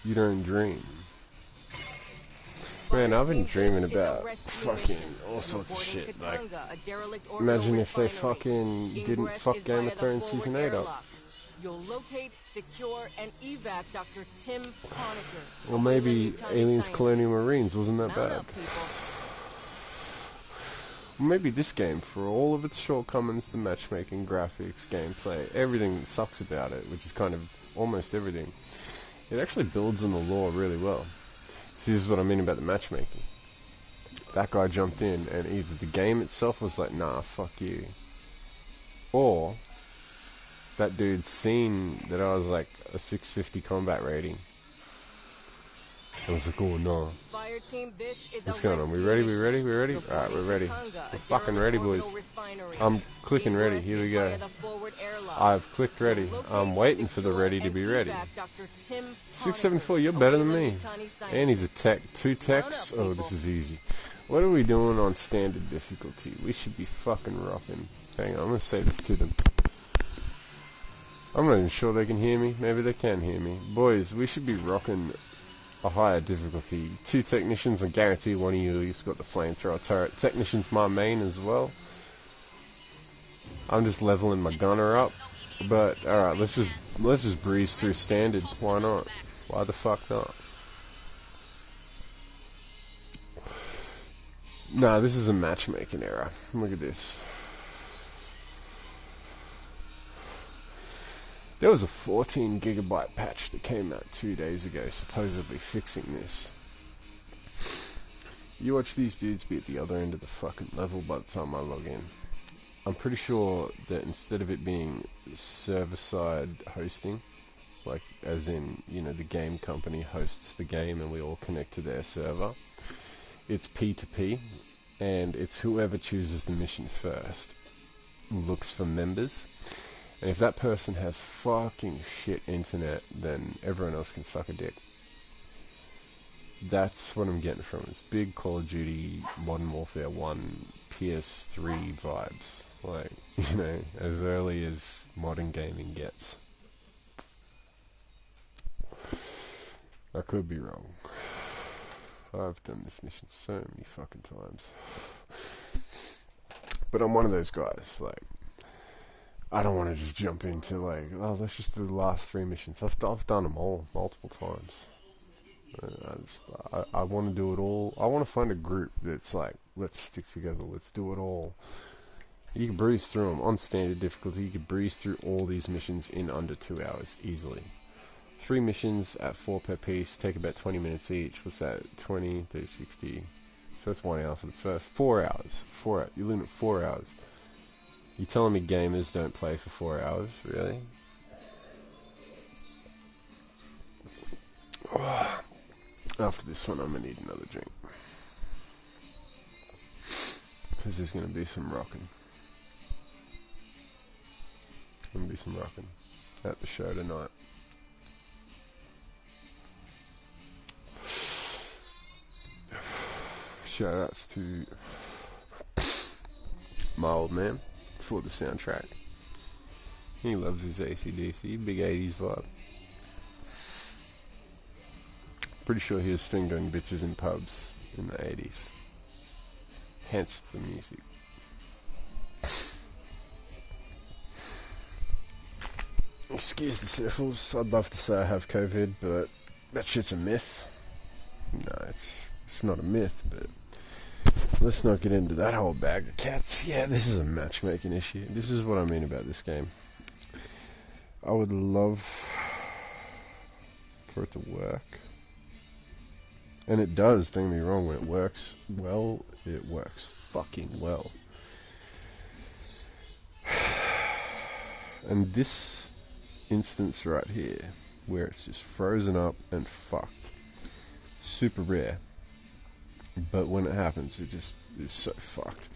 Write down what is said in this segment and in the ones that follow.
You don't dream. Man, I've been dreaming about fucking all sorts of shit. Like, imagine if they fucking didn't fuck Game of Thrones Season 8 up. You'll locate, secure, and evac Dr. Tim Honecker. Or maybe Aliens Colonial Marines wasn't that bad. Or maybe this game, for all of its shortcomings, the matchmaking, graphics, gameplay, everything that sucks about it, which is kind of almost everything, it actually builds on the lore really well. See, this is what I mean about the matchmaking. That guy jumped in, and either the game itself was like, nah, fuck you, or that dude'd seen that I was like a 650 combat rating. I was like, oh no. What's going on? We ready? We ready? We ready? Alright, we're ready. We're fucking ready, boys. I'm clicking ready. Here we go. I've clicked ready. I'm waiting for the ready to be ready. 674, you're better than me. And he's a tech. 2 techs? Oh, this is easy. What are we doing on standard difficulty? We should be fucking rocking. Hang on, I'm going to say this to them. I'm not even sure they can hear me. Maybe they can hear me. Boys, we should be rocking a higher difficulty. 2 technicians, I guarantee one of you's got the flamethrower turret. Technician's my main as well. I'm just leveling my gunner up. But alright, let's just breeze through standard. Why not? Why the fuck not? Nah, this is a matchmaking error. Look at this. There was a 14 gigabyte patch that came out 2 days ago, supposedly fixing this. You watch these dudes be at the other end of the fucking level by the time I log in. I'm pretty sure that instead of it being server-side hosting, like as in, you know, the game company hosts the game and we all connect to their server, it's P2P, and it's whoever chooses the mission first looks for members. And if that person has fucking shit internet, then everyone else can suck a dick. That's what I'm getting from this big Call of Duty Modern Warfare 1 PS3 vibes. Like, you know, as early as modern gaming gets. I could be wrong. I've done this mission so many fucking times. But I'm one of those guys, like, I don't want to just jump into like, oh, let's just do the last 3 missions. I've done them all multiple times. I want to do it all. I want to find a group that's like, let's stick together, let's do it all. You can breeze through them on standard difficulty. You can breeze through all these missions in under 2 hours easily. 3 missions at 4 per piece, take about 20 minutes each. What's that? 20, 30, 60. So that's 1 hour for the first 4 hours. You limit 4 hours. You telling me gamers don't play for 4 hours? Really? Oh. After this one, I'm going to need another drink. Because there's going to be some rocking. Going to be some rocking at the show tonight. Shout outs to my old man for the soundtrack. He loves his AC/DC, big 80s vibe. Pretty sure he was fingering bitches in pubs in the 80s. Hence the music. Excuse the sniffles. I'd love to say I have COVID, but that shit's a myth. No, it's not a myth, but let's not get into that whole bag of cats. Yeah, this is a matchmaking issue. This is what I mean about this game. I would love for it to work. And it does, don't get me wrong, when it works well, it works fucking well. And this instance right here, where it's just frozen up and fucked, super rare. But when it happens, it just is so fucked.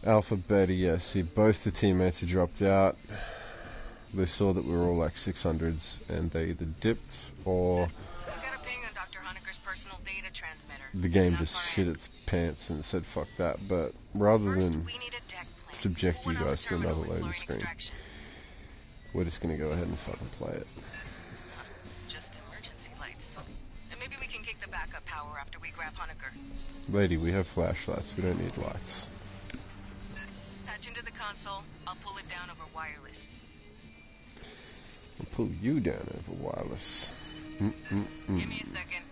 Alpha, Beta, yeah, see, both the teammates who dropped out, they saw that we were all like 600s, and they either dipped or the game just shit its pants and said fuck that. But rather than subject you guys to another loading screen, we're just going to go ahead and fucking play it. Just emergency light. after we grab Honecker. Lady, we have flashlights. We don't need lights. Patch into the console. I'll pull it down over wireless. I'll pull you down over wireless. Give me a second.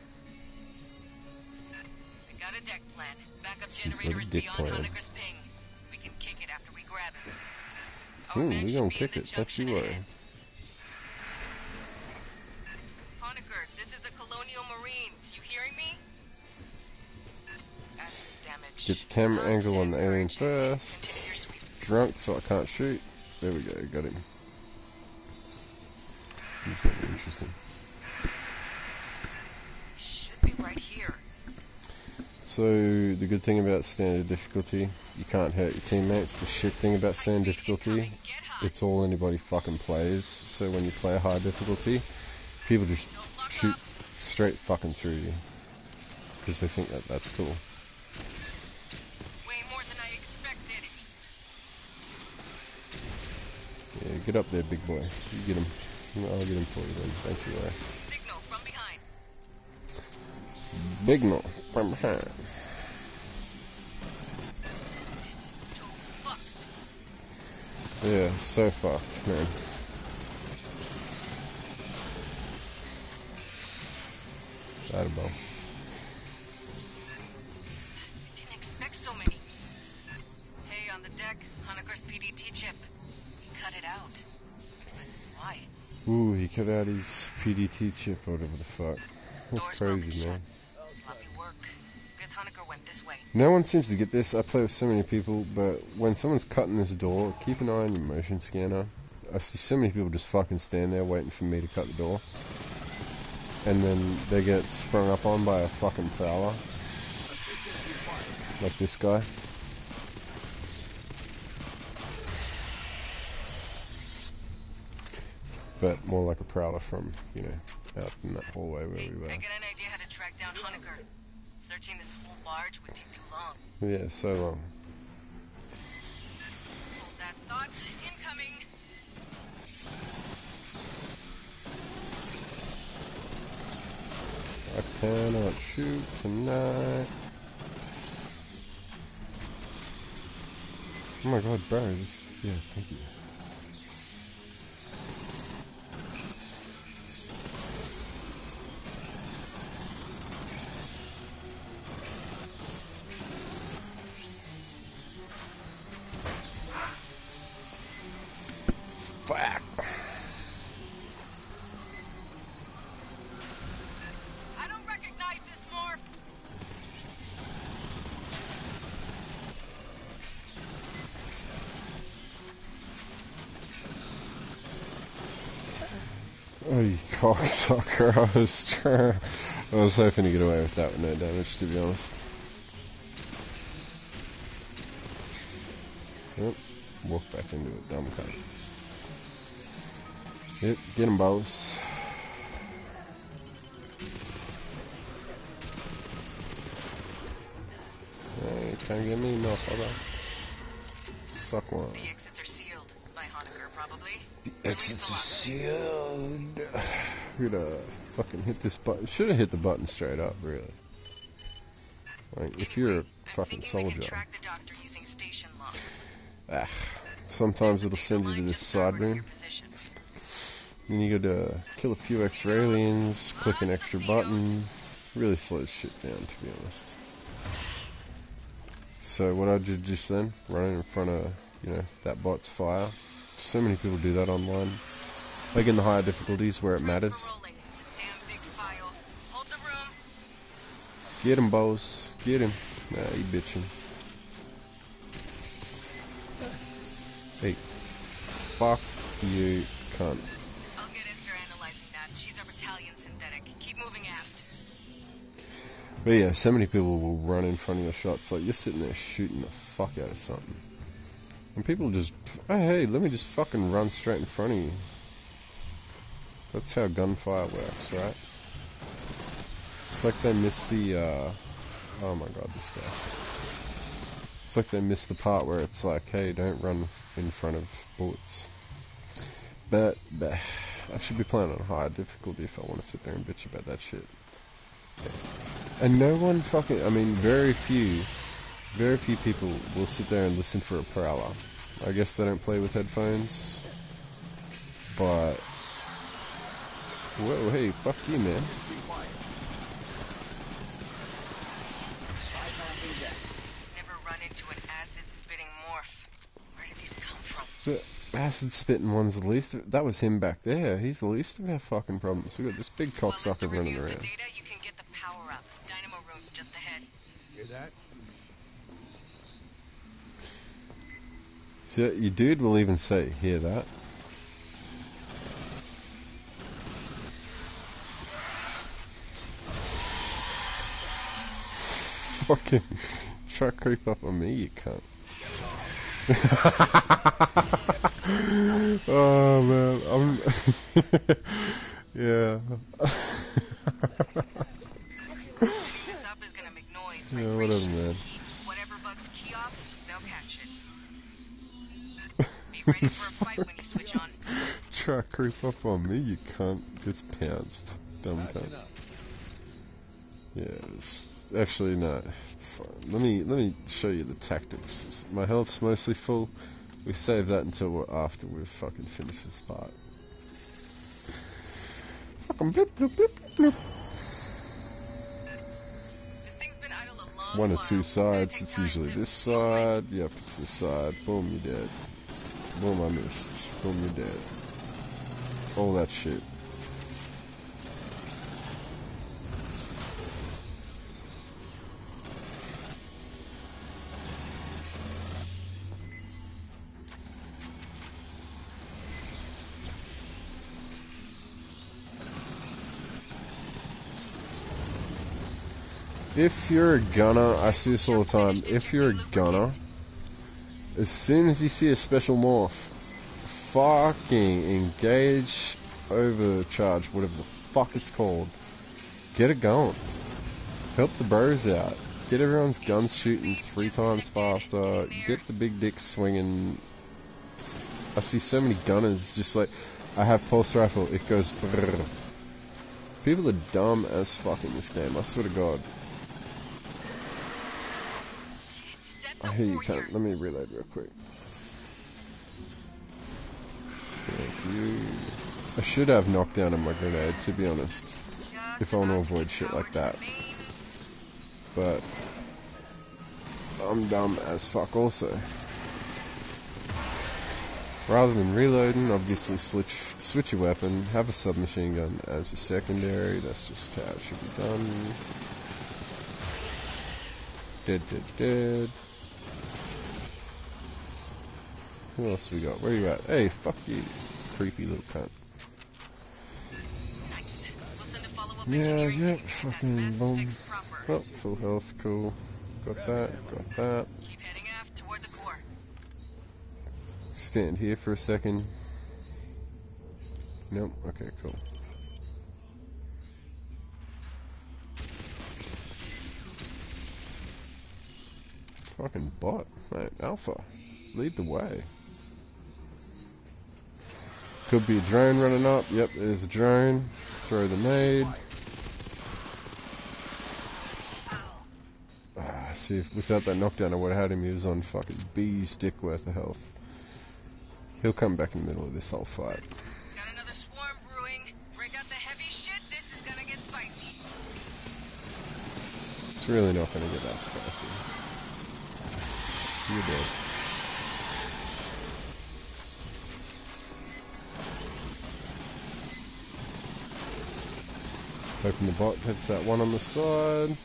We got a deck plan. Backup generators beyond Honecker's ping. We can kick it after we grab it. We gonna kick it. Don't you worry. Honecker, this is the Colonial Marines. You hearing me? Damage. Get the camera angle on the alien first. Drunk, so I can't shoot. There we go. Got him. This is gonna be interesting. Should be right here. So the good thing about standard difficulty, you can't hurt your teammates. The shit thing about standard difficulty, it's all anybody fucking plays. So when you play a high difficulty, people just shoot straight fucking through you because they think that that's cool. Way more than I expected. Yeah, get up there, big boy. You get him. I'll get him for you then. Thank you. Signal from behind. Signal from behind. This is so fucked. Yeah, so fucked, man. Attaboy. Didn't expect so many. Hey, on the deck, Honecker's PDT chip. He cut it out. Why? Ooh, he cut out his PDT chip, whatever the fuck. That's crazy, man. Sloppy work. Guess Honecker went this way. No one seems to get this. I play with so many people, but when someone's cutting this door, keep an eye on your motion scanner. I see so many people just fucking stand there waiting for me to cut the door. And then they get sprung up on by a fucking prowler. Like this guy. But more like a prowler from, you know, out in that hallway where we were. I get an idea how to track down Honecker. Searching this whole barge would take too long. Yeah, so long. Hold that thought. Incoming. I cannot shoot tonight. Oh my god, bro, just, yeah, thank you. Fuck. I don't recognize this morph. Oh, you cocksucker. I was hoping to get away with that with no damage, to be honest. Yep, walk back into it, dumb cunt. Yep, get him, boss. Hey, can't get me, motherfucker. Suck one. The exits are sealed. By Honecker, probably. The exits are sealed. We're gonna fucking hit this button. Should have hit the button straight up, really. Like, if you're a fucking soldier. Track the doctor using station locks. Sometimes it'll send you to this side room. Then you gotta kill a few extra aliens, click an extra button. Really slows shit down, to be honest. So what I did just then, running in front of, you know, that bot's fire. So many people do that online. Like in the higher difficulties where it matters. Get him, boss. Get him. Nah, he bitching. Hey. Fuck you, cunt. I'll get Esther analyzing that. She's our battalion synthetic. Keep moving aft. But yeah, so many people will run in front of your shots. Like, you're sitting there shooting the fuck out of something. And people just, oh, hey, let me just fucking run straight in front of you. That's how gunfire works, right? It's like they missed the, oh my god, this guy. It's like they missed the part where it's like, hey, don't run in front of bullets. But I should be playing on higher difficulty if I want to sit there and bitch about that shit. Okay. And no one fucking, I mean, very few people will sit there and listen for a prowler. I guess they don't play with headphones, but, whoa, hey, fuck you, man. Never run into an acid-spitting morph. Where did these come from? The acid-spitting one's the least of, that was him back there. He's the least of our fucking problems. We got this big cocksucker running around. The data, you can get the power up. Dynamo room's just ahead. Hear that? So your dude will even say, hear that? Fucking try to creep up on me, you cunt. Oh man, I'm yeah. This up is gonna make noise. Yeah, whatever, man. Whatever bugs key off, they'll catch it. Be ready for a fight when you switch on. Try to creep up on me, you cunt. Gets pounced. Dumb cunt. Yeah, it's actually no. Let me show you the tactics. My health's mostly full. We save that until after we've fucking finished this part. Fucking blip blip blip blip. This thing's been idle a long One or while. two sides. Take It's time usually to this side. Yep, it's this side. Boom, you're dead. Boom, I missed. Boom, you're dead. All that shit. If you're a gunner, I see this all the time. If you're a gunner, as soon as you see a special morph, fucking engage, overcharge, whatever the fuck it's called. Get it going. Help the bros out. Get everyone's guns shooting 3 times faster. Get the big dick swinging. I see so many gunners just like, I have pulse rifle, it goes brrr. People are dumb as fuck in this game, I swear to God. I hear you, cunt. Let me reload real quick. Thank you. I should have knockdown on my grenade, to be honest, if I want to avoid shit like that. But I'm dumb as fuck also. Rather than reloading, obviously switch your weapon, have a submachine gun as your secondary. That's just how it should be done. Dead, dead, dead. Who else we got? Where you at? Hey, fuck you, creepy little cunt. Nice. We'll send a follow-up Yeah, engineering yeah, team to get that fucking mess boom. fixed proper. Oh, full health, cool. Got that, got that. Keep heading aft toward the core. Stand here for a second. Nope, okay, cool. Fucking bot, mate. Alpha. Lead the way. Could be a drone running up. Yep, there's a drone. Throw the nade. See, if without that knockdown I would have had him. He was on fucking B's dick worth of health. He'll come back in the middle of this whole fight. Got another swarm brewing. Break out the heavy shit. This is gonna get spicy. It's really not going to get that spicy. You're dead. Hoping the bot hits that one on the side.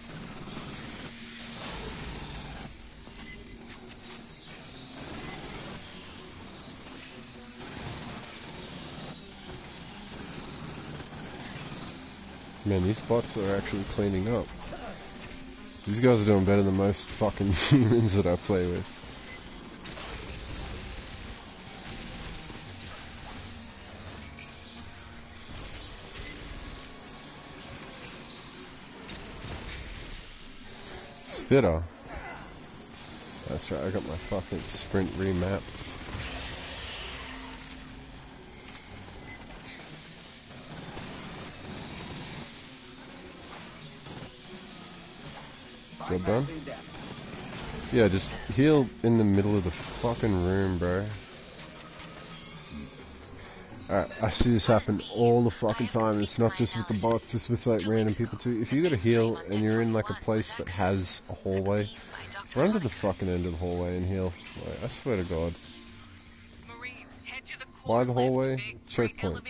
Man, these bots are actually cleaning up. These guys are doing better than most fucking humans that I play with. Spitter. That's right, I got my fucking sprint remapped. Job done? Yeah, just heal in the middle of the fucking room, bro. Alright, I see this happen all the fucking time. It's not just with the bots, it's with like random people too. If you gotta heal and you're in like a place that has a hallway, run to the fucking end of the hallway and heal. Like, I swear to God. Why the hallway? Choke point.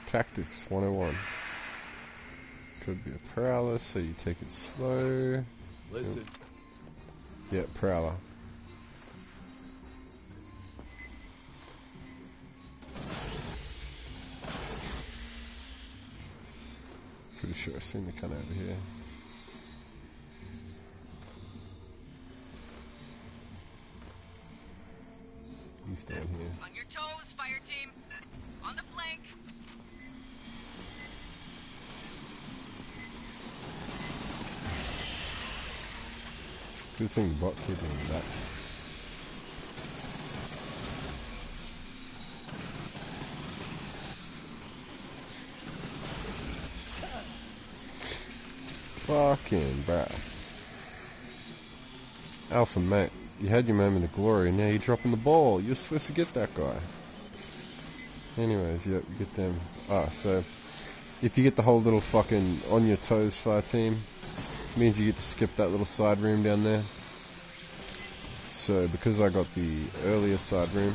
Tactics 101. Could be a prowler, so you take it slow. Listen. Yeah, prowler. Pretty sure I've seen the cunt over here. He's down here. On your toes, fire team. On the flank. Good thing the bot killed me in the back. Fucking bruh. Alpha mate, you had your moment of glory and now you're dropping the ball. You're supposed to get that guy. Anyways, yep, you get them. So if you get the whole little fucking on your toes fire team, means you get to skip that little side room down there. So because I got the earlier side room,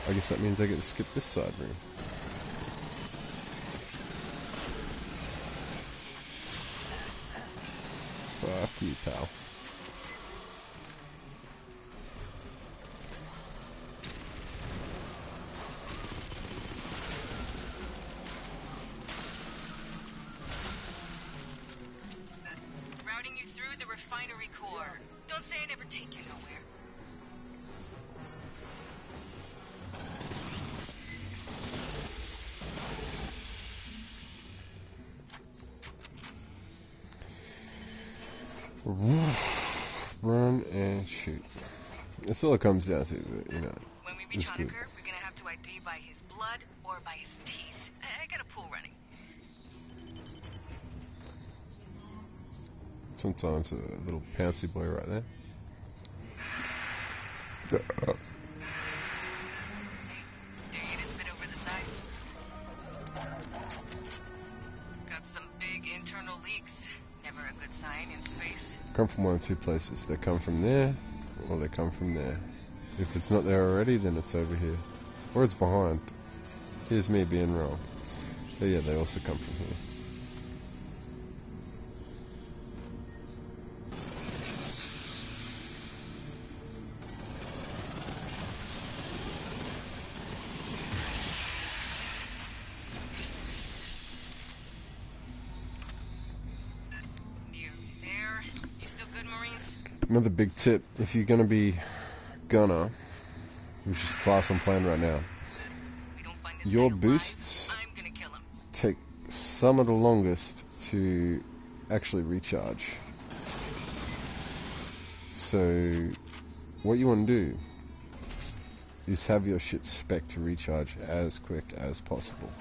I guess that means I get to skip this side room. Fuck you, pal. Routing you through the refinery core. Don't say I never take you nowhere. Run and shoot. That's all it comes down to, but, you know. When we reach Honecker, we're gonna have to ID by his blood or by his teeth. I got a pool running. Sometimes a little pouncy boy right there. Hey, dare you to spit over the side? Got some big internal leaks. Never a good sign in space. Come from one of two places. They come from there, or they come from there. If it's not there already, then it's over here. Or it's behind. Here's me being wrong. But yeah, they also come from here. Another big tip, if you're going to be Gunner, which is the class I'm playing right now, your boosts take some of the longest to actually recharge. So what you want to do is have your shit spec to recharge as quick as possible.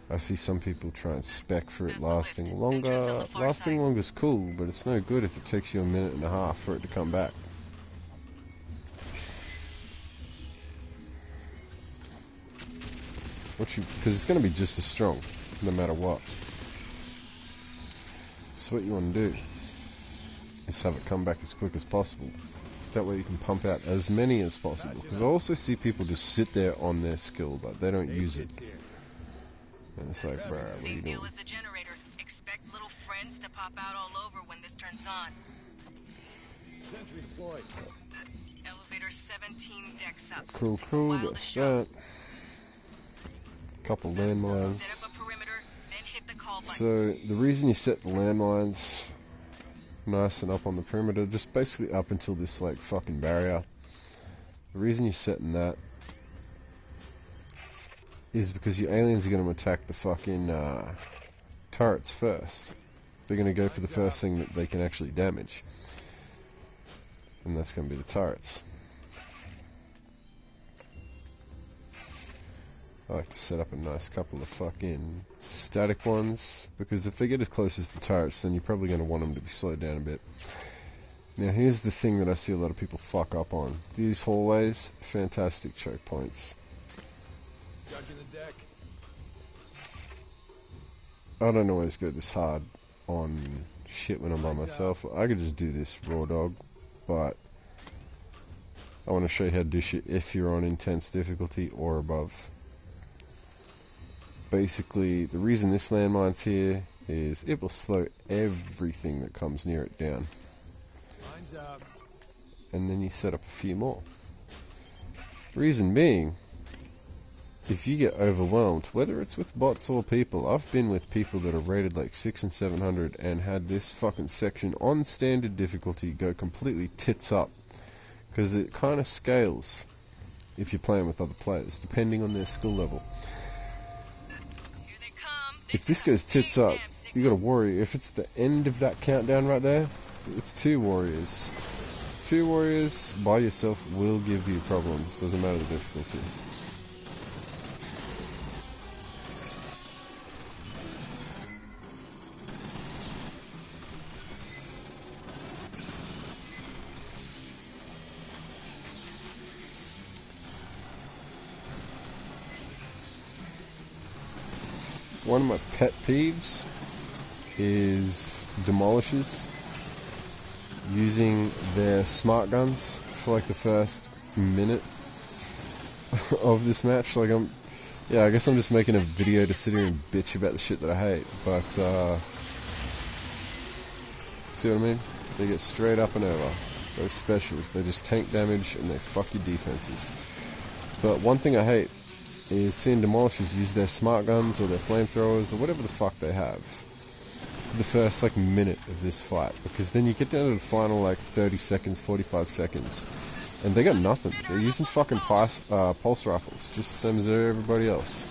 I see some people try and spec for it lasting longer. Lasting longer is cool, but it's no good if it takes you a minute and a half for it to come back. Because it's going to be just as strong, no matter what. So what you want to do is have it come back as quick as possible. That way you can pump out as many as possible. Because I also see people just sit there on their skill, but they don't use it. And it's like, bruh, what are you doing? As the generator. Expect little friends to pop out all over when this turns on. Sentry deployed. Elevator 17 decks up. Cool, cool, that's that. Couple landmines. Set up a perimeter, then hit the call button. So the reason you set the landmines nice and up on the perimeter, just basically up until this like fucking barrier. The reason you're setting that is because your aliens are going to attack the fucking turrets first. They're going to go for the first thing that they can actually damage. And that's going to be the turrets. I like to set up a nice couple of fucking static ones, because if they get as close as the turrets, then you're probably going to want them to be slowed down a bit. Now here's the thing that I see a lot of people fuck up on. These hallways, fantastic choke points. Judging the deck. I don't always go this hard on shit when I'm by myself. I could just do this raw dog, but I want to show you how to do shit if you're on intense difficulty or above. Basically, the reason this landmine's here is it will slow everything that comes near it down. Mine's up. And then you set up a few more. Reason being, if you get overwhelmed, whether it's with bots or people, I've been with people that are rated like 600 and 700 and had this fucking section on standard difficulty go completely tits up, because it kind of scales if you're playing with other players, depending on their skill level. Here they come. If this goes tits up, you got a warrior. If it's the end of that countdown right there, it's 2 warriors. 2 warriors by yourself will give you problems, doesn't matter the difficulty. One of my pet peeves is demolishers using their smart guns for like the first minute of this match. Like I guess I'm just making a video to sit here and bitch about the shit that I hate, but see what I mean? They get straight up and over. Those specials, they just tank damage and they fuck your defenses. But one thing I hate is seeing demolishers use their smart guns or their flamethrowers or whatever the fuck they have for the first like minute of this fight, because then you get down to the final like 30 seconds, 45 seconds, and they got nothing. They're using fucking pulse rifles, just the same as everybody else.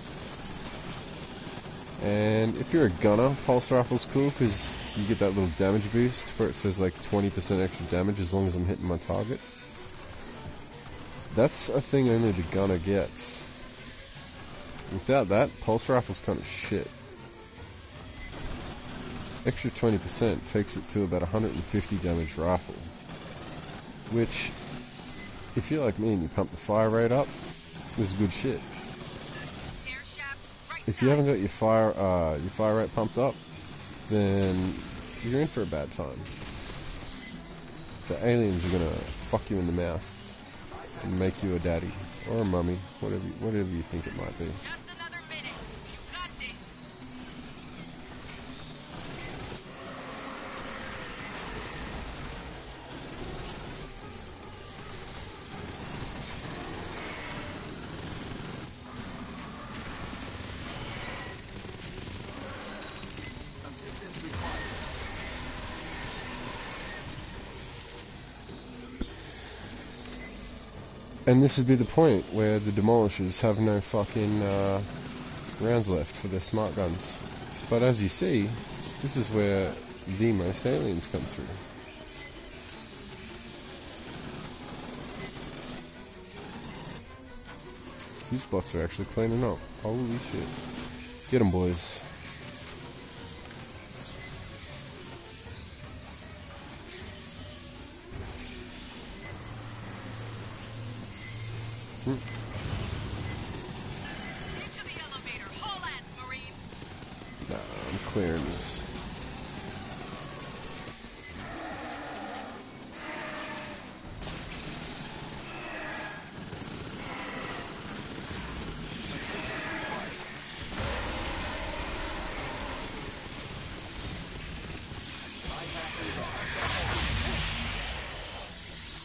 And if you're a gunner, pulse rifle's cool because you get that little damage boost where it says like 20% extra damage as long as I'm hitting my target. That's a thing only the gunner gets. Without that, pulse rifle's kind of shit. Extra 20% takes it to about 150 damage rifle, which, if you're like me and you pump the fire rate up, is good shit. If you haven't got your fire rate pumped up, then you're in for a bad time. The aliens are gonna fuck you in the mouth and make you a daddy or a mummy, whatever you think it might be. And this would be the point where the demolishers have no fucking rounds left for their smart guns. But as you see, this is where the most aliens come through. These bots are actually cleaning up. Holy shit. Get them, boys. Into the elevator, haul ass, Marines. Nah, I'm clearing this.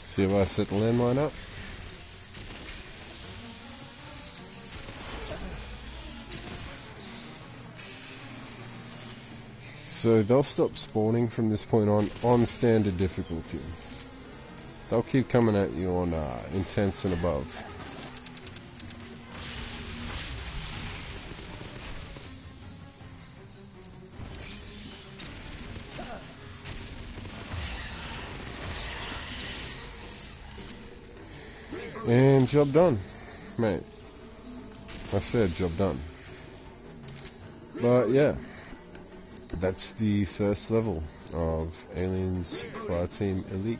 See if I set the landmine up. So they'll stop spawning from this point on standard difficulty. They'll keep coming at you on intense and above. And job done, mate. I said, job done. But yeah, that's the first level of Aliens Fireteam Elite.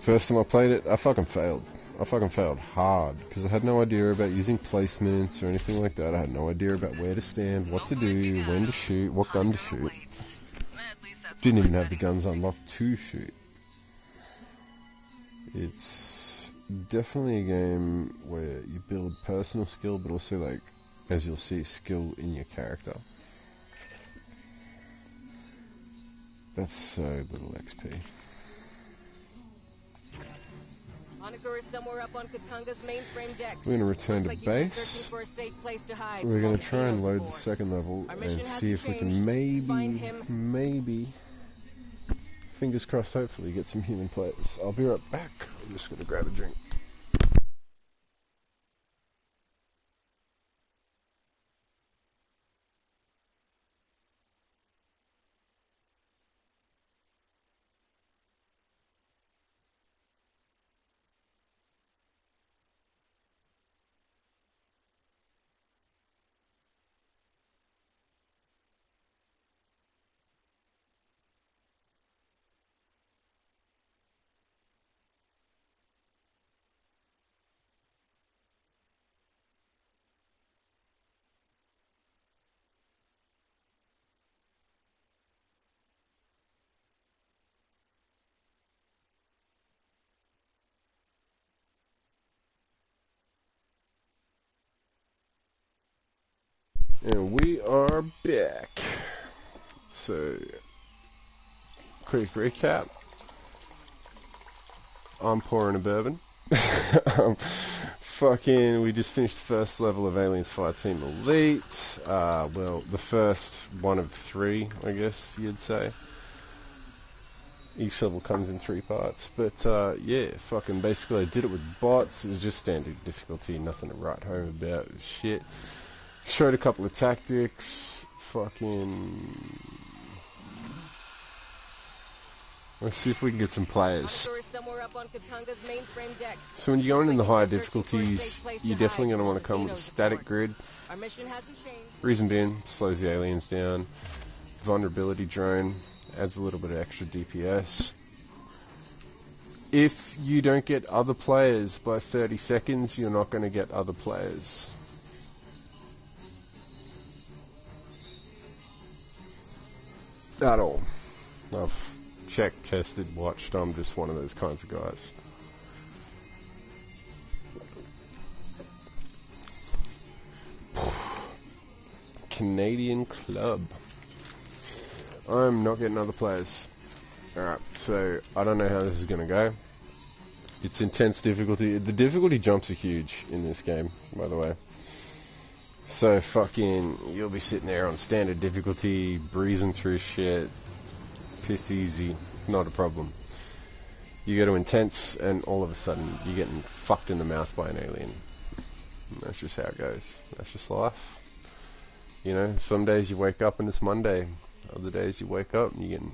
First time I played it, I fucking failed. I fucking failed hard, because I had no idea about using placements or anything like that. I had no idea about where to stand, what to do, when to shoot, what gun to shoot. Didn't even have the guns unlocked to shoot. It's definitely a game where you build personal skill, but also, like, as you'll see, skill in your character. That's so little XP. We're going to return to base. We're going to try and load the second level and see if we can maybe, fingers crossed, hopefully get some human players. I'll be right back. I'm just going to grab a drink. And we are back. So, quick recap. I'm pouring a bourbon. We just finished the first level of Aliens Fireteam Elite. Well, the first one of 3, I guess you'd say. Each level comes in 3 parts. But, yeah, basically I did it with bots. It was just standard difficulty, nothing to write home about. It was shit. Showed a couple of tactics. Let's see if we can get some players. So when you're going in the higher difficulties, you're definitely going to want to come with a static grid. Reason being, slows the aliens down. Vulnerability drone adds a little bit of extra DPS. If you don't get other players by 30 seconds, you're not going to get other players. At all. I've checked, tested, watched. I'm just one of those kinds of guys. Canadian club. I'm not getting other players. Alright, so I don't know how this is going to go. It's intense difficulty. The difficulty jumps are huge in this game, by the way. So you'll be sitting there on standard difficulty, breezing through shit, piss easy, not a problem. You go to intense, and all of a sudden you're getting fucked in the mouth by an alien. And that's just how it goes. That's just life. You know, some days you wake up and it's Monday. Other days you wake up and you're getting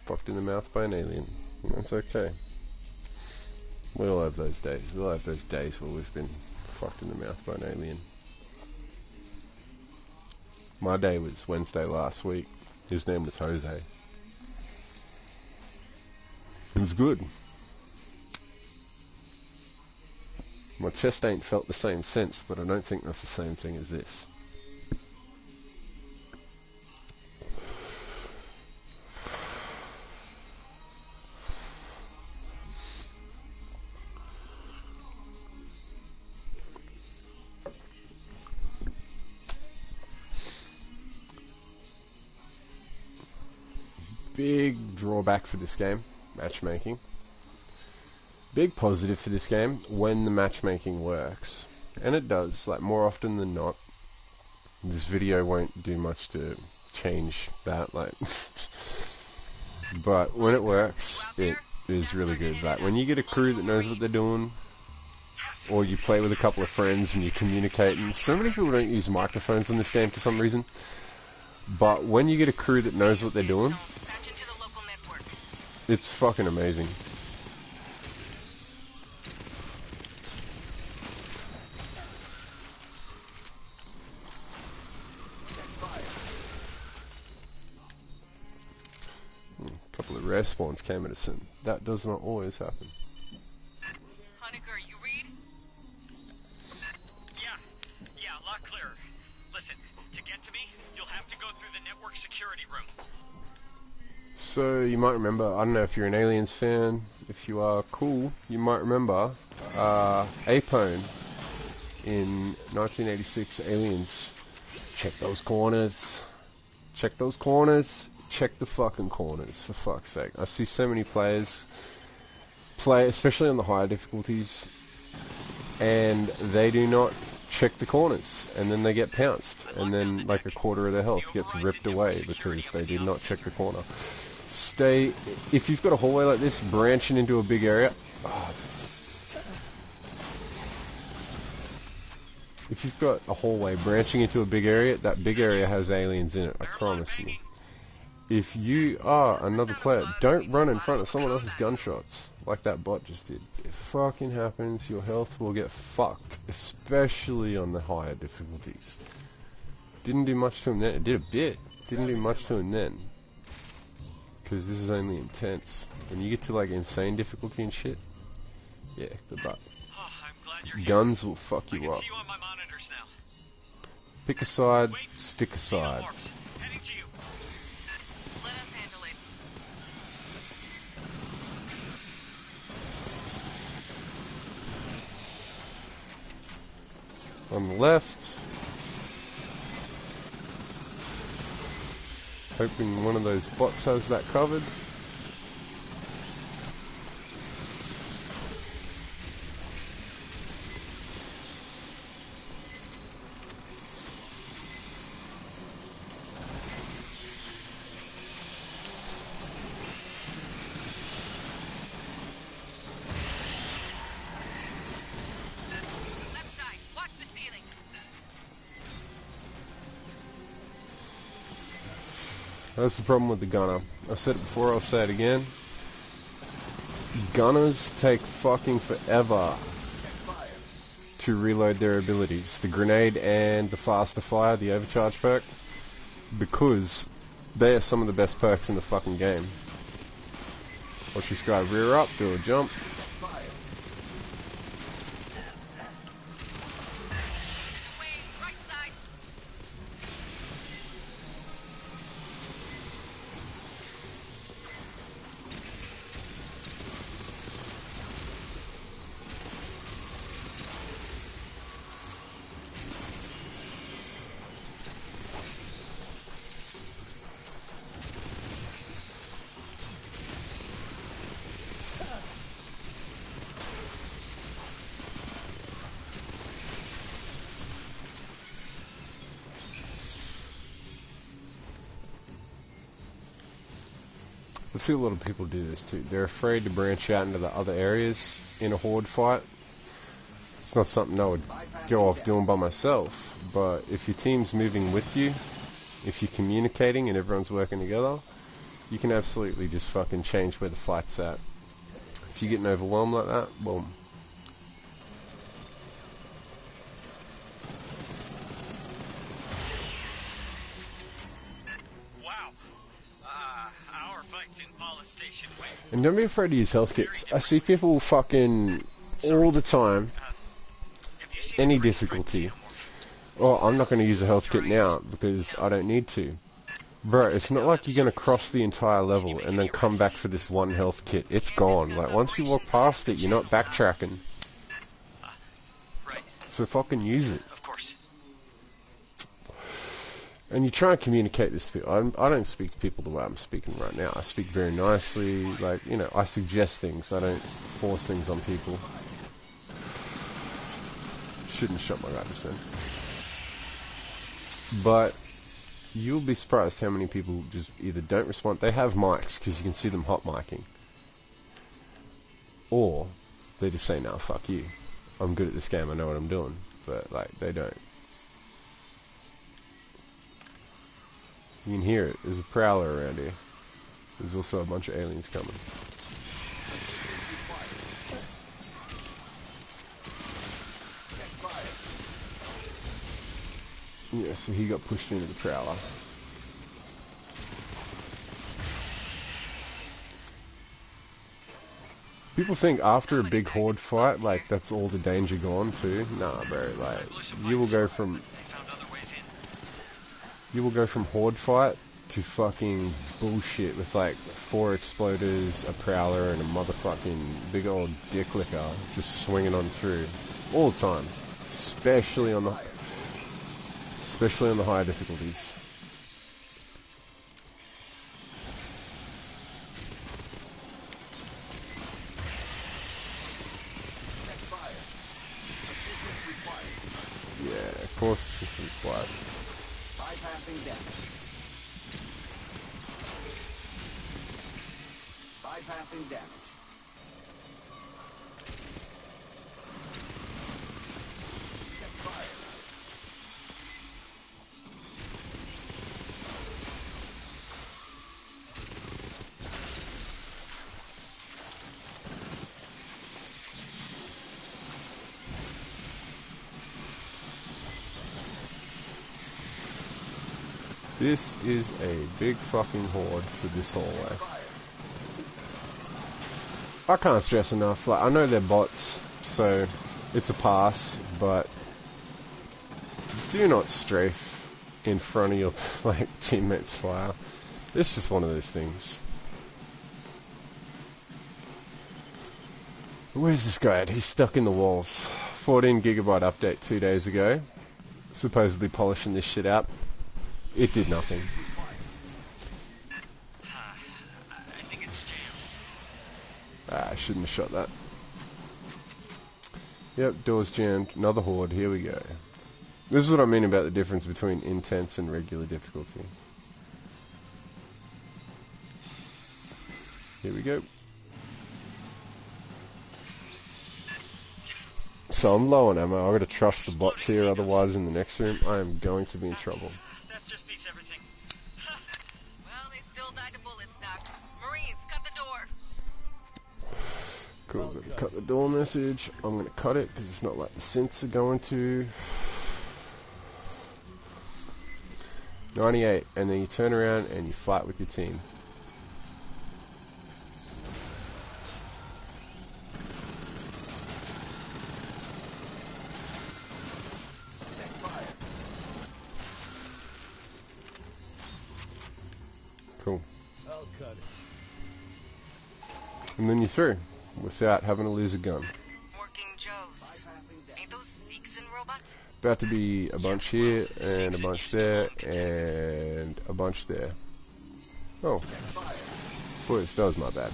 fucked in the mouth by an alien. And that's okay. We all have those days. We all have those days where we've been fucked in the mouth by an alien. My day was Wednesday last week. His name was Jose. It was good. My chest ain't felt the same since, but I don't think that's the same thing as this. Big drawback for this game, matchmaking. Big positive for this game, when the matchmaking works. And it does, like more often than not. This video won't do much to change that, like. But when it works, it is really good. Like when you get a crew that knows what they're doing, or you play with a couple of friends and you communicate, and so many people don't use microphones in this game for some reason. But when you get a crew that knows what they're doing, it's fucking amazing. respawns came at us, and that does not always happen. Honecker, you read? Yeah, a lot clearer. Listen, to get to me, you'll have to go through the network security room. So you might remember, I don't know if you're an Aliens fan. If you are, cool. You might remember Apone in 1986 Aliens. Check those corners. Check those corners. Check the fucking corners, for fuck's sake. I see so many players play, especially on the higher difficulties, and they do not check the corners, and then they get pounced, and then like a quarter of their health gets ripped away because they did not check the corner. Stay, if you've got a hallway like this branching into a big area, if you've got a hallway branching into a big area, that big area has aliens in it, I promise you. If you are another player, don't run in front of someone else's gunshots like that bot just did. It fucking happens, your health will get fucked, especially on the higher difficulties. Didn't do much to him then, it did a bit, didn't do much to him then. Because this is only intense. When you get to like insane difficulty and shit, yeah, the butt. Guns will fuck you up. Pick a side, stick a side. Let us handle it. On the left, hoping one of those bots has that covered. That's the problem with the gunner. I said it before, I'll say it again. Gunners take fucking forever to reload their abilities. The grenade and the faster fire, the overcharge perk. Because they are some of the best perks in the fucking game. Watch this guy rear up, do a jump. I see a lot of people do this too. They're afraid to branch out into the other areas in a horde fight. It's not something I would go off doing by myself, but if your team's moving with you, if you're communicating and everyone's working together, you can absolutely just fucking change where the fight's at. If you're getting overwhelmed like that, boom. And don't be afraid to use health kits. I see people fucking all the time, any difficulty. Oh, I'm not going to use a health kit now because I don't need to. Bro, it's not like you're going to cross the entire level and then come back for this one health kit. It's gone. Like, once you walk past it, you're not backtracking. So fucking use it. And you try and communicate this to people. I don't speak to people the way I'm speaking right now. I speak very nicely. Like, you know, I suggest things. I don't force things on people. Shouldn't have shot my guy just then. But you'll be surprised how many people just either don't respond. They have mics because you can see them hot micing. Or they just say, nah, fuck you. I'm good at this game. I know what I'm doing. But, like, they don't. You can hear it. There's a prowler around here. There's also a bunch of aliens coming. Yeah, so he got pushed into the prowler. People think after a big horde fight, like, that's all the danger gone too. Nah, bro, like, you will go from horde fight to fucking bullshit with like 4 exploders, a prowler, and a motherfucking big old dick licker just swinging on through all the time, especially on the higher difficulties. Yeah, of course assistance required. Bypassing damage. Bypassing damage. Check fire. This is a big fucking horde for this hallway. I can't stress enough, like, I know they're bots, so it's a pass, but do not strafe in front of your like teammates' fire. It's just one of those things. Where's this guy at? He's stuck in the walls. 14 gigabyte update 2 days ago. Supposedly polishing this shit out. It did nothing. I think it's jammed. I shouldn't have shot that. Yep, door's jammed. Another horde. Here we go. This is what I mean about the difference between intense and regular difficulty. Here we go. So I'm low on ammo. I've got to trust the bots here, otherwise in the next room I am going to be in trouble. That just beats everything. Well, they still died to bullets, Doc. Marines, cut the door. Cool, got to cut the door message. I'm going to cut it because it's not like the synths are going to. 98, and then you turn around and you fight with your team. Cool. I'll cut it. And then you're through without having to lose a gun. Working Joes. Ain't those Sikhs and robots? About to be a bunch here, and a bunch there, and a bunch there. Oh. Boys, that was my bad.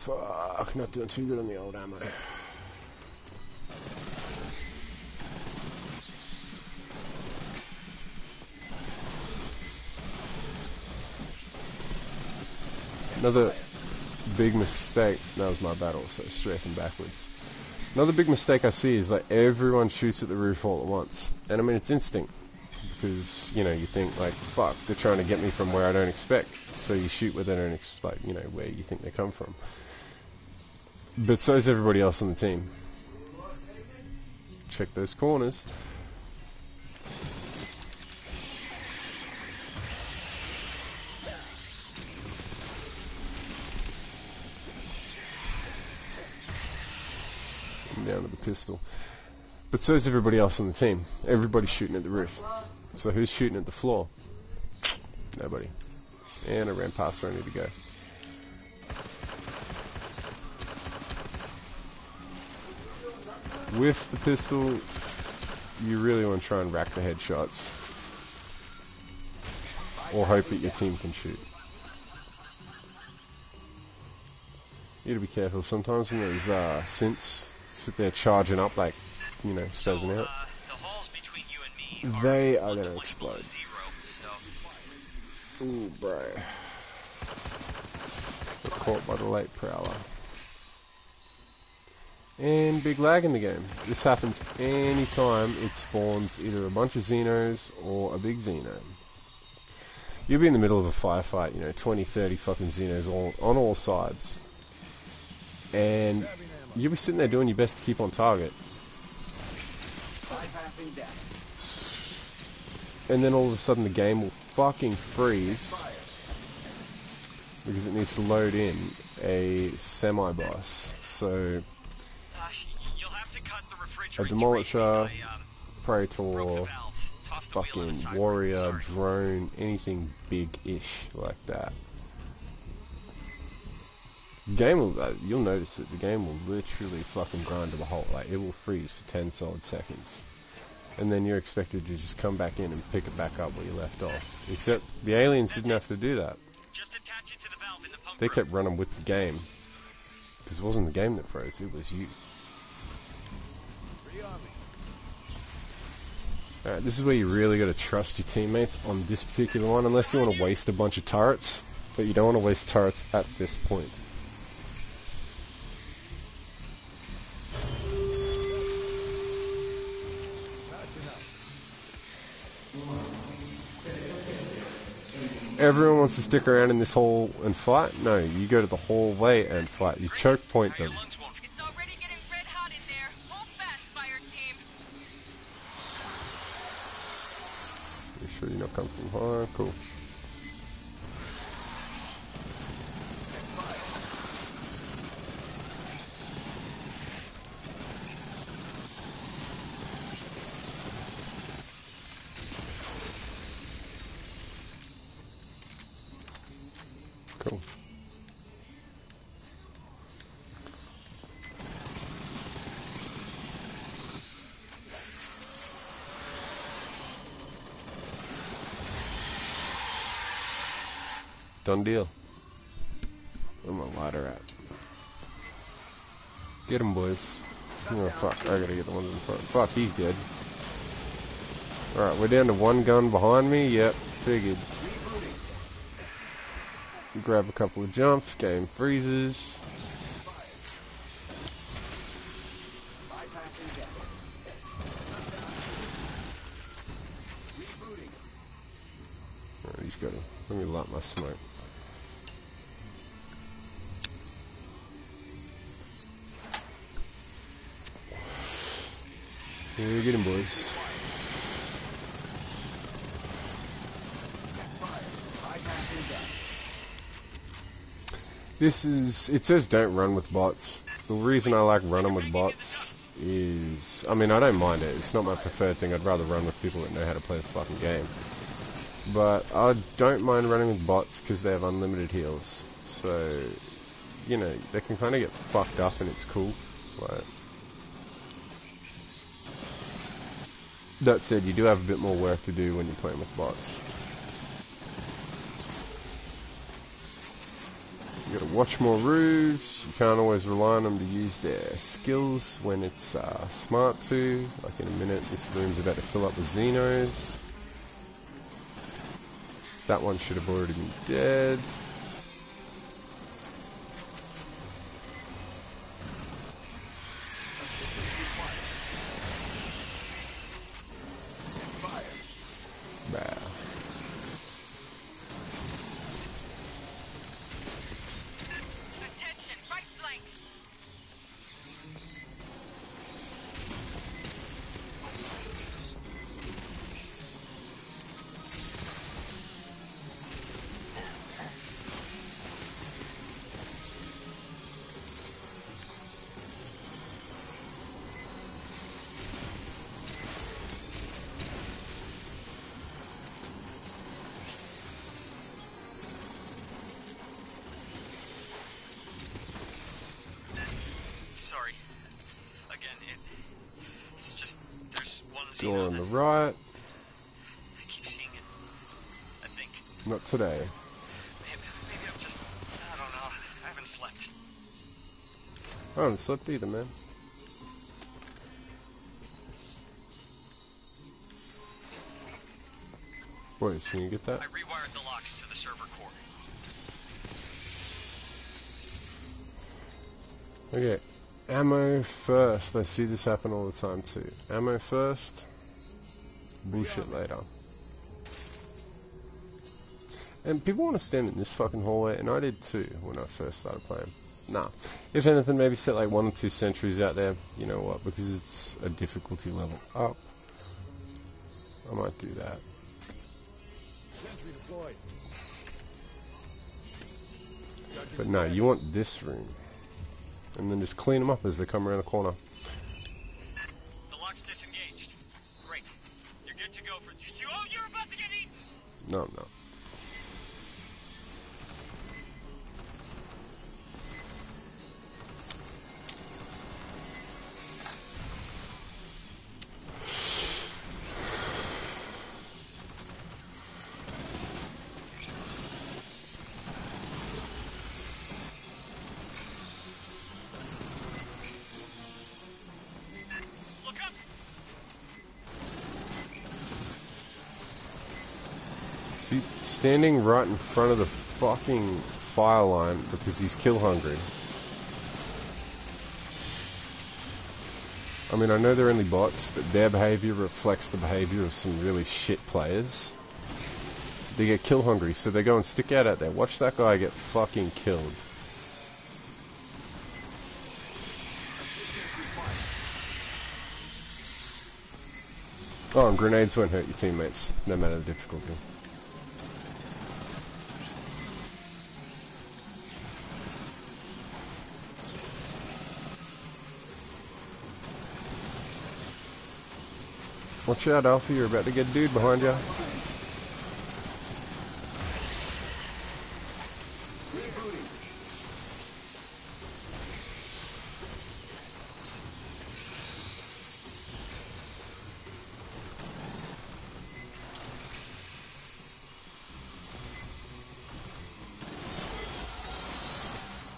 Fuck, not doing too good on the old ammo. Another big mistake. That was my bad also, strafing backwards. Another big mistake I see is like everyone shoots at the roof all at once. And I mean, it's instinct. Because, you know, you think like, fuck, they're trying to get me from where I don't expect. So you shoot where they don't expect, you know, where you think they come from. But so is everybody else on the team. Check those corners. Down to the pistol. But so is everybody else on the team. Everybody's shooting at the roof. So who's shooting at the floor? Nobody. And I ran past where I need to go. With the pistol, you really want to try and rack the headshots. Or hope that your team can shoot. You gotta be careful. Sometimes when those synths sit there charging up like, you know, spazzing out, The halls between you and me they are gonna explode. 0, so Ooh, bro. Got caught by the late prowler. And big lag in the game. This happens anytime it spawns either a bunch of Xenos or a big Xeno. You'll be in the middle of a firefight, you know, 20, 30 fucking Xenos all on all sides. And you'll be sitting there doing your best to keep on target. And then all of a sudden the game will fucking freeze. because it needs to load in a semi-boss. So You'll have to cut the a refrigerant. Demolisher, Broke the Praetor, valve. Tossed the wheel in fucking the side. warrior, Sorry. drone, anything big-ish like that. Game will, you'll notice it, the game will literally fucking grind to a halt. Like, it will freeze for 10 solid seconds. And then you're expected to just come back in and pick it back up where you left off. Except the aliens didn't have to do that. Just attach it to the valve in the pump They room. kept running with the game. Because it wasn't the game that froze, it was you. Free on me. Alright, this is where you really got to trust your teammates on this particular one, unless you want to waste a bunch of turrets. But you don't want to waste turrets at this point. Everyone wants to stick around in this hall and fight? No, you go to the hallway and fight. You choke point them. It's already getting red hot in there. Hold fast, Fireteam. You sure you're not coming from high? Cool. Cool. Done deal. Where's my lighter at? Get him, boys. Oh, fuck. I gotta get the ones in front. Fuck, he's dead. Alright, we're down to one gun behind me. Yep, figured. Grab a couple of jumps. Game freezes. Bypassing deck. Rebooting. Alright, he's got to. Let me light my smoke. Here, get him, boys. Bypassing deck. This is, it says don't run with bots. The reason I like running with bots is, I mean, I don't mind it. It's not my preferred thing. I'd rather run with people that know how to play the fucking game. But I don't mind running with bots because they have unlimited heals. So, you know, they can kind of get fucked up and it's cool. Like, that said, you do have a bit more work to do when you're playing with bots. You gotta watch more roofs. You can't always rely on them to use their skills when it's smart to. Like in a minute, this room's about to fill up with Xenos. That one should have already been dead. Bah. Attention, right flank. Sorry. Again, it's just there's one Door Xeno on the that right. I keep seeing it. I think Not today. maybe I'm just I don't know. I haven't slept. I haven't slept either, man. Boys, can you get that? I rewired the locks to the server core. Okay. Ammo first. I see this happen all the time too. Ammo first. Bullshit later. And people want to stand in this fucking hallway, and I did too when I first started playing. Nah. If anything, maybe set like 1 or 2 sentries out there. You know what? Because it's a difficulty level up. I might do that. Sentry deployed. But no, you want this room. And then just clean them up as they come around the corner. The lock's disengaged. Great. You're good to go for... Oh, you're about to get eaten! No, no. See, standing right in front of the fucking fire line because he's kill hungry. I mean, I know they're only bots, but their behavior reflects the behavior of some really shit players. They get kill hungry, so they go and stick out there. Watch that guy get fucking killed. Oh, and grenades won't hurt your teammates, no matter the difficulty. Watch out, Alpha, you're about to get a dude behind you.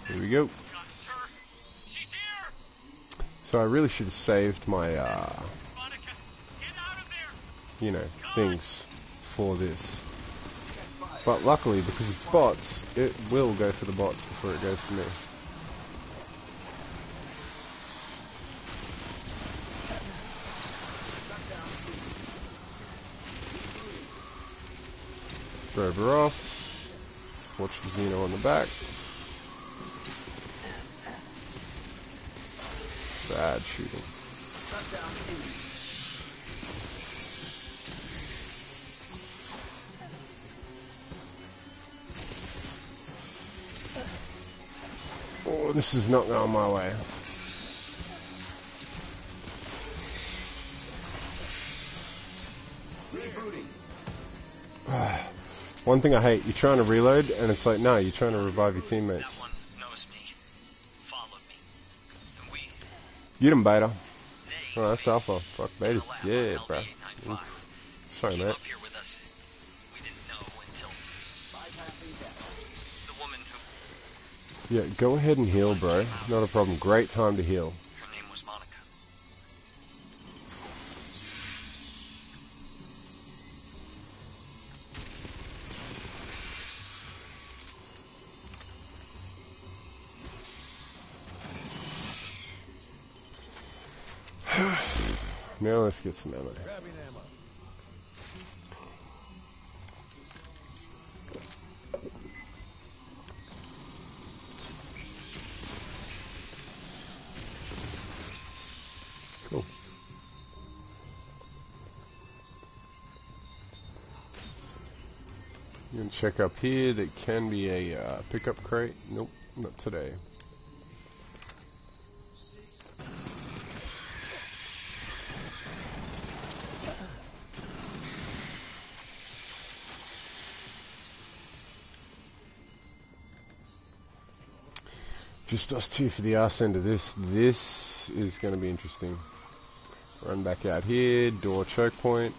Here we go. So I really should have saved my, you know, things for this. But luckily, because it's bots, it will go for the bots before it goes for me. Rover off. Watch the Xeno on the back. Bad shooting. Oh, this is not going my way. One thing I hate, you're trying to reload, and it's like, no, you're trying to revive your teammates. That one knows me. Followed me. And we... Get him, Beta. Oh, that's Alpha. Fuck, Beta's dead, bro. Oof. Sorry, mate. Up here with us. We didn't know until... The woman who... Yeah, go ahead and heal, bro. Not a problem. Great time to heal. Her name was Monica. Now let's get some ammo. Grabbing ammo. Cool. You can check up here. That can be a pickup crate. Nope, not today. Just us two for the arse end of this. This is going to be interesting. Run back out here. Door choke point.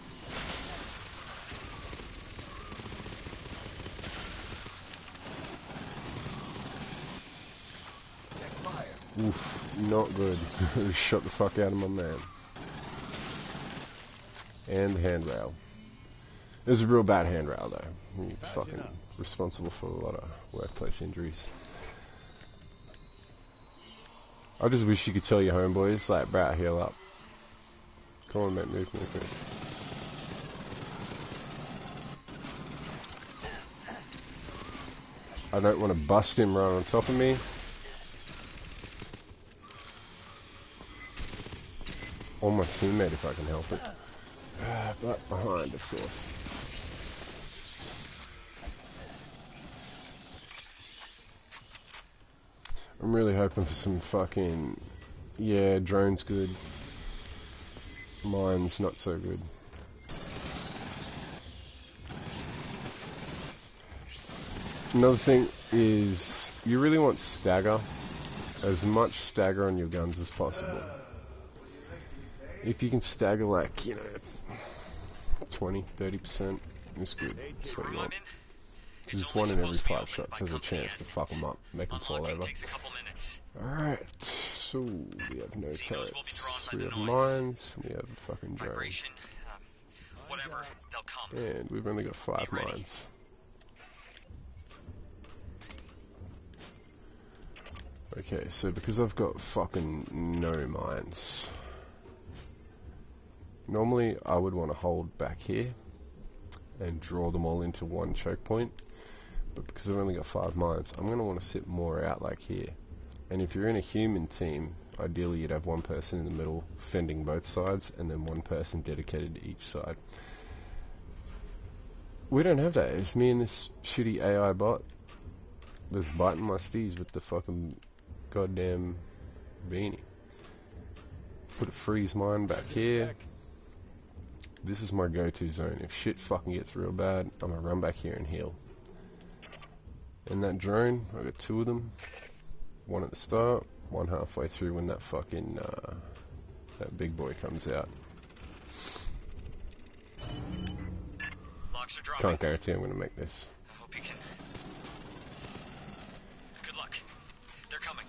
Oof, not good. We shot the fuck out of my man. And the handrail. It was a real bad handrail though. You're fucking responsible for a lot of workplace injuries. I just wish you could tell your homeboys, like, brat, heal up. Come on, mate, move. I don't want to bust him right on top of me. Or my teammate if I can help it. But behind, of course. I'm really hoping for some fucking... Yeah, drone's good. Mine's not so good. Another thing is, you really want stagger. As much stagger on your guns as possible. If you can stagger like, you know, 20, 30%, it's good. That's what you want. Because 1 in every 5 shots has a chance to fuck them up, make them fall over. Alright, so we have no turrets. We have mines, we have a fucking drone. And we've only got 5 mines. Okay, so because I've got fucking no mines, normally I would want to hold back here and draw them all into one choke point, but because I've only got 5 mines, I'm going to want to sit more out like here. And if you're in a human team, ideally you'd have one person in the middle fending both sides and then one person dedicated to each side. We don't have that. It's me and this shitty AI bot that's biting my steez with the fucking goddamn beanie. Put a freeze mine back here. This is my go-to zone. If shit fucking gets real bad, I'm gonna run back here and heal. And that drone, I got 2 of them. 1 at the start, 1 halfway through when that fucking that big boy comes out. Can't guarantee I'm gonna make this. I hope you can. Good luck. They're coming.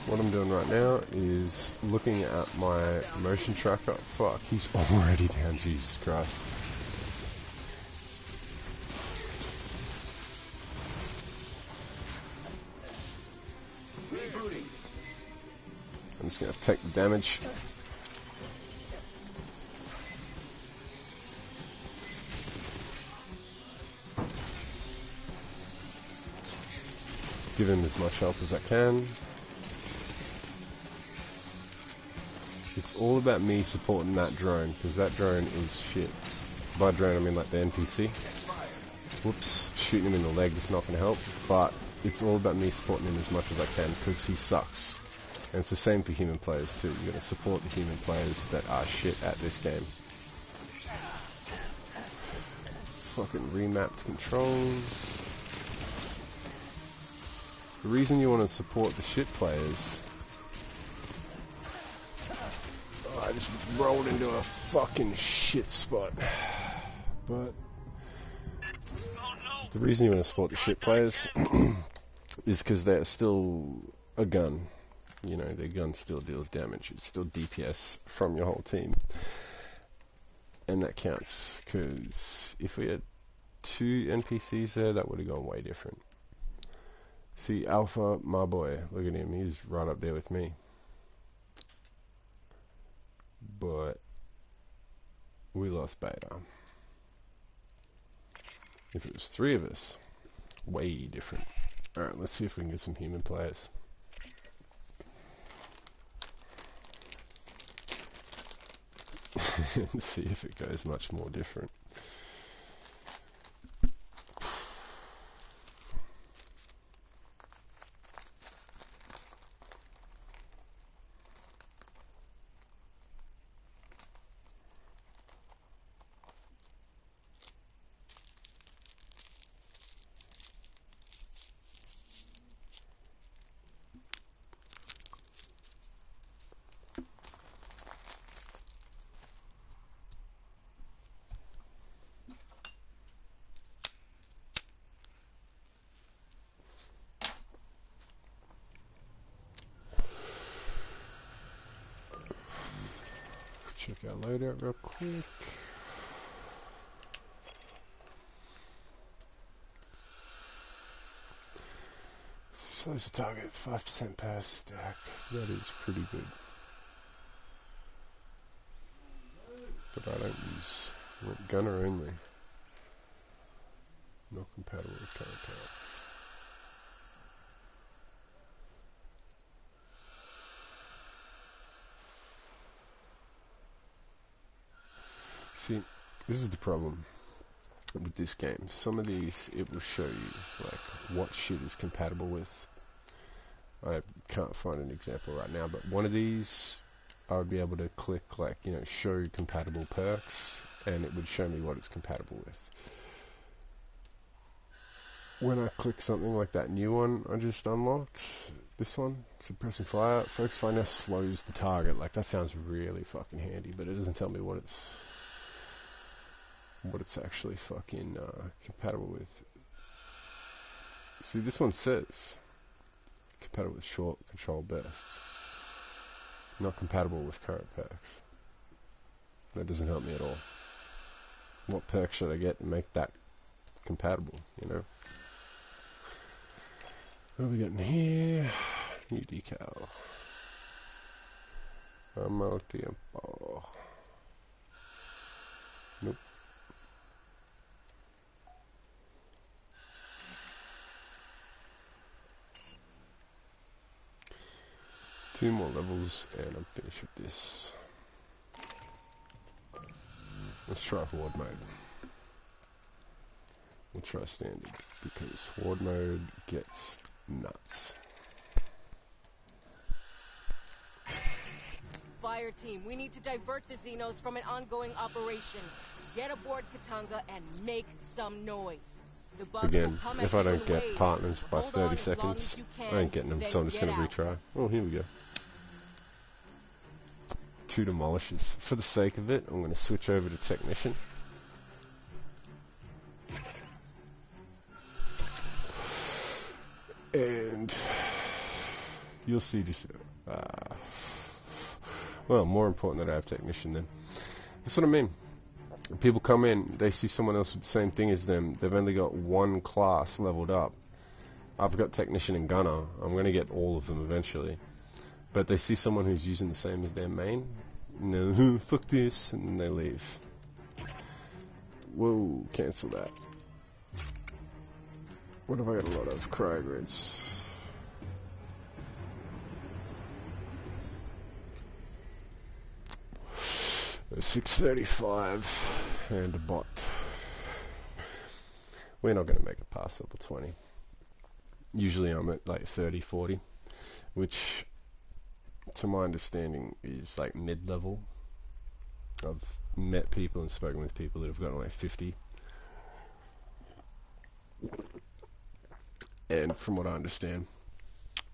What I'm doing right now is looking at my motion tracker. Fuck, he's already down, Jesus Christ. I'm just gonna have to take the damage. Give him as much help as I can. It's all about me supporting that drone, because that drone is shit. By drone I mean like the NPC. Whoops, shooting him in the leg is not going to help, but it's all about me supporting him as much as I can, because he sucks. And it's the same for human players too. You got to support the human players that are shit at this game. Fucking remapped controls. The reason you want to support the shit players... I just rolled into a fucking shit spot. But the reason you want to support the shit players is because they're still a gun. You know, their gun still deals damage. It's still DPS from your whole team. And that counts, because if we had 2 NPCs there, that would have gone way different. See, Alpha, my boy, look at him, he's right up there with me. But we lost Beta. If it was 3 of us, way different. Alright, let's see if we can get some human players. And see if it goes much more different. Check our loadout real quick. Size of target 5% per stack. That is pretty good. But I don't use gunner only. Not compatible with current packs. See, this is the problem with this game. Some of these, it will show you like what shit is compatible with. I can't find an example right now, but one of these I would be able to click like, you know, show compatible perks, and it would show me what it's compatible with. When I click something like that new one I just unlocked, this one, suppressing fire, focus fire now slows the target. Like, that sounds really fucking handy, but it doesn't tell me what it's actually fucking compatible with. See, this one says compatible with short control bursts, not compatible with current perks. That doesn't help me at all. What perk should I get to make that compatible, you know? What are we getting here? New decal. Mal tiempo. Nope. Two more levels and I'm finished with this. Let's try Horde mode. We'll try standard because Horde mode gets nuts. Fireteam, we need to divert the Xenos from an ongoing operation. Get aboard Katanga and make some noise. The bugs Again, will come if at I you don't in get waves. partners by Hold 30 on as long seconds, as you can, I ain't getting them, then so I'm just get going to out. retry. Oh, here we go. 2 demolishes. For the sake of it, I'm going to switch over to technician. And you'll see just well, more important that I have technician then. That's what I mean. People come in, they see someone else with the same thing as them, they've only got one class leveled up. I've got technician and gunner, I'm going to get all of them eventually. But they see someone who's using the same as their main, no, fuck this, and then they leave. Whoa, cancel that. What have I got a lot of? Cryo grids. 635 and a bot. We're not going to make it past level 20. Usually I'm at like 30, 40, which to my understanding is like mid-level. I've met people and spoken with people that have gotten like 50. And from what I understand,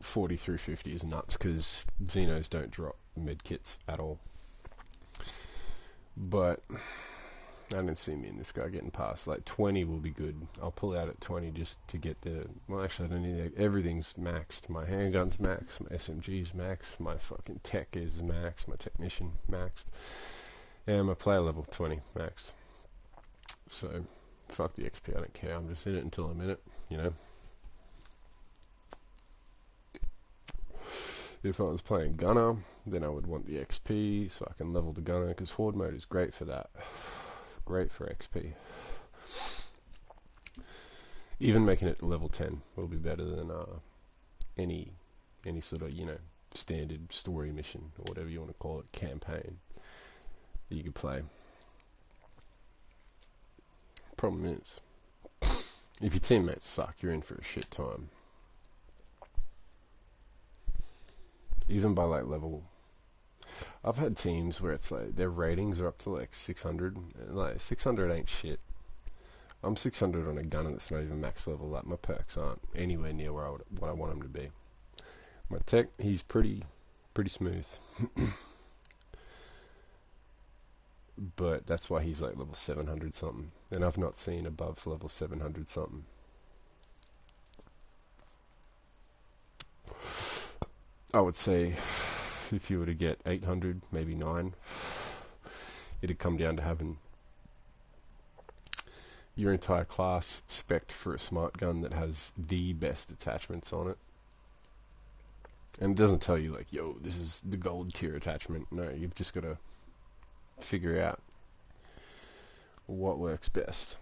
40 through 50 is nuts because Xenos don't drop medkits at all. But I didn't see me and this guy getting past. Like 20 will be good. I'll pull out at 20 just to get the... Well, actually, I don't need... Everything's maxed. My handgun's maxed. My SMG's maxed. My fucking tech is maxed. My technician maxed. And my player level 20 maxed. So, fuck the XP. I don't care. I'm just in it until I'm in it, you know. If I was playing gunner, then I would want the XP so I can level the gunner, because horde mode is great for that. Great for XP. Even making it level 10 will be better than any sort of, you know, standard story mission or whatever you want to call it, campaign that you could play. Problem is, if your teammates suck, you're in for a shit time. Even by like level, I've had teams where it's like their ratings are up to like 600, and like 600 ain't shit. I'm 600 on a gunner that's not even max level. Like my perks aren't anywhere near where what I want them to be. My tech, he's pretty smooth, but that's why he's like level 700 something, and I've not seen above level 700 something. I would say if you were to get 800, maybe 9, it'd come down to having your entire class spec'd for a smart gun that has the best attachments on it. And it doesn't tell you like, yo, this is the gold tier attachment. No, you've just got to figure out what works best.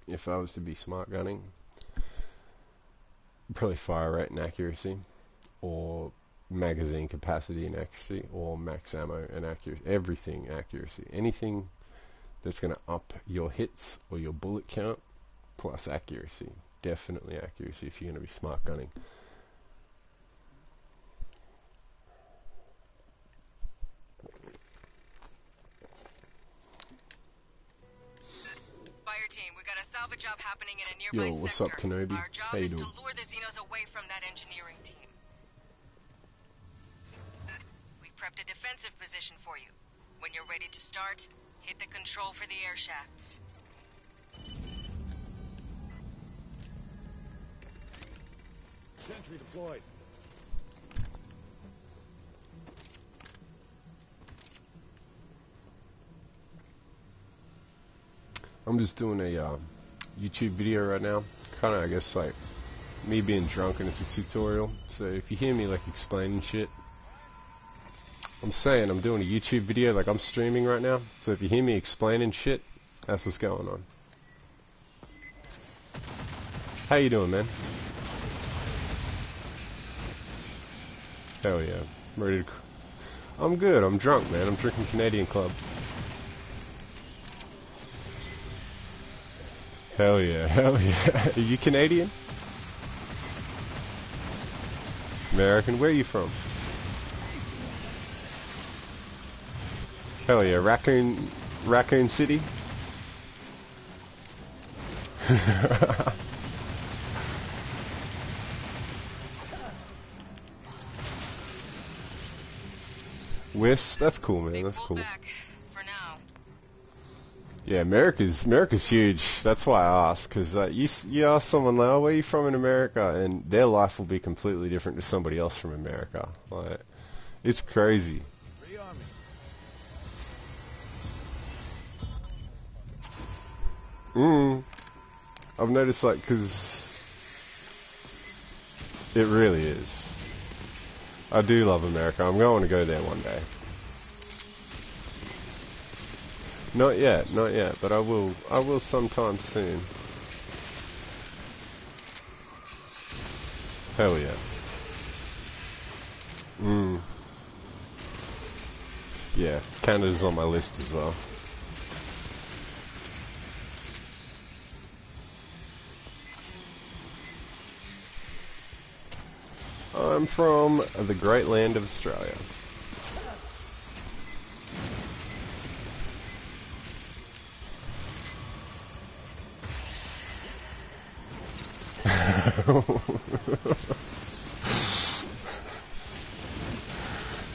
If I was to be smart gunning, probably fire rate and accuracy, or magazine capacity and accuracy, or max ammo and accuracy. Everything accuracy. Anything that's going to up your hits or your bullet count, plus accuracy. Definitely accuracy if you're going to be smart gunning. Fireteam, we got a salvage job happening in a nearby Yo, what's sector. up, Kenobi? Our job How you is to doing? lure the Xenos away from that engineering team. We prepped a defensive position for you. When you're ready to start, hit the control for the air shafts. Sentry deployed. I'm just doing a YouTube video right now. Kind of, I guess, like me being drunk and it's a tutorial. So if you hear me like explaining shit, I'm saying I'm doing a YouTube video, like I'm streaming right now. So if you hear me explaining shit, that's what's going on. How you doing, man? Hell yeah. I'm ready to... I'm good. I'm drunk, man. I'm drinking Canadian Club. Hell yeah. Hell yeah. Are you Canadian? American? Where are you from? Hell yeah. Raccoon City? West? That's cool, man. That's cool. Back for now. Yeah, America's huge. That's why I asked, because you ask someone like, oh, where are you from in America, and their life will be completely different to somebody else from America. Like, it's crazy. Free army. I've noticed, like, because it really is. I do love America. I'm going to go there one day. Not yet, but I will sometime soon. Hell yeah. Yeah, Canada's on my list as well. I'm from the great land of Australia.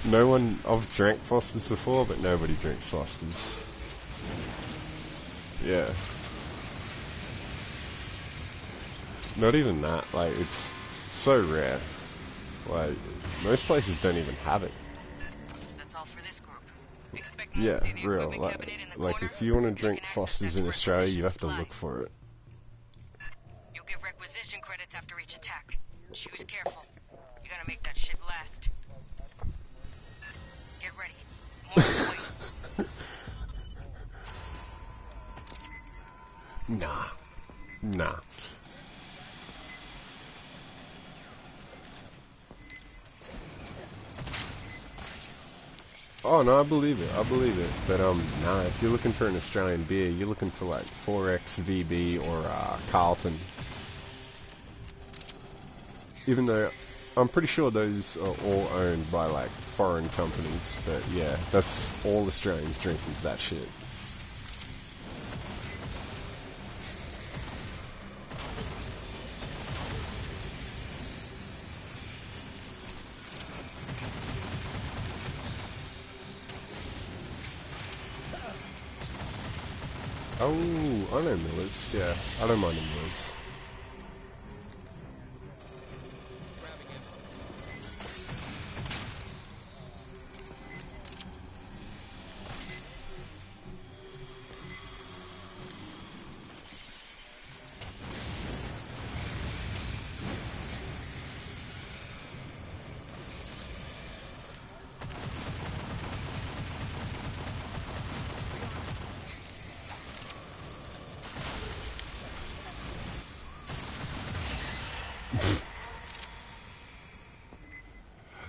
No one... I've drank Foster's before, but nobody drinks Foster's. Yeah. Not even that. Like, it's so rare. Like, most places don't even have it. That's all for this group. Expect Yeah, to see the real. equipment cabinet in the Like corner. if you want to You drink can access Foster's that in Australia, requisition you have to supply. look for it. You'll get requisition credits after each attack. Choose careful. You gotta make that shit last. Get ready. More deployed. Nah. Oh no, I believe it. But nah. If you're looking for an Australian beer, you're looking for like 4X VB or Carlton. Even though I'm pretty sure those are all owned by like foreign companies. But yeah, that's all Australians drink is that shit. Oh, I know Millers, yeah. I don't mind the Millers.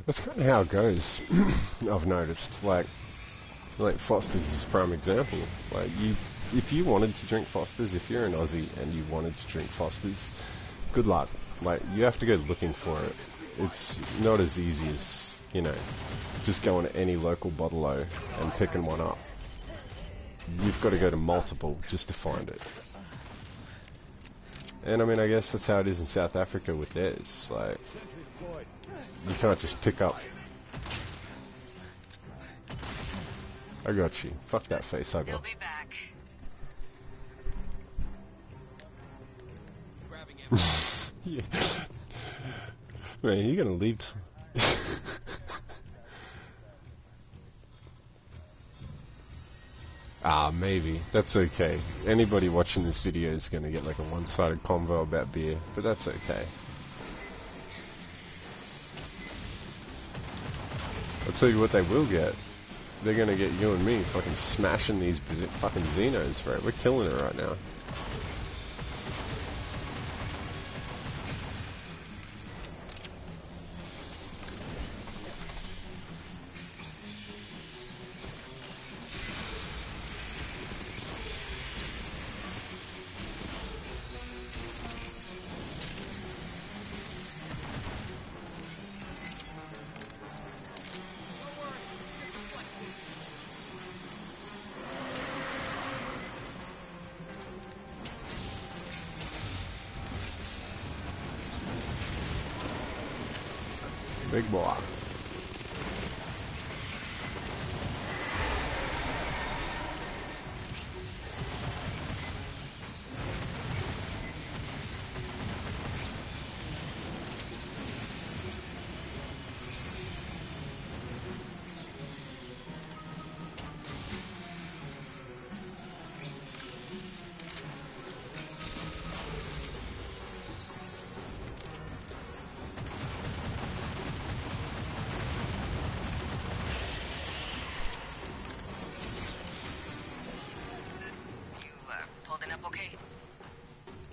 That's kind of how it goes, I've noticed. Like, Like Foster's is a prime example. Like if you wanted to drink Foster's, if you're an Aussie and you wanted to drink Foster's, good luck. Like, you have to go looking for it. It's not as easy as, you know, just going to any local bottle-o and picking one up. You've got to go to multiple just to find it. And I mean, I guess that's how it is in South Africa with theirs. Like, you can't just pick up. I got you. Fuck that face hugger. They'll be back. Yeah. Man, you're gonna leave. Maybe. That's okay. Anybody watching this video is gonna get like a one-sided convo about beer, but that's okay. I'll tell you what they will get. They're gonna get you and me fucking smashing these fucking Xenos for it. We're killing it right now. Big boy. Holding up okay?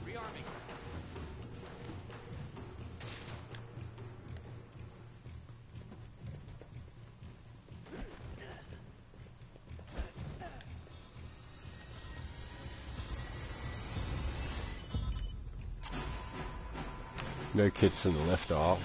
Rearming. No kits in the left aisle.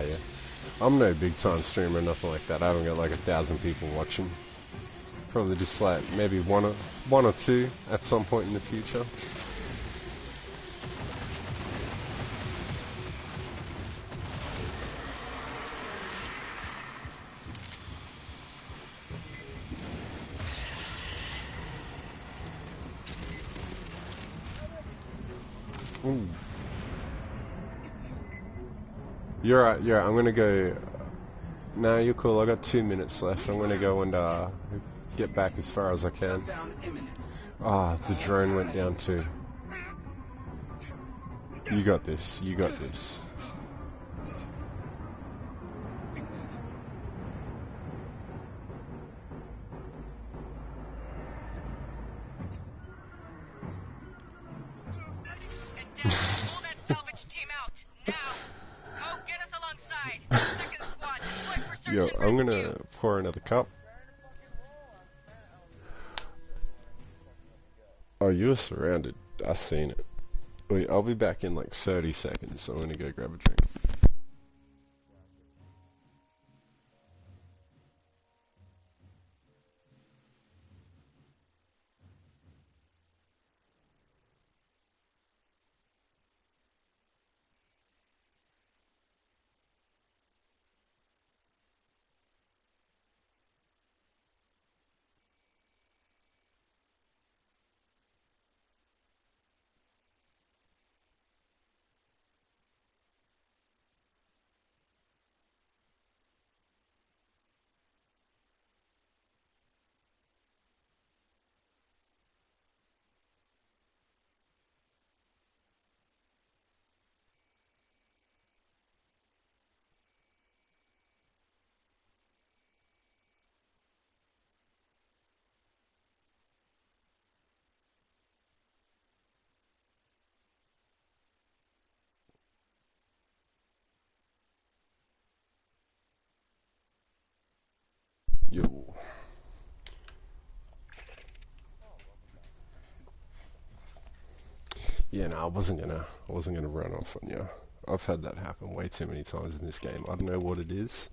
Yeah. I'm no big time streamer, nothing like that. I haven't got like 1,000 people watching. Probably just like maybe one or two at some point in the future. Ooh. You're right, yeah, I'm gonna go. Nah, you're cool, I got 2 minutes left. I'm gonna go and get back as far as I can. The drone went down too. You got this, you got this. Pull that salvage team out, now! Go get us alongside! Second squad, deploy for search Yo, and I'm rescue! gonna pour another cup. Oh, you were surrounded. I seen it. Wait, I'll be back in like 30 seconds, so I'm gonna go grab a drink. Yeah, no, I wasn't gonna run off on you. I've had that happen way too many times in this game. I don't know what it is,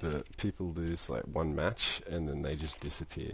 but people lose like one match and then they just disappear.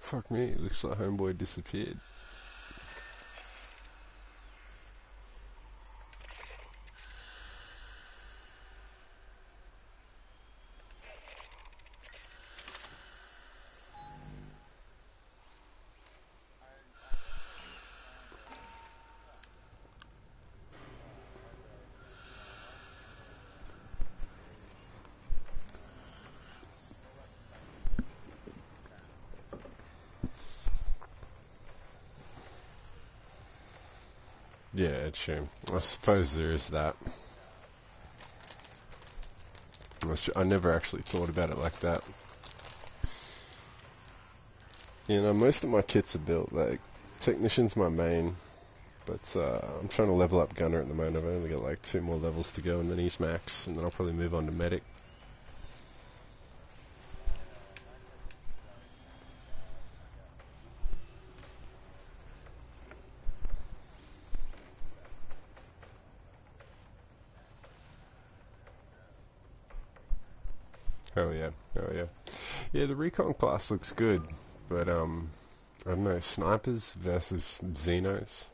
Fuck me, it looks like homeboy disappeared. Yeah, it's true. I suppose there is that. I never actually thought about it like that. You know, most of my kits are built, like, Technician's my main, but I'm trying to level up Gunner at the moment. I've only got like 2 more levels to go and then he's max, and then I'll probably move on to Medic. Oh yeah, oh yeah. Yeah, the Recon class looks good, but I don't know, snipers versus Xenos.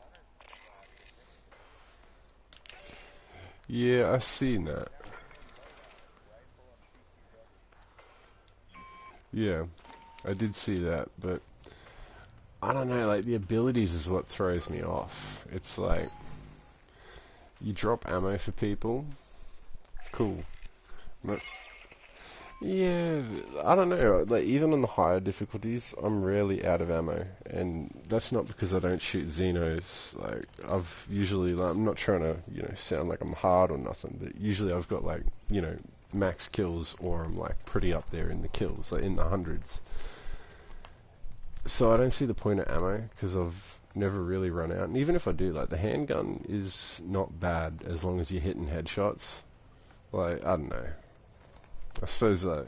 Yeah, I seen that. Yeah, I did see that, but I don't know, like the abilities is what throws me off. It's like, you drop ammo for people, cool. But yeah, I don't know, like even on the higher difficulties, I'm rarely out of ammo, and that's not because I don't shoot Xenos. Like, I've usually, like, I'm not trying to, you know, sound like I'm hard or nothing, but usually I've got like, you know, max kills, or I'm like pretty up there in the kills, like in the hundreds. So I don't see the point of ammo, because I've never really run out, and even if I do, like, the handgun is not bad as long as you're hitting headshots. Like, I don't know. I suppose though.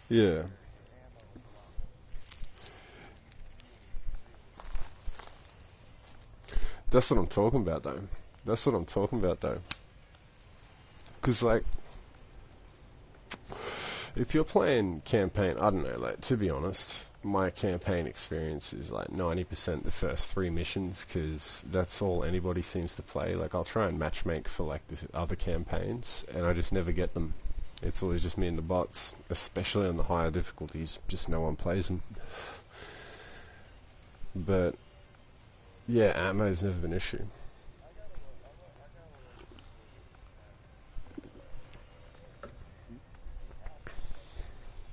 Yeah. That's what I'm talking about though. That's what I'm talking about though. Because like, if you're playing campaign, I don't know, like, to be honest, my campaign experience is like 90% the first 3 missions, because that's all anybody seems to play. Like, I'll try and matchmake for like the other campaigns, and I just never get them. It's always just me and the bots, especially on the higher difficulties, just no one plays them. But yeah, ammo's never been an issue.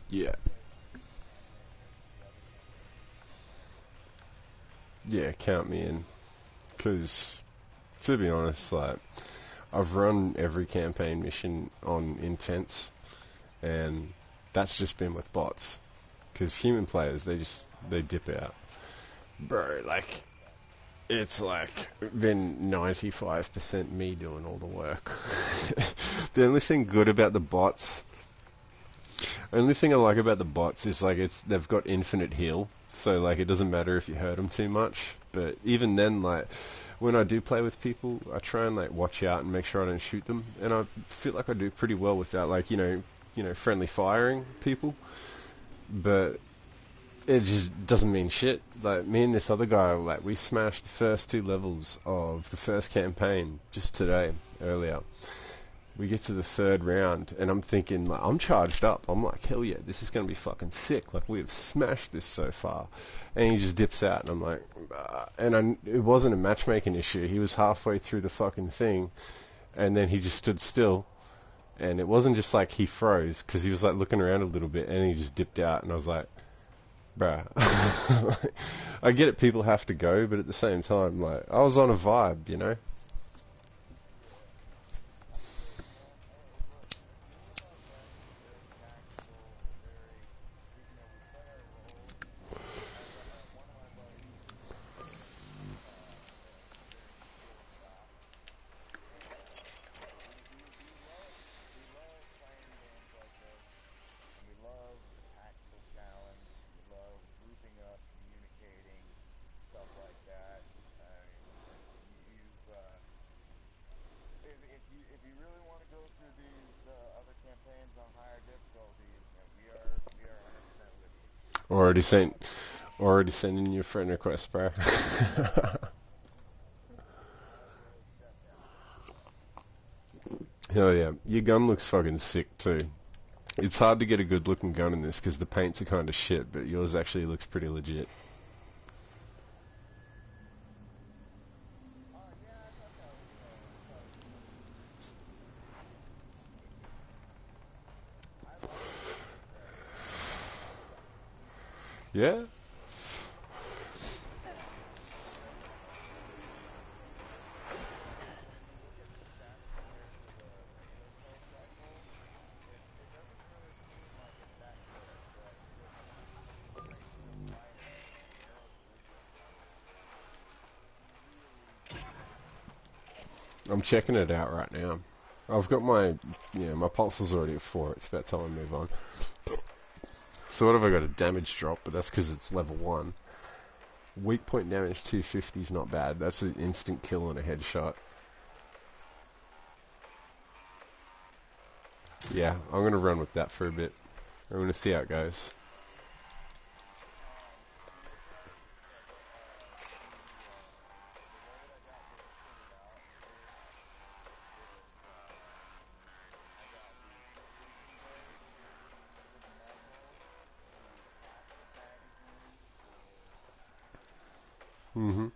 Yeah. Yeah, count me in. Because, to be honest, like, I've run every campaign mission on Intense, and that's just been with bots. Because human players, they dip out. Bro, like, it's like been 95% me doing all the work. The only thing good about the bots, only thing I like about the bots is like they've got infinite heal, so like it doesn't matter if you hurt them too much. But even then, like, when I do play with people, I try and like watch out and make sure I don't shoot them, and I feel like I do pretty well with that, like, friendly firing people. But it just doesn't mean shit. Like, me and this other guy, like, we smashed the first 2 levels of the first campaign just today, earlier. We get to the 3rd round, and I'm thinking, like, I'm charged up. I'm like, hell yeah, this is going to be fucking sick. Like, we have smashed this so far. And he just dips out, and I'm like, it wasn't a matchmaking issue. He was halfway through the fucking thing, and then he just stood still. And it wasn't just like he froze, because he was like looking around a little bit, and he just dipped out, and I was like, bruh. I get it, people have to go, but at the same time, like, I was on a vibe, you know? Already sending you a friend request, bro. Hell yeah. Your gun looks fucking sick too. It's hard to get a good looking gun in this because the paints are kind of shit, but yours actually looks pretty legit. Yeah? I'm checking it out right now. I've got my pulse is already at 4. It's about time I move on. So what have I got? A damage drop, but that's because it's level 1. Weak point damage 250 is not bad. That's an instant kill and a headshot. Yeah, I'm going to run with that for a bit. I'm going to see how it goes. Mm-hmm.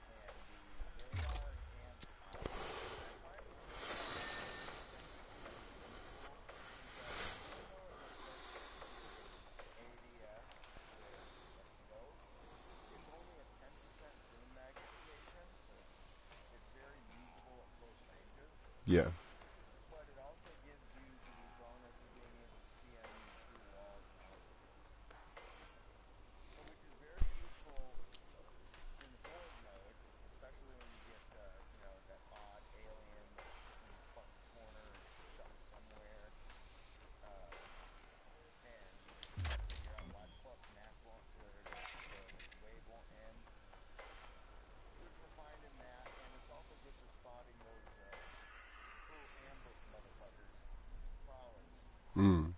Yeah. Mm.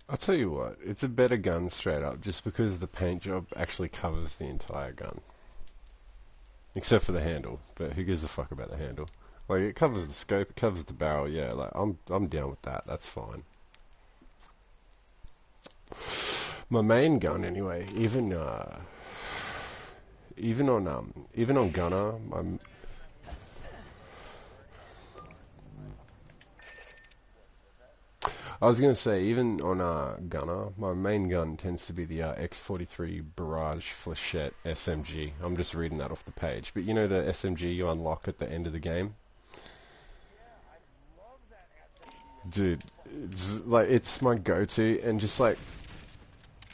I'll tell you what, it's a better gun straight up, just because the paint job actually covers the entire gun. Except for the handle, but who gives a fuck about the handle? Like, it covers the scope, it covers the barrel, yeah, like, I'm down with that, that's fine. My main gun, anyway, even on Gunner, I was gonna say, even on Gunner, my main gun tends to be the X43 Barrage Flechette SMG. I'm just reading that off the page, but you know the SMG you unlock at the end of the game? Dude, it's my go-to, and just like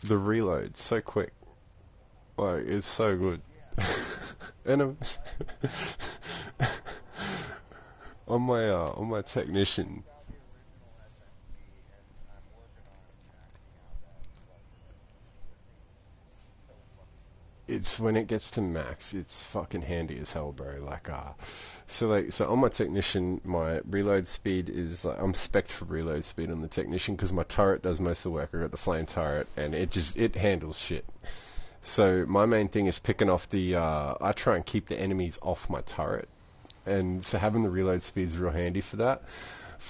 the reload so quick, like it's so good. And on my technician, it's when it gets to max, it's fucking handy as hell, bro. So on my technician, my reload speed is like, I'm spec'd for reload speed on the technician because my turret does most of the work. I got the flame turret, and it handles shit. So my main thing is picking off I try and keep the enemies off my turret, and so having the reload speed is real handy for that.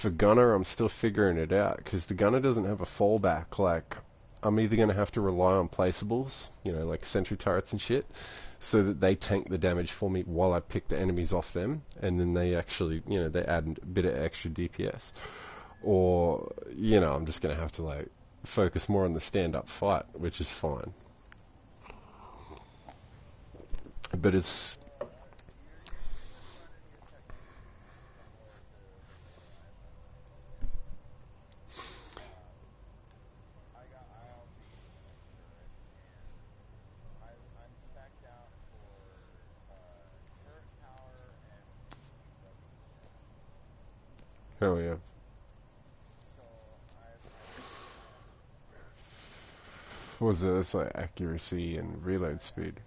For gunner, I'm still figuring it out because the gunner doesn't have a fallback. Like, I'm either going to have to rely on placeables, like sentry turrets and shit, so that they tank the damage for me while I pick the enemies off them, and then they actually, they add a bit of extra DPS. Or, I'm just going to have to, focus more on the stand-up fight, which is fine. But it's... Hell yeah. What was it? It's like accuracy and reload speed.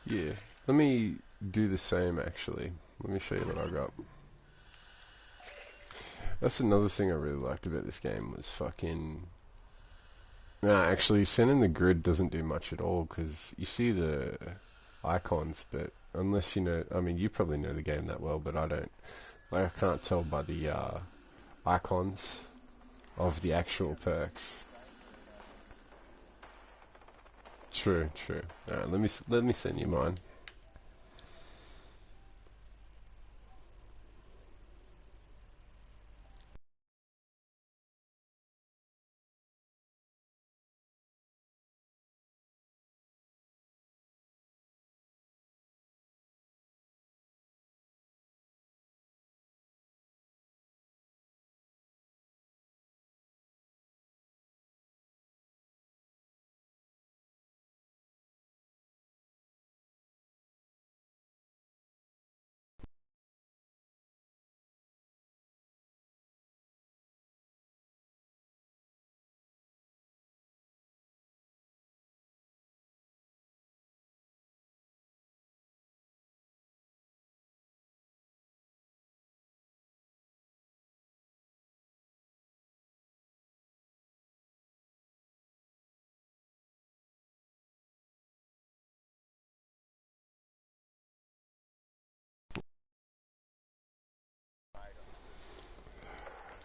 Yeah. Let me do the same, actually. Let me show you what I got. That's another thing I really liked about this game was fucking... Nah, actually, sending the grid doesn't do much at all, because you see the icons, but unless you know... I mean, you probably know the game that well, but I don't. I can't tell by the icons of the actual perks. True. Alright, let me send you mine.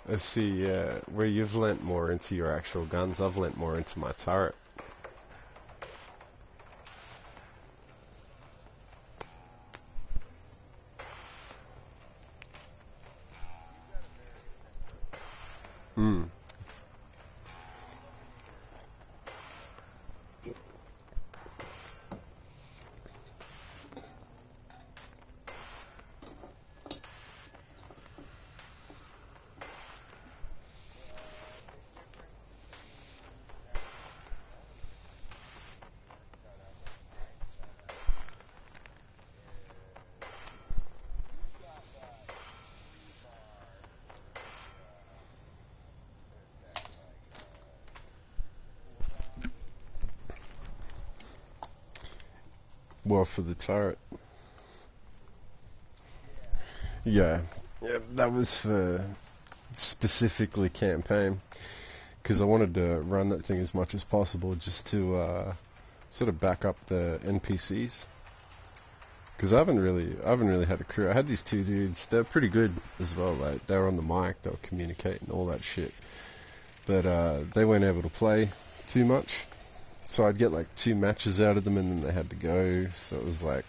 Let's see, where you've lent more into your actual guns, I've lent more into my turret. Well, for the turret. Yeah, that was for specifically campaign, because I wanted to run that thing as much as possible just to sort of back up the NPCs. Because I haven't really had a crew. I had these two dudes. They're pretty good as well. Like, they were on the mic, they were communicating, all that shit. But they weren't able to play too much. So I'd get like 2 matches out of them and then they had to go. So it was like,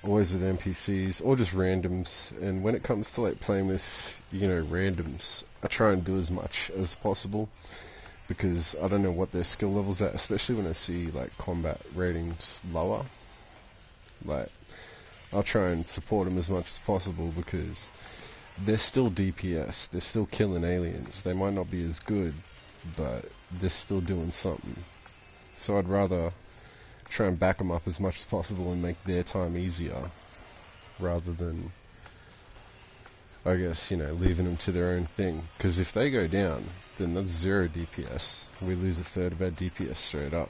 always with NPCs or just randoms. And when it comes to like playing with, you know, randoms, I try and do as much as possible, because I don't know what their skill level's at, especially when I see like combat ratings lower. Like, I'll try and support them as much as possible, because they're still DPS, they're still killing aliens. They might not be as good, but they're still doing something. So I'd rather try and back them up as much as possible and make their time easier, rather than, I guess, you know, leaving them to their own thing. Because if they go down, then that's 0 DPS. We lose a third of our DPS straight up.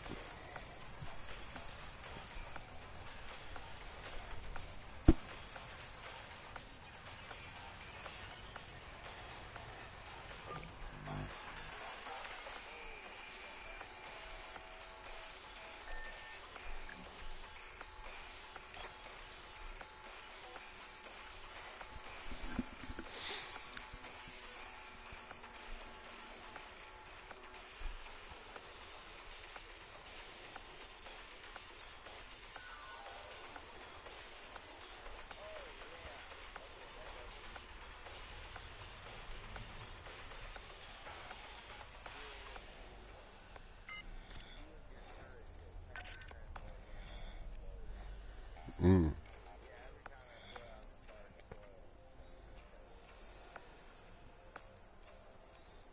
Mm.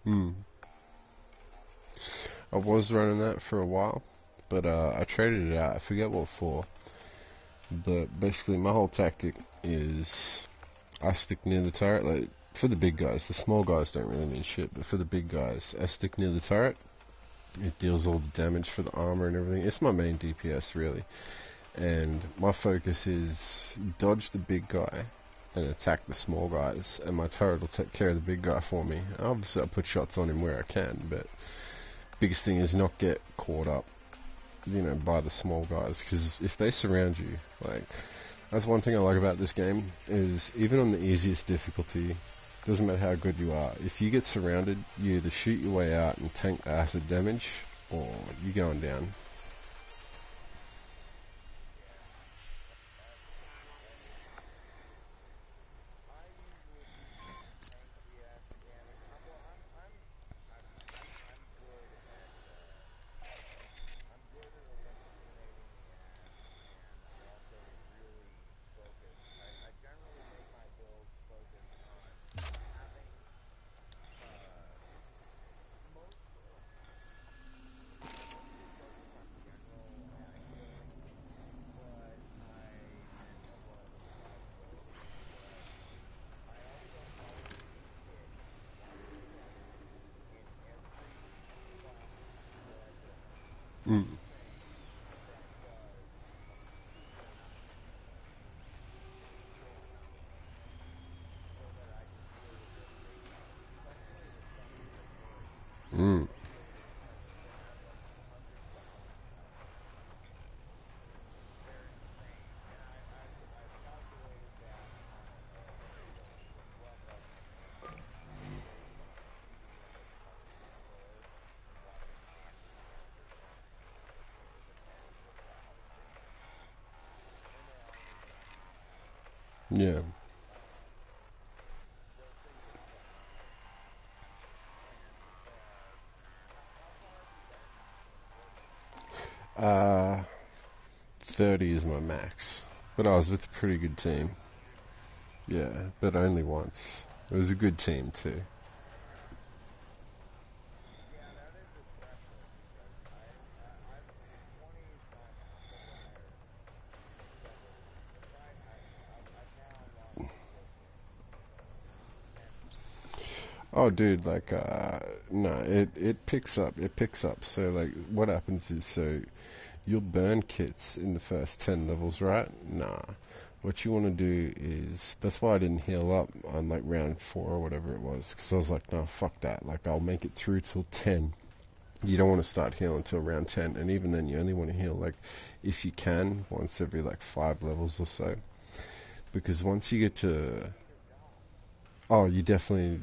Mm. I was running that for a while, but I traded it out. I forget what for. But basically, my whole tactic is I stick near the turret. Like, for the big guys, the small guys don't really mean shit, but for the big guys, I stick near the turret. It deals all the damage for the armor and everything. It's my main DPS, really. And my focus is dodge the big guy and attack the small guys, and my turret will take care of the big guy for me. Obviously, I put shots on him where I can, but biggest thing is not get caught up, you know, by the small guys, because if they surround you, like, that's one thing I like about this game, is even on the easiest difficulty, doesn't matter how good you are, if you get surrounded, you either shoot your way out and tank the acid damage, or you're going down. Mm. Mm. Yeah. Uh, 30 is my max. But I was with a pretty good team. Yeah, but only once. It was a good team too. Oh, dude, like, no, it picks up. So, like, what happens is, so, you'll burn kits in the first 10 levels, right? Nah. What you want to do is, that's why I didn't heal up on, like, round 4 or whatever it was, because I was like, no, fuck that. Like, I'll make it through till 10. You don't want to start healing till round 10, and even then, you only want to heal, like, if you can, once every, like, 5 levels or so. Because once you get to... Oh, you definitely...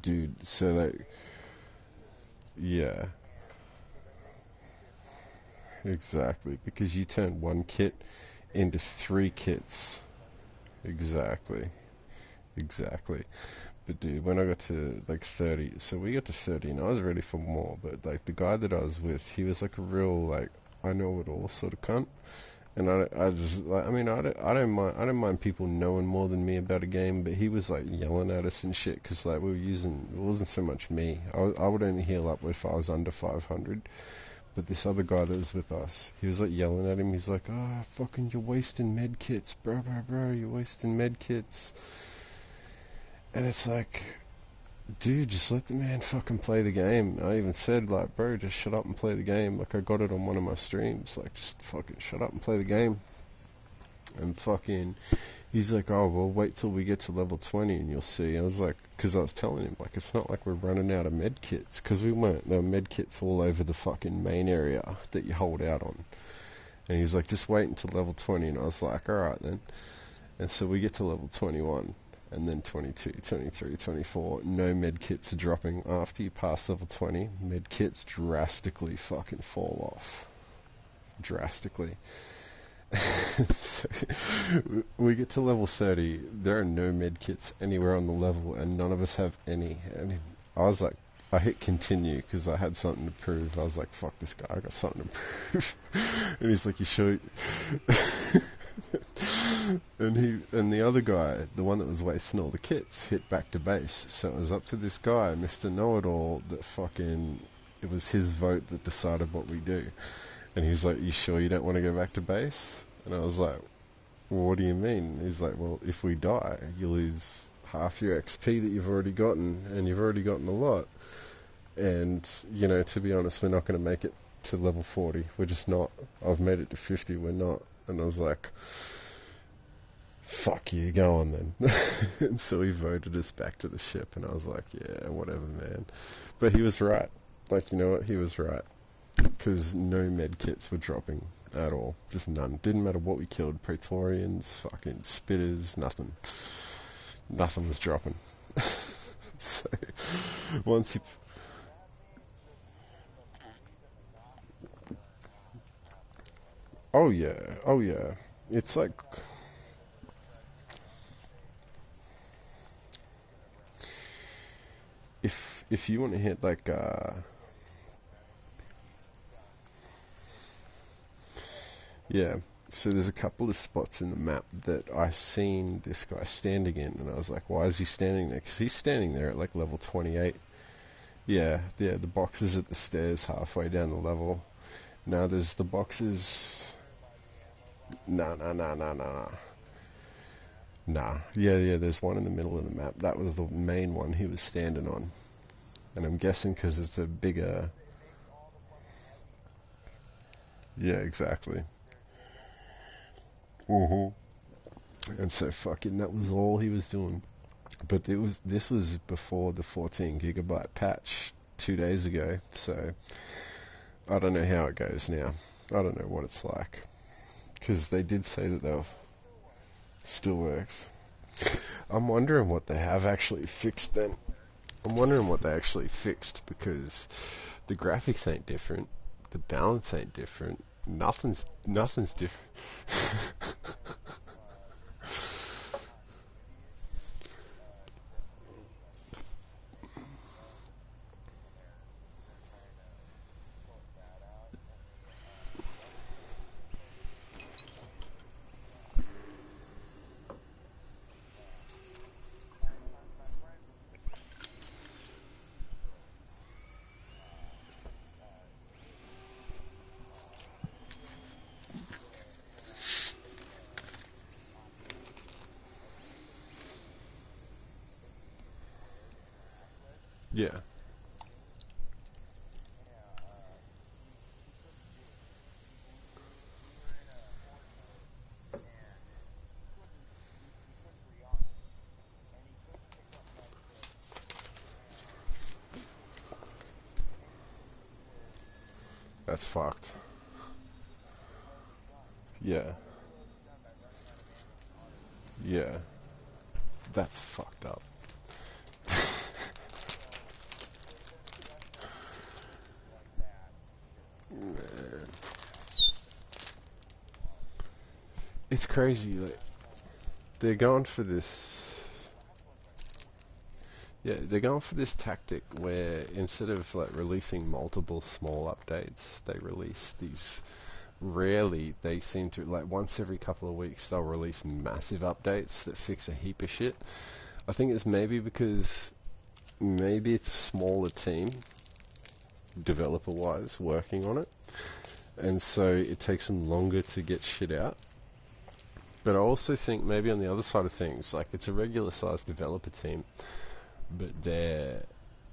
Dude, so like, yeah. exactly. Because you turn one kit into 3 kits. Exactly. Exactly. But dude, when I got to like 30, so we got to 30 and I was ready for more, but like the guy that I was with, he was like a real like I know it all sort of cunt. And I just like I don't mind people knowing more than me about a game, but he was like yelling at us and shit because like we were using, it wasn't so much me. I would only heal up if I was under 500, but this other guy that was with us, he was like yelling at him. He's like, "Oh, fucking, you're wasting med kits, bro, you're wasting med kits." And it's like, dude, just let the man fucking play the game. I even said, like, bro, just shut up and play the game. Like, I got it on one of my streams. Like, just fucking shut up and play the game. And fucking, he's like, oh, well, wait till we get to level 20 and you'll see. I was like, because I was telling him, like, it's not like we're running out of med kits. Because we weren't. There were med kits all over the fucking main area that you hold out on. And he's like, just wait until level 20. And I was like, alright then. And so we get to level 21. And then 22, 23, 24, no med kits are dropping. After you pass level 20, med kits drastically fucking fall off. Drastically. So we get to level 30, there are no med kits anywhere on the level, and none of us have any. And I was like, I hit continue because I had something to prove. I was like, fuck this guy, I got something to prove. And he's like, you sure? And the other guy, the one that was wasting all the kits, hit back to base. So it was up to this guy, Mr. Know-It-All, that fucking, it was his vote that decided what we do. And he was like, you sure you don't want to go back to base? And I was like, well, what do you mean? He's like, well, if we die, you lose half your XP that you've already gotten, and you've already gotten a lot. And, you know, to be honest, we're not going to make it to level 40. We're just not. I've made it to 50, we're not. And I was like, fuck you, go on then. And so he voted us back to the ship, and I was like, yeah, whatever, man. But he was right. Like, you know what, he was right. Because no med kits were dropping at all. Just none. Didn't matter what we killed. Praetorians, fucking spitters, nothing. Nothing was dropping. So, once you... Oh yeah, oh yeah. It's like... If you want to hit like yeah, so there's a couple of spots in the map that I seen this guy standing in, and I was like, why is he standing there? Because he's standing there at like level 28. Yeah, the boxes at the stairs halfway down the level. Now there's the boxes. Nah. Yeah, there's one in the middle of the map. That was the main one he was standing on. And I'm guessing because it's a bigger... Yeah, exactly. And so fucking that was all he was doing. But this was before the 14 gigabyte patch 2 days ago, so I don't know how it goes now. I don't know what it's like. Because they did say that they'll... Still works. I'm wondering what they have actually fixed then. I'm wondering what they actually fixed, because the graphics ain't different, the balance ain't different, nothing's different. Yeah. That's fucked. Yeah. Yeah. That's fucked up. Man. it's crazy. Like they're going for this. Yeah, they're going for this tactic where instead of like releasing multiple small updates, they release these. Rarely they seem to, like once every couple of weeks they'll release massive updates that fix a heap of shit. I think it's maybe because maybe it's a smaller team developer wise working on it, and so it takes them longer to get shit out. But I also think maybe on the other side of things, like it's a regular sized developer team, but they're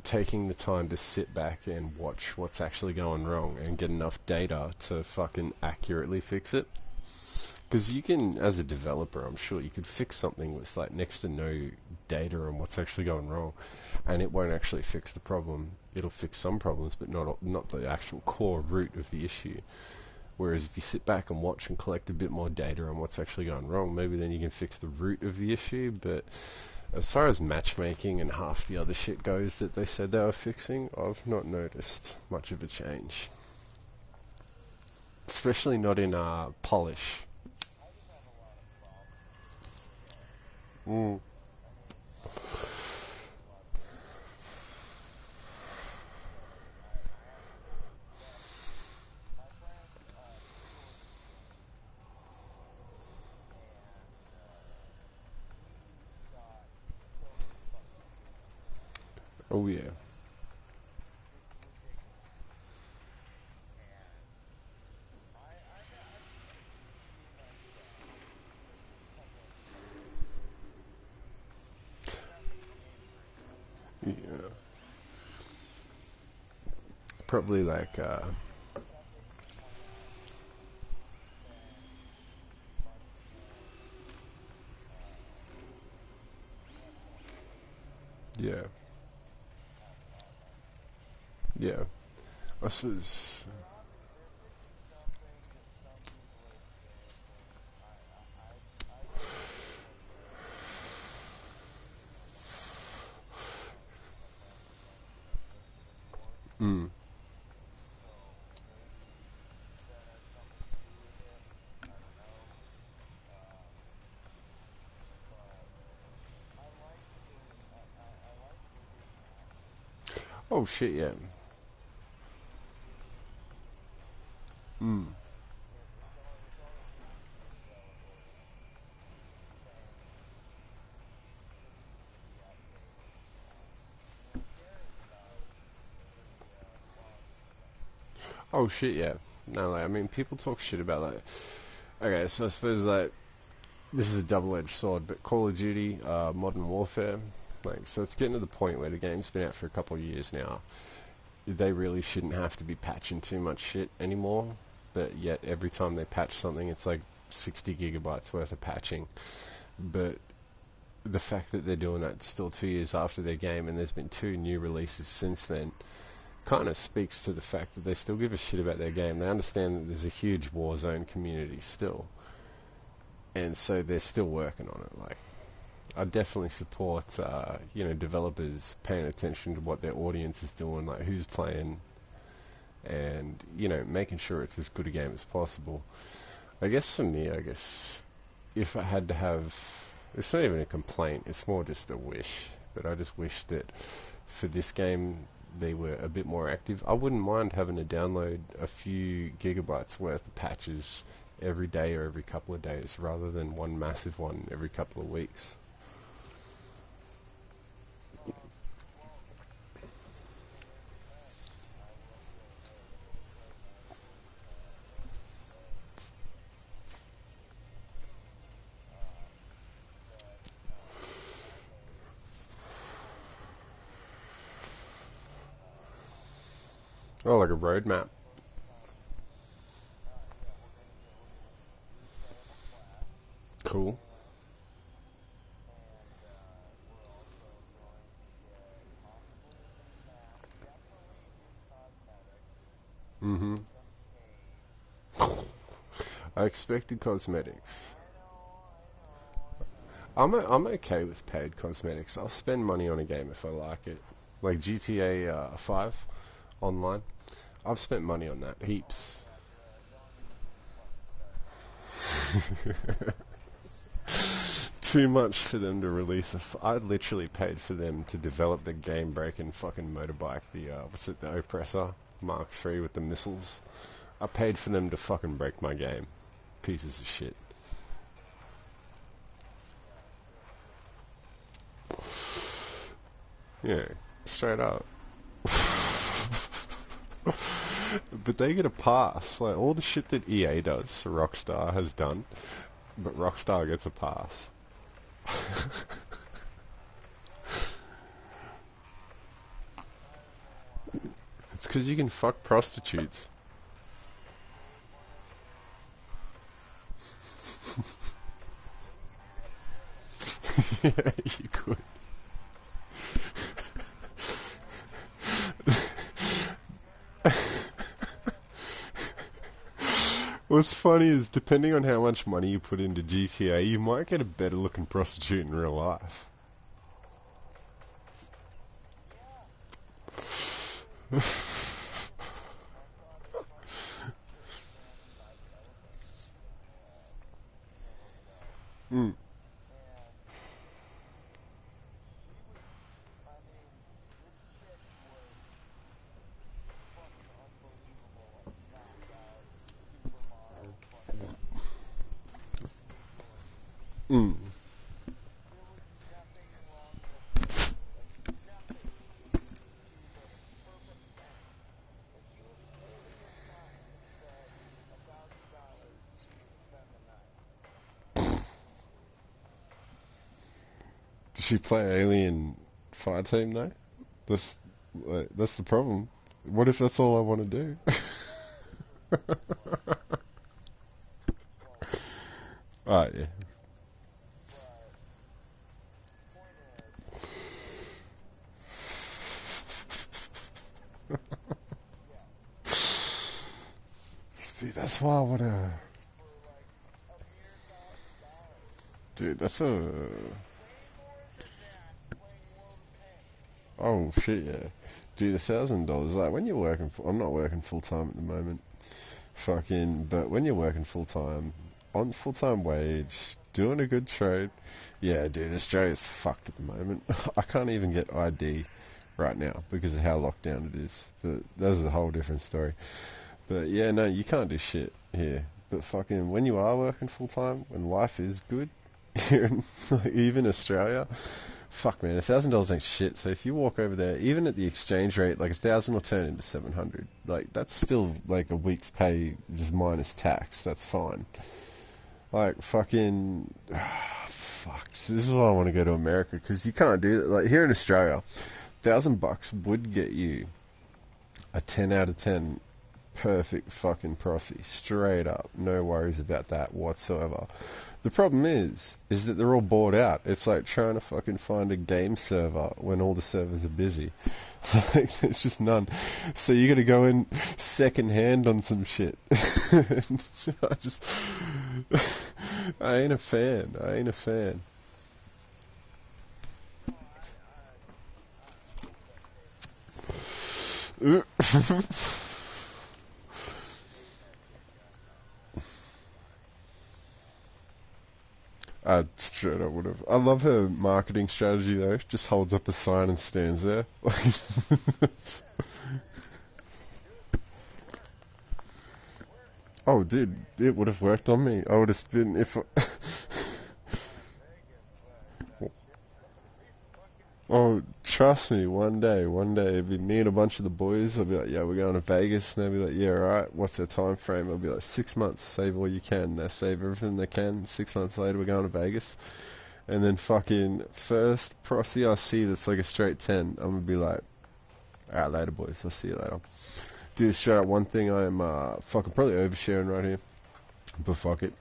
taking the time to sit back and watch what's actually going wrong and get enough data to fucking accurately fix it. Because you can, as a developer, I'm sure you could fix something with like next to no data on what's actually going wrong, and it won't actually fix the problem. It'll fix some problems, but not the actual core root of the issue. Whereas if you sit back and watch and collect a bit more data on what's actually going wrong, maybe then you can fix the root of the issue. But as far as matchmaking and half the other shit goes that they said they were fixing, I've not noticed much of a change. Especially not in polish. Mm. Oh yeah. Yeah. Probably like yeah. Yeah. I suppose. Mm. Oh shit, yeah. Mm. Oh shit, yeah. No, like, I mean, people talk shit about like. Okay, so I suppose like this is a double-edged sword, but Call of Duty, Modern Warfare, like, so it's getting to the point where the game's been out for a couple of years now. They really shouldn't have to be patching too much shit anymore, but yet every time they patch something, it's like 60 gigabytes worth of patching. But the fact that they're doing that still 2 years after their game, and there's been 2 new releases since then, kind of speaks to the fact that they still give a shit about their game. They understand that there's a huge Warzone community still, and so they're still working on it. Like, I definitely support, developers paying attention to what their audience is doing, like who's playing, and, making sure it's as good a game as possible. I guess for me, if I had to have, it's not even a complaint, it's more just a wish, but I just wish that for this game they were a bit more active. I wouldn't mind having to download a few gigabytes worth of patches every day or every couple of days, rather than one massive one every couple of weeks. Oh, like a roadmap. Cool. Mm-hmm. I expected cosmetics. I'm okay with paid cosmetics. I'll spend money on a game if I like it. Like GTA 5 online. I've spent money on that, heaps. Too much for them to release I literally paid for them to develop the game-breaking fucking motorbike, the the Oppressor Mark III with the missiles. I paid for them to fucking break my game. Pieces of shit. Yeah, straight up. But they get a pass. Like, all the shit that EA does, Rockstar has done, but Rockstar gets a pass. It's because you can fuck prostitutes. Yeah, you could. What's funny is, depending on how much money you put into GTA, you might get a better looking prostitute in real life. Mm. Mm. Does she play Alien Fireteam though? That's the problem. What if that's all I want to do? Alright, yeah. See, that's why I want to... Dude, that's a... Oh, shit, yeah. Dude, $1,000. Like, when you're working... I'm not working full-time at the moment. But when you're working full-time, on full-time wage, doing a good trade... Yeah, dude, Australia's fucked at the moment. I can't even get ID right now because of how locked down it is. But that's a whole different story. But yeah, no, you can't do shit here. But fucking, when you are working full-time, when life is good, here in, even Australia, fuck man, $1,000 ain't shit. So if you walk over there, even at the exchange rate, like 1,000 will turn into 700. Like, that's still like a week's pay just minus tax. That's fine. Like, fucking, fuck. This is why I want to go to America, because you can't do that. Like, here in Australia, $1,000 would get you a 10 out of 10 perfect fucking prosy, straight up, no worries about that whatsoever. The problem is that they're all bought out. It's like trying to fucking find a game server when all the servers are busy. Like, there's just none. So you got to go in second hand on some shit. I ain't a fan. I straight up would have. I love her marketing strategy though. Just holds up the sign and stands there. Oh, dude, it would have worked on me. I would have been if. Oh, trust me, one day, it'd be me and a bunch of the boys. I'll be like, yeah, we're going to Vegas. And they'll be like, yeah, alright, what's their time frame? I'll be like, 6 months, save all you can. They save everything they can. 6 months later, we're going to Vegas. And then fucking first prosy I see that's like a straight 10, I'm gonna be like, alright, later boys, I'll see you later. Dude, straight up, one thing I am fucking probably oversharing right here, but fuck it.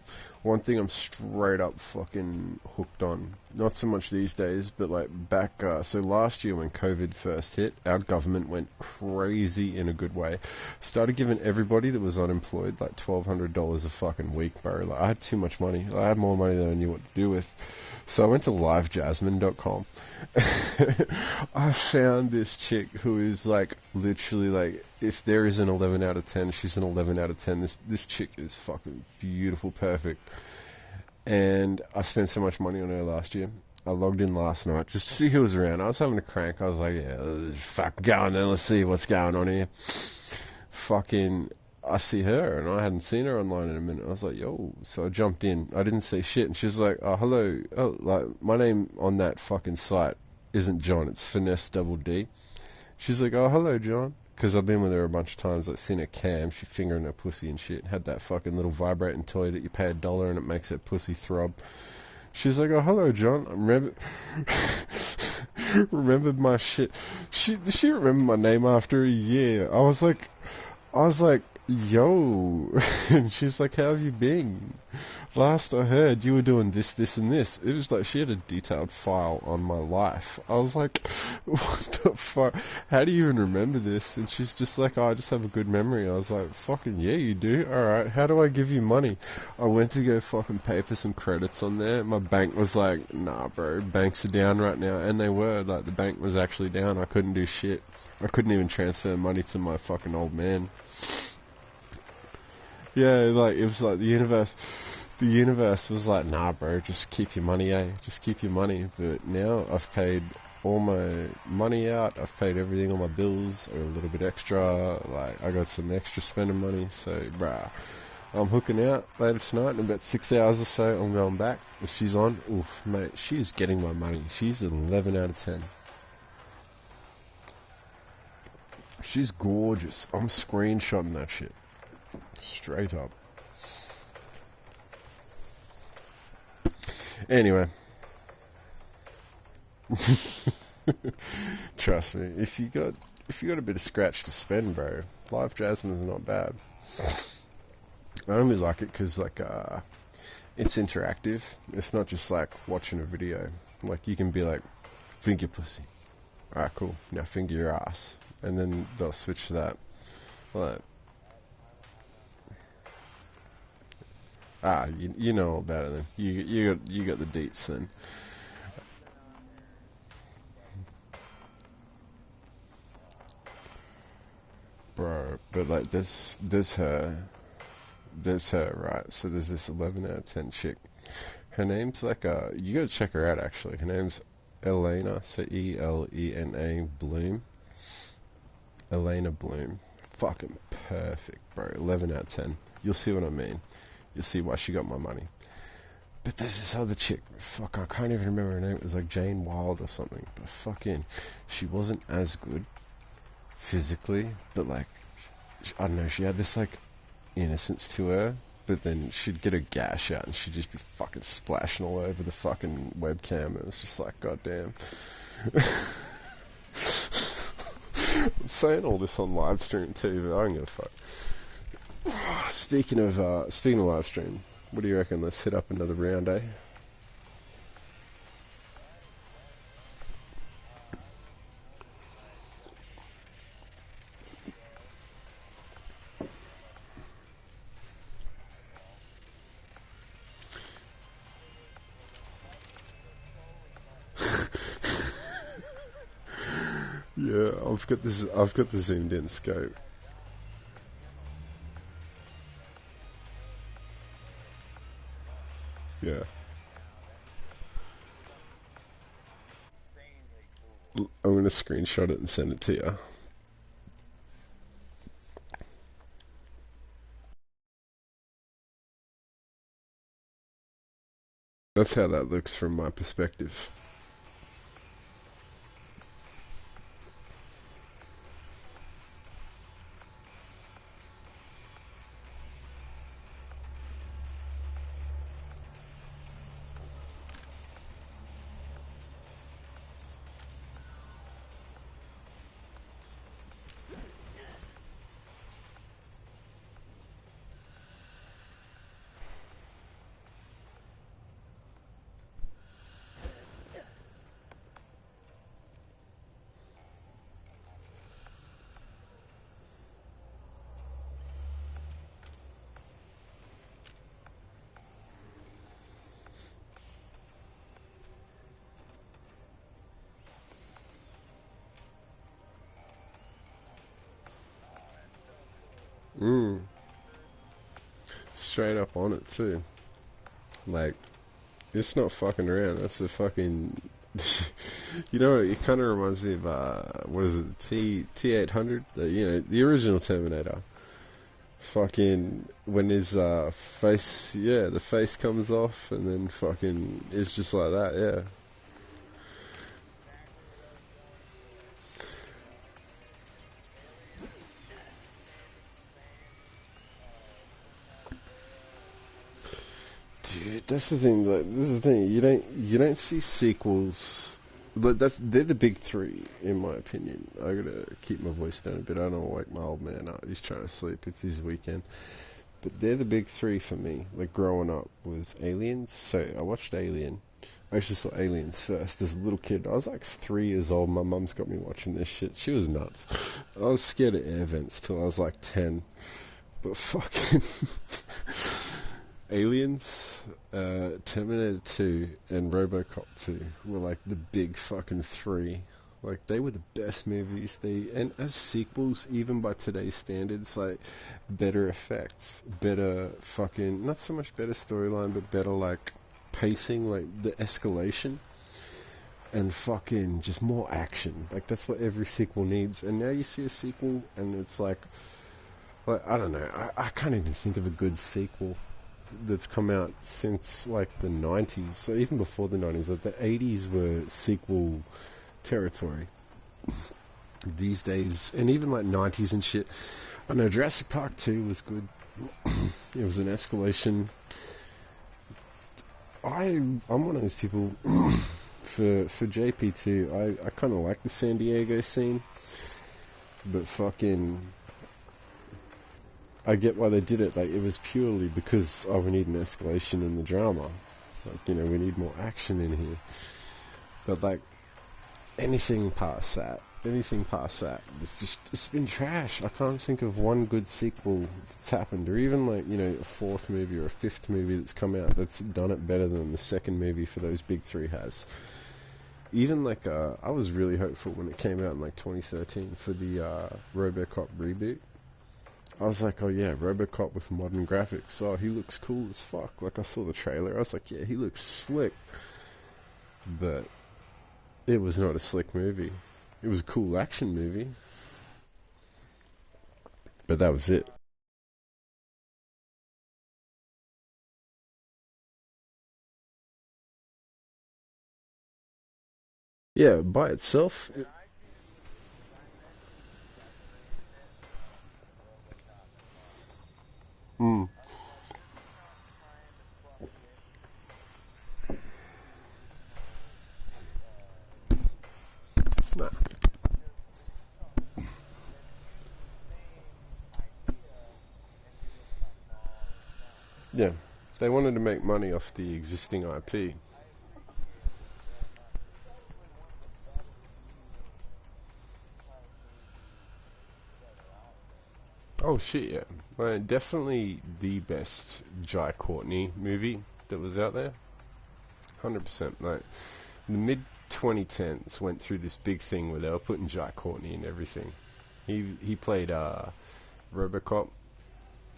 One thing I'm straight up fucking hooked on, not so much these days, but like back, so last year when COVID first hit, our government went crazy in a good way. Started giving everybody that was unemployed like $1,200 a fucking week, bro. Like, I had too much money. I had more money than I knew what to do with. So I went to livejasmine.com. I found this chick who is like literally like, if there is an 11 out of 10, she's an 11 out of 10. This chick is fucking beautiful, perfect. And I spent so much money on her last year. I logged in last night just to see who was around. I was having a crank. I was like, yeah, fuck, go on then, let's see what's going on here. Fucking, I see her, and I hadn't seen her online in a minute. I was like, yo, so I jumped in. I didn't say shit, and she's like, oh, hello, oh, like, my name on that fucking site isn't John, it's Finesse Double D. She's like, oh, hello, John. Because I've been with her a bunch of times, like, seen her cam, she fingering her pussy and shit. Had that fucking little vibrating toy that you pay $1 and it makes her pussy throb. She's like, oh, hello, John. Remembered my shit. She remembered my name after a year. I was like, yo. And she's like, how have you been? Last I heard, you were doing this, this, and this. It was like she had a detailed file on my life. I was like, what the fuck? How do you even remember this? And she's just like, oh, I just have a good memory. I was like, fucking yeah, you do. Alright, how do I give you money? I went to go fucking pay for some credits on there. My bank was like, nah, bro, banks are down right now. And they were. Like, the bank was actually down. I couldn't do shit. I couldn't even transfer money to my fucking old man. Yeah, like, it was like the universe was like, nah, bro, just keep your money, just keep your money. But now I've paid all my money out, I've paid everything on my bills, or a little bit extra, like, I got some extra spending money, so, bruh, I'm hooking out later tonight. In about 6 hours or so, I'm going back. If she's on, oof, mate, she's getting my money. She's an 11 out of 10. She's gorgeous. I'm screenshotting that shit. Straight up. Anyway. Trust me, if you got a bit of scratch to spend, bro, Live Jasmine's not bad. I only like it because, like, it's interactive. It's not just like watching a video. Like, you can be like, finger pussy. Alright, cool. Now finger your ass. And then they'll switch to that. Like, you know all about it then. You got the deets then. Bro, but like there's her, right? So there's this 11 out of 10 chick. Her name's like you gotta check her out actually. Her name's Elena, so Elena Bloom. Elena Bloom. Fucking perfect, bro. 11 out of 10. You'll see what I mean. You'll see why she got my money. But there's this other chick, fuck, I can't even remember her name. It was like Jane Wilde or something. But fucking, she wasn't as good physically, but like, I don't know, she had this like innocence to her. But then she'd get a gash out and she'd just be fucking splashing all over the fucking webcam. It was just like, goddamn. I'm saying all this on live stream too, but I don't give a fuck. Speaking of live stream, what do you reckon? Let's hit up another round, eh? Yeah, I've got the zoomed in scope. Yeah. I'm gonna screenshot it and send it to you. That's how that looks from my perspective. Straight up on it too. Like, It's not fucking around. That's a fucking... You know, it kind of reminds me of, what is it, T-800? The original Terminator. Fucking, when his face, the face comes off, and then fucking, it's just like that, yeah. Dude, that's the thing. Like, this is the thing. You don't see sequels. But they're the big three, in my opinion. I gotta keep my voice down a bit. I don't want to wake my old man up. He's trying to sleep. It's his weekend. But they're the big three for me. Like, growing up was Aliens. So I watched Alien. I actually saw Aliens first as a little kid. I was like 3 years old. My mum's got me watching this shit. She was nuts. I was scared of air vents till I was like 10. But fucking... Aliens, Terminator 2, and RoboCop 2 were like the big fucking three. Like, they were the best movies. And as sequels, even by today's standards, like, better effects, better fucking, not so much better storyline, but better, like, pacing, like, the escalation, and fucking just more action. Like, that's what every sequel needs. And now you see a sequel, and it's like I don't know, I can't even think of a good sequel that's come out since like the 90s. So even before the 90s, like the 80s were sequel territory. These days, and even like 90s and shit, I know Jurassic Park 2 was good. It was an escalation. I'm one of those people for JP2. I kind of like the San Diego scene, but fucking, I get why they did it. Like, it was purely because, we need an escalation in the drama. Like, we need more action in here. But, like, anything past that was just, it's been trash. I can't think of one good sequel that's happened, or even, like, a 4th movie or a 5th movie that's come out that's done it better than the 2nd movie for those big three has. Even, like, I was really hopeful when it came out in, like, 2013 for the RoboCop reboot. I was like, oh yeah, RoboCop with modern graphics. Oh, he looks cool as fuck. Like, I saw the trailer. I was like, yeah, he looks slick. But it was not a slick movie. It was a cool action movie. But that was it. Yeah, by itself... Mm. Nah. Yeah, they wanted to make money off the existing IP. Oh shit, yeah. Definitely the best Jai Courtney movie that was out there. 100%. Like, the mid-2010s went through this big thing where they were putting Jai Courtney in everything. He played RoboCop,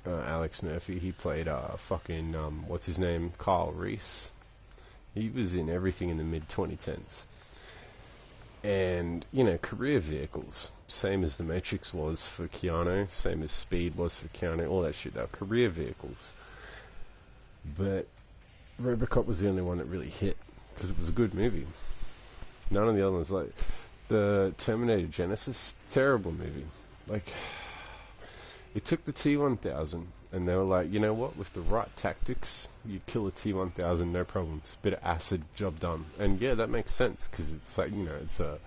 Alex Murphy. He played fucking, what's his name? Kyle Reese. He was in everything in the mid-2010s. And, career vehicles. Same as The Matrix was for Keanu. Same as Speed was for Keanu. All that shit. They were career vehicles. But RoboCop was the only one that really hit. Because it was a good movie. None of the other ones, like, the Terminator Genesis, terrible movie. Like, it took the T-1000, and they were like, you know what, with the right tactics, you'd kill a T-1000, no problems. Bit of acid, job done. And yeah, that makes sense, because it's like, it's a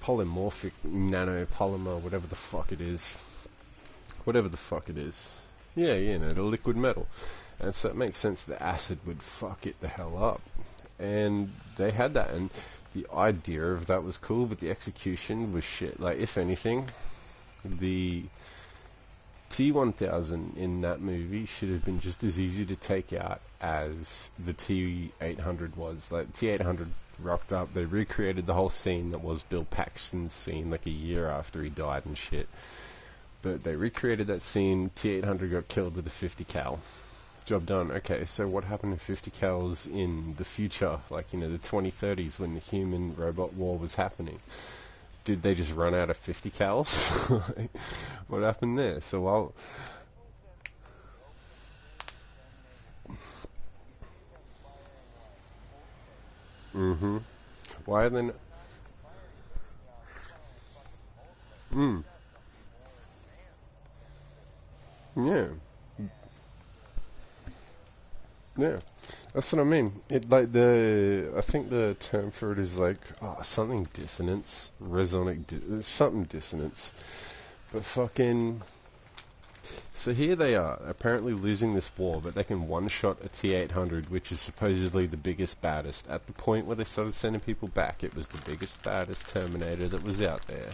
polymorphic nanopolymer, whatever the fuck it is. Whatever the fuck it is. Yeah, the liquid metal. And so it makes sense the acid would fuck it the hell up. And they had that, and the idea of that was cool, but the execution was shit. Like, if anything, the T-1000 in that movie should have been just as easy to take out as the T-800 was. Like, T-800 rocked up, they recreated the whole scene that was Bill Paxton's scene, like a year after he died and shit. But they recreated that scene, T-800 got killed with a 50 cal. job done. Okay, so what happened to 50 cals in the future, like, you know, the 2030s when the human-robot war was happening? Did they just run out of 50 cals? Like, what happened there? So while... Mm-hmm. Why are they not... Yeah. Yeah. That's what I mean. It like I think the term for it is like something dissonance, resonic something dissonance. But fucking. So here they are, apparently losing this war, but they can one-shot a T-800, which is supposedly the biggest, baddest. At the point where they started sending people back, it was the biggest, baddest Terminator that was out there.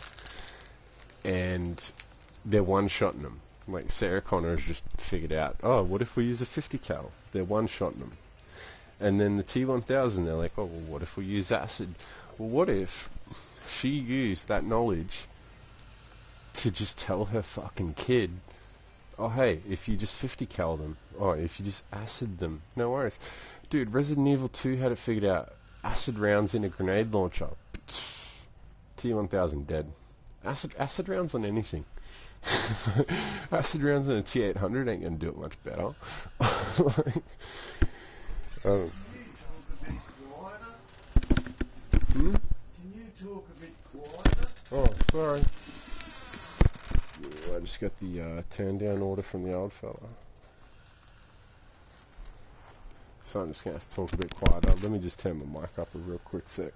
And they're one-shotting them. Like, Sarah Connor has just figured out, oh, what if we use a 50 cal? They're one-shotting them. And then the T-1000, they're like, oh, well, what if we use acid? Well, what if she used that knowledge to just tell her fucking kid, oh, hey, if you just 50 cal them, or if you just acid them, no worries. Dude, Resident Evil 2 had it figured out. Acid rounds in a grenade launcher. T-1000 dead. Acid rounds on anything. Acid rounds on a T-800 ain't gonna do it much better. Can you talk a bit quieter? Oh, sorry. I just got the turn down order from the old fella. So I'm just going to have to talk a bit quieter. Let me just turn my mic up a real quick sec.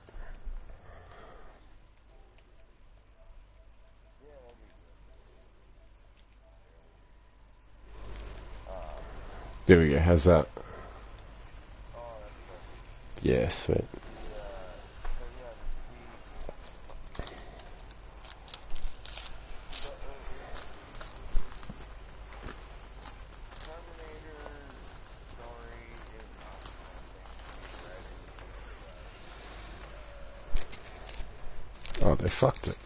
There we go, how's that? Yeah, sweet. Oh, they fucked it.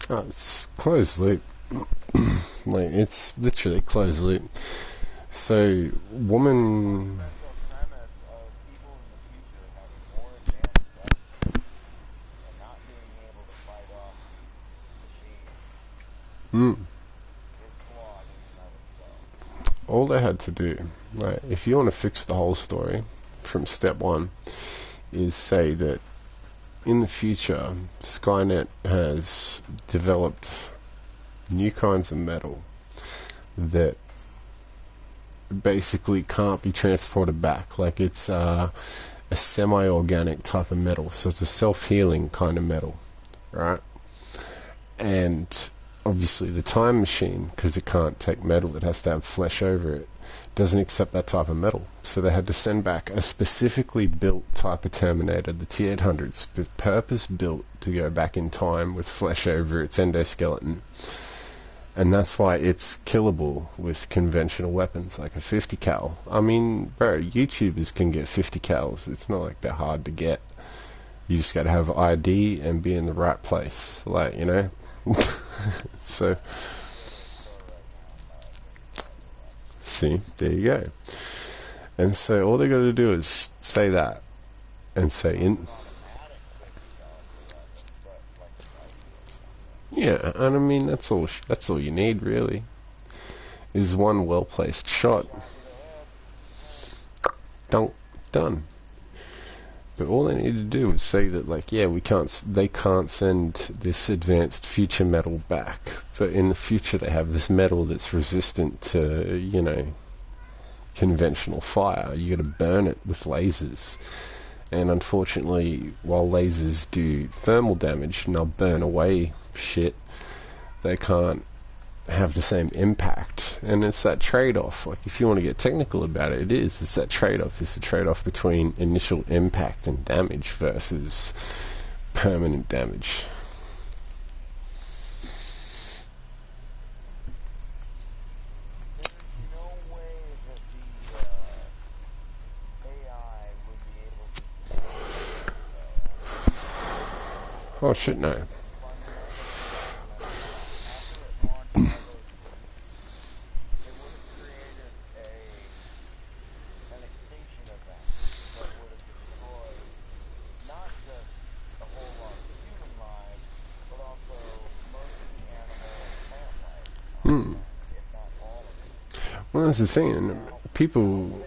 Oh, it's closed loop. Like, it's literally closed loop. So, woman... All they had to do, like, if you want to fix the whole story from step one, is say that in the future, Skynet has developed new kinds of metal that basically can't be transported back. Like, it's a semi-organic type of metal, so it's a self-healing kind of metal, right? And obviously the time machine, because it can't take metal, it has to have flesh over it, doesn't accept that type of metal. So they had to send back a specifically built type of Terminator, the T-800, purpose built to go back in time with flesh over its endoskeleton. And that's why it's killable with conventional weapons, like a 50 cal. I mean, bro, YouTubers can get 50 cals. It's not like they're hard to get. You just gotta have ID and be in the right place, like, you know? So... See, there you go. And so all they got to do is say that, and say yeah, and I mean that's all you need really, is one well placed shot. Done. But all they need to do is say that, like, yeah, they can't send this advanced future metal back, but in the future they have this metal that's resistant to, you know, conventional fire. You got to burn it with lasers, and unfortunately, while lasers do thermal damage and they'll burn away shit, they can't have the same impact. And it's that trade-off. Like, if you want to get technical about it, it's that trade-off. It's the trade-off between initial impact and damage versus permanent damage. Oh shit, no. Well, that's the thing, and people...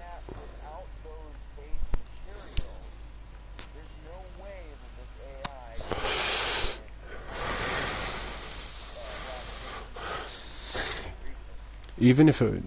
Even if it,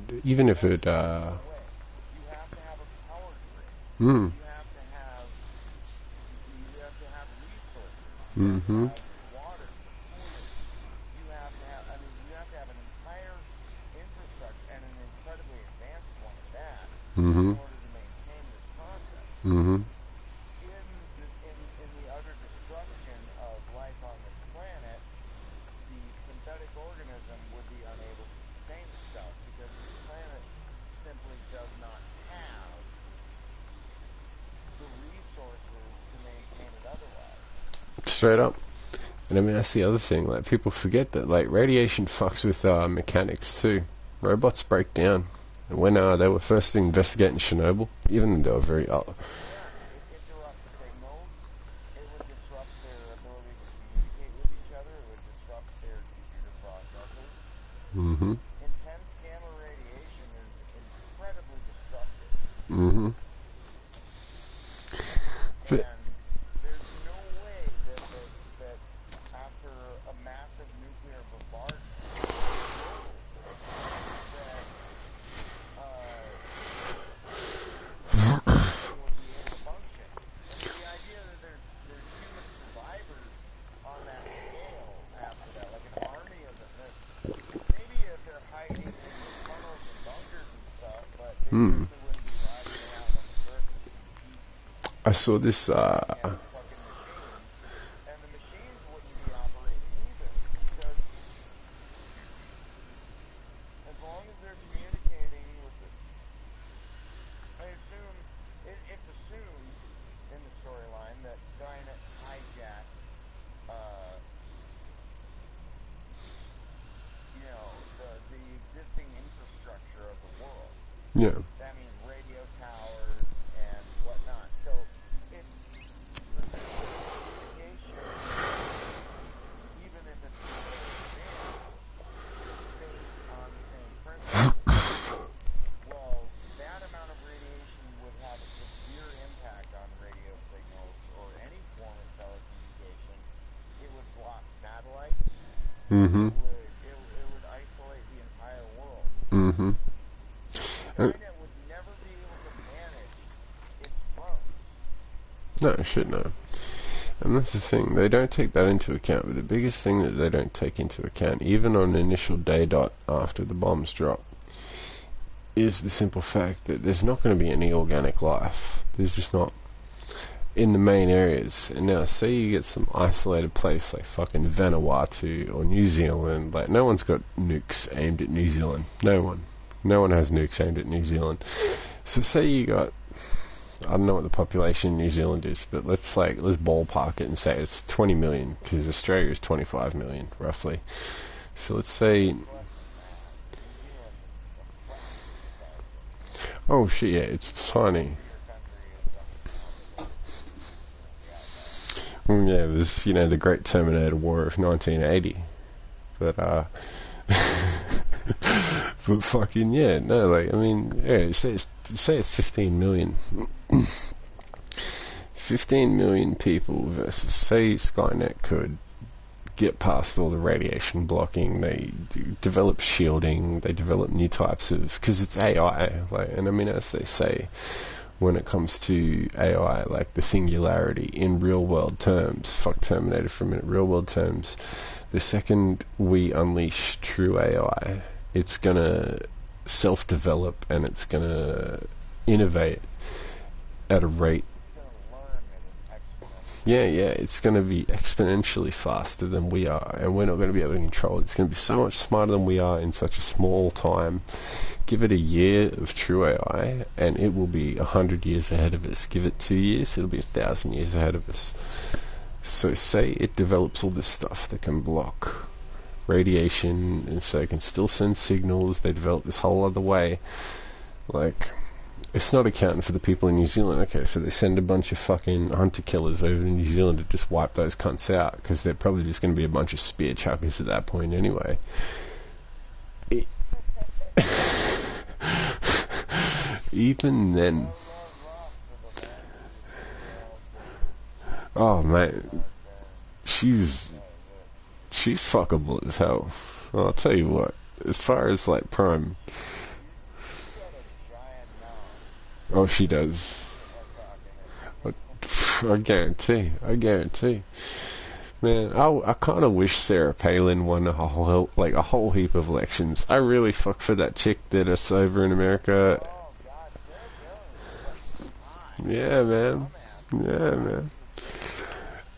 straight up. And I mean, that's the other thing, like, people forget that, like, radiation fucks with mechanics too. Robots break down. And when they were first investigating Chernobyl, even though they were very Intense gamma radiation is incredibly destructive. But And there's no way that after a massive nuclear bombardment that would be able to function. And the idea that there's human survivors on that scale after that, like an army of them. Maybe if they're hiding in tunnels and bunkers and stuff, but they certainly wouldn't be riding around on the surface in heat. I saw this Fucking machines, and the machines wouldn't be operating either, because as long as they're communicating with the, I assume, it's assumed in the storyline that Skynet hijacked, the existing infrastructure of the world. yeah. That means radio towers and whatnot. So it's the communication, even if it's based on the same principle. Well, that amount of radiation would have a severe impact on radio signals or any form of telecommunication. It would block satellites. It would isolate the entire world. China would never be able to manage its drones. No, shit, no. And that's the thing, they don't take that into account. But the biggest thing that they don't take into account, even on the initial day dot after the bombs drop, is the simple fact that there's not going to be any organic life. There's just not in the main areas. And now, say you get some isolated place like fucking Vanuatu or New Zealand. Like, no one's got nukes aimed at New Zealand. No one has nukes aimed at New Zealand. So say you got, I don't know what the population in New Zealand is, but let's ballpark it and say it's 20 million, because Australia is 25 million roughly. So let's say, oh shit, yeah, it's tiny. Yeah, it was, the Great Terminator War of 1980. But, but fucking, yeah, no, like, I mean, yeah, say it's 15 million. 15 million people versus, say, Skynet could get past all the radiation blocking, they develop shielding, they develop new types of, because it's AI, like, and I mean, as they say, when it comes to AI, like the singularity in real world terms. Fuck Terminator for a minute. Real world terms, the second we unleash true AI, it's gonna self-develop and it's gonna innovate at a rate. Yeah, it's going to be exponentially faster than we are, and we're not going to be able to control it. It's going to be so much smarter than we are in such a small time. Give it a year of true AI, and it will be 100 years ahead of us. Give it 2 years, it'll be 1,000 years ahead of us. So say it develops all this stuff that can block radiation, and so it can still send signals. They develop this whole other way. Like, it's not accounting for the people in New Zealand. Okay, so they send a bunch of fucking hunter killers over to New Zealand to just wipe those cunts out, because they're probably just going to be a bunch of spear chuckers at that point anyway. Even then, oh mate, she's fuckable as hell. I'll tell you what, as far as like Prime. Oh, she does. I guarantee. Man, I kind of wish Sarah Palin won a whole heap of elections. I really fuck for that chick that's over in America. Yeah, man.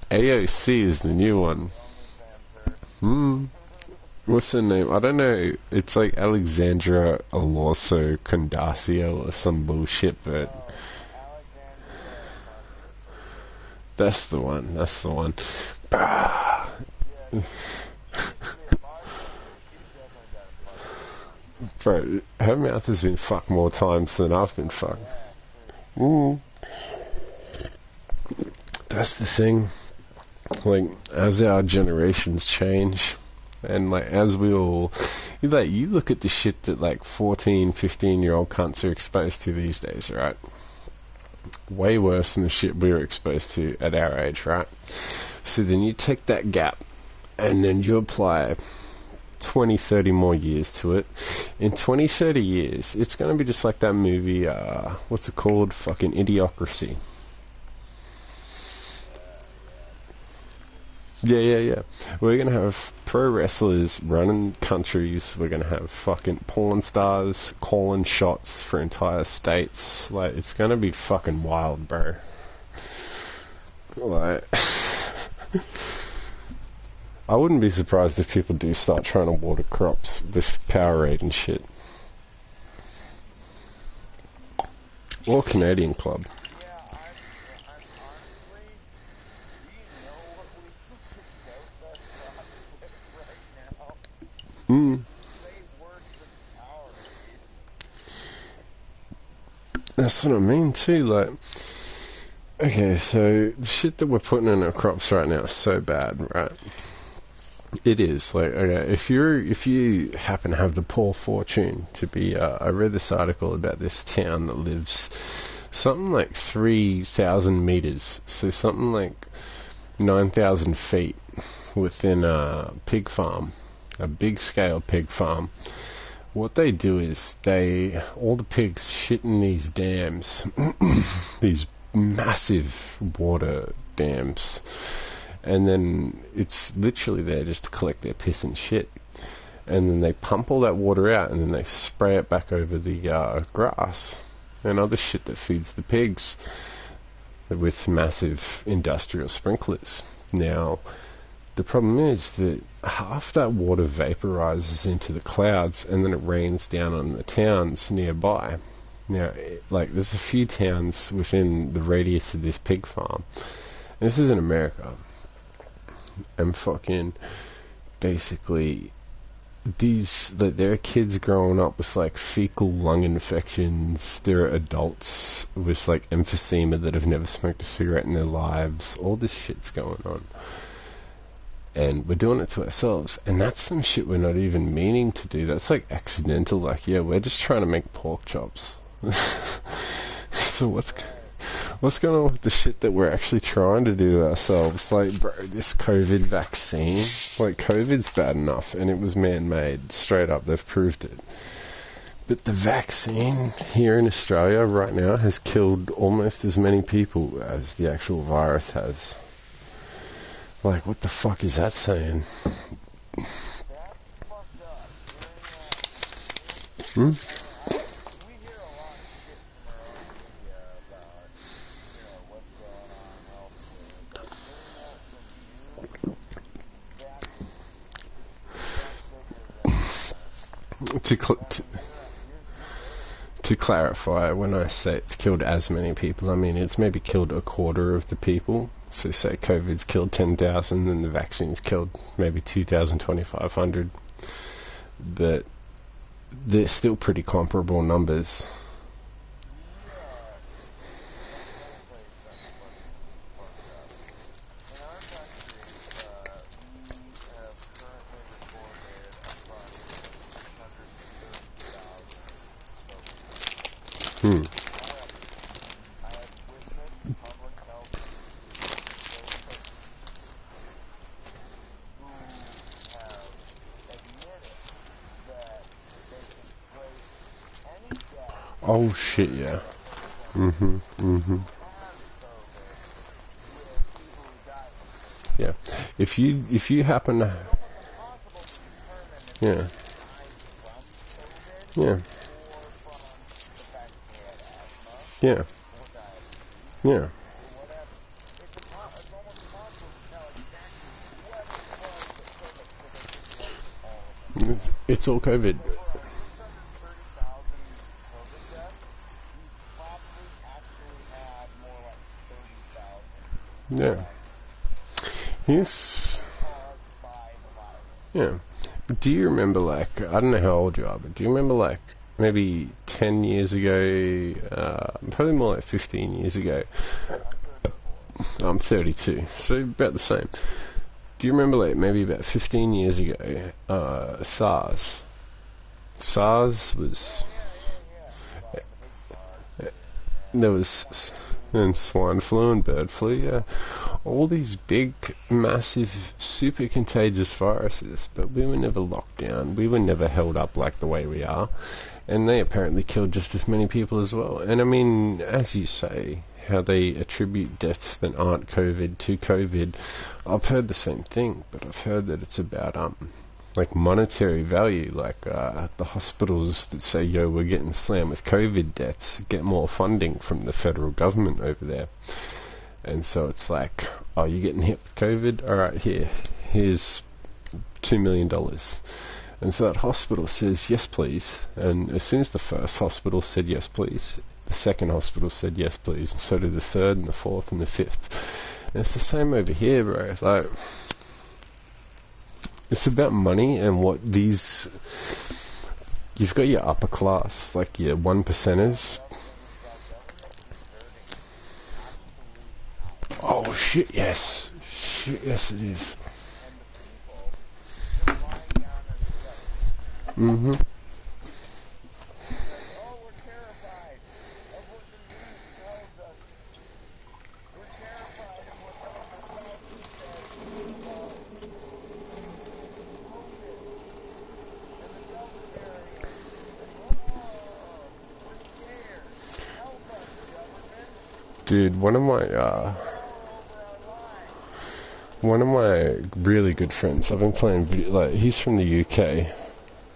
AOC is the new one. What's her name? I don't know. It's like Alexandra Alonso Condasio or some bullshit, but that's the one. Bro, her mouth has been fucked more times than I've been fucked. That's the thing. Like, as our generations change, and like as we all, you look at the shit that like 14, 15-year-old cunts are exposed to these days, right? Way worse than the shit we were exposed to at our age, right? So then you take that gap and then you apply 20, 30 more years to it. In 20, 30 years, it's going to be just like that movie, what's it called? Fucking Idiocracy. Yeah. We're going to have pro wrestlers running countries. We're going to have fucking porn stars calling shots for entire states. Like, it's going to be fucking wild, bro. Like, I wouldn't be surprised if people do start trying to water crops with Powerade and shit. Or Canadian Club. That's what I mean too, like, okay, so the shit that we're putting in our crops right now is so bad, right? It is, like, okay, if you happen to have the poor fortune to be, I read this article about this town that lives something like 3,000 meters, so something like 9,000 feet within a pig farm, a big scale pig farm. What they do is all the pigs shit in these dams, these massive water dams, and then it's literally there just to collect their piss and shit, and then they pump all that water out and then they spray it back over the grass and other shit that feeds the pigs with massive industrial sprinklers. Now, the problem is that half that water vaporizes into the clouds and then it rains down on the towns nearby. Now, like, there's a few towns within the radius of this pig farm. And this is in America. And fucking, basically, there are kids growing up with, like, fecal lung infections. There are adults with, like, emphysema that have never smoked a cigarette in their lives. All this shit's going on. And we're doing it to ourselves, and that's some shit we're not even meaning to do. That's like accidental, like, yeah, we're just trying to make pork chops. So what's going on with the shit that we're actually trying to do to ourselves? Like, bro, this COVID vaccine, like, COVID's bad enough, and it was man-made, straight up, they've proved it. But the vaccine here in Australia right now has killed almost as many people as the actual virus has. Like, what the fuck is that saying? Hmm? We hear a lot of shit from our own media about, what's going on elsewhere, but hearing that from you, that's bigger than, To clarify, when I say it's killed as many people, I mean it's maybe killed a quarter of the people. So say COVID's killed 10,000 and the vaccine's killed maybe 2,000, 2,500. But they're still pretty comparable numbers. Hmm. Oh shit, yeah. Yeah. If you happen to, yeah. Yeah. Yeah. Yeah. It's all COVID. Yeah. Yes. Yeah. Do you remember, like, I don't know how old you are, but do you remember, like, maybe 10 years ago, probably more like 15 years ago, I'm 32, so about the same. Do you remember, like, maybe about 15 years ago, SARS? SARS was... There was... And swine flu and bird flu, yeah. All these big, massive, super contagious viruses, but we were never locked down. We were never held up like the way we are. And they apparently killed just as many people as well. And I mean, as you say, how they attribute deaths that aren't COVID to COVID, I've heard the same thing, but I've heard that it's about, like monetary value, like the hospitals that say, yo, we're getting slammed with COVID deaths, get more funding from the federal government over there. And so it's like, oh, you're getting hit with COVID? Alright, here's $2 million. And so that hospital says, yes, please. And as soon as the first hospital said, yes, please, the second hospital said, yes, please. And so did the third and the fourth and the fifth. And it's the same over here, bro. Like... It's about money and what these... You've got your upper class, like your 1%ers. Oh, shit, yes. Shit, yes, it is. Mm-hmm. Dude, one of my really good friends, I've been playing, like, he's from the UK,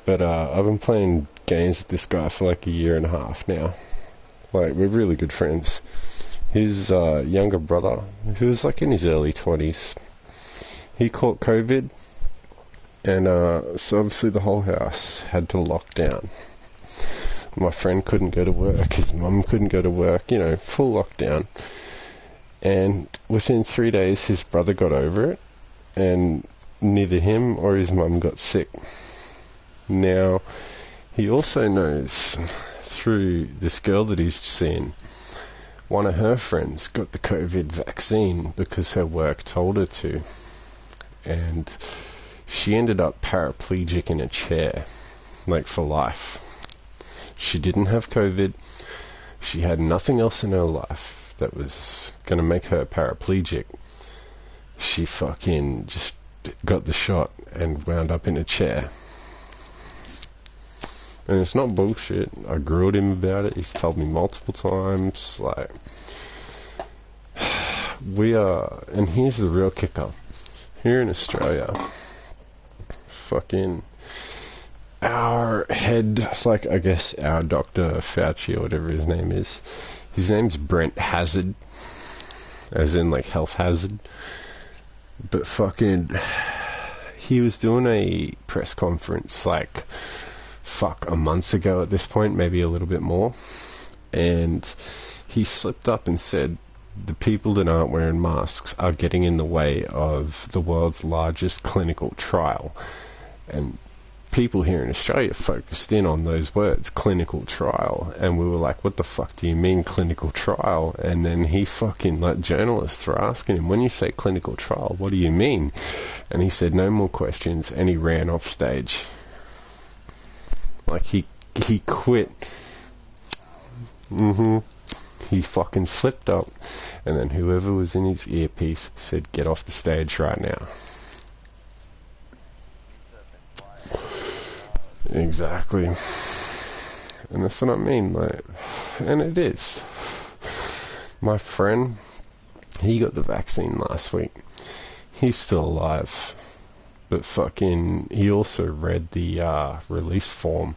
but I've been playing games with this guy for like a year and a half now. Like, we're really good friends. His younger brother, who was like in his early 20s, he caught COVID, and so obviously the whole house had to lock down. My friend couldn't go to work, his mum couldn't go to work, full lockdown. And within 3 days, his brother got over it, and neither him or his mum got sick. Now, he also knows through this girl that he's seen, one of her friends got the COVID vaccine because her work told her to. And she ended up paraplegic in a chair, like for life. She didn't have COVID. She had nothing else in her life that was going to make her paraplegic. She fucking just got the shot and wound up in a chair. And it's not bullshit. I grilled him about it. He's told me multiple times. Like, we are, and here's the real kicker. Here in Australia, fucking our head, like, I guess our Dr. Fauci or whatever his name is, his name's Brent Hazard, as in like health hazard. But fucking, he was doing a press conference like, a month ago at this point, maybe a little bit more, and he slipped up and said the people that aren't wearing masks are getting in the way of the world's largest clinical trial. And people here in Australia focused in on those words, clinical trial, and we were like, what the fuck do you mean clinical trial? And then he fucking, like, journalists were asking him, when you say clinical trial, what do you mean? And he said no more questions, and he ran off stage. Like, he quit. He fucking flipped up, and then whoever was in his earpiece said, get off the stage right now. Exactly. And that's what I mean, like, and it is. My friend, he got the vaccine last week. He's still alive. But fucking, he also read the release form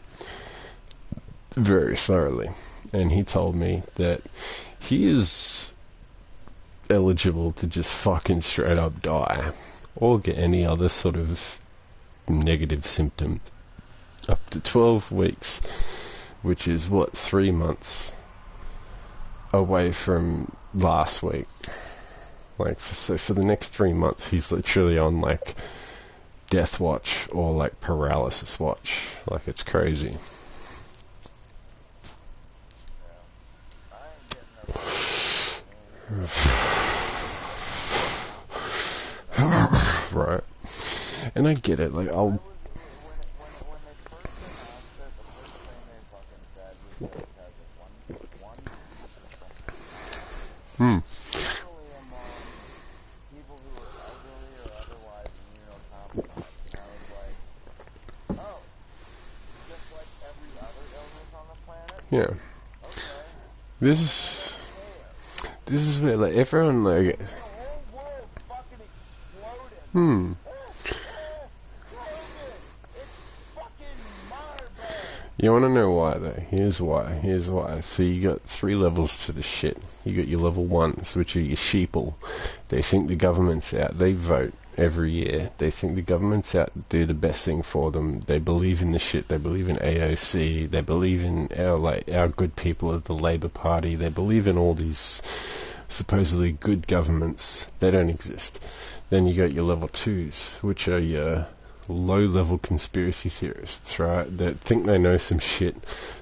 very thoroughly. And he told me that he is eligible to just fucking straight up die. Or get any other sort of negative symptom. Up to 12 weeks. Which is, 3 months away from last week. Like, so for the next 3 months, he's literally on, like, death watch or like paralysis watch. Like, it's crazy. Right. And I get it, like, I'll... Yeah. This is where, like, everyone, like... You want to know why, though? Here's why. So you got 3 levels to the shit. You got your level 1s, which are your sheeple. They think the government's out. They vote every year. They think the government's out to do the best thing for them. They believe in the shit. They believe in AOC. They believe in our good people of the Labour Party. They believe in all these supposedly good governments. They don't exist. Then you got your level 2s, which are your low-level conspiracy theorists, right? That think they know some shit.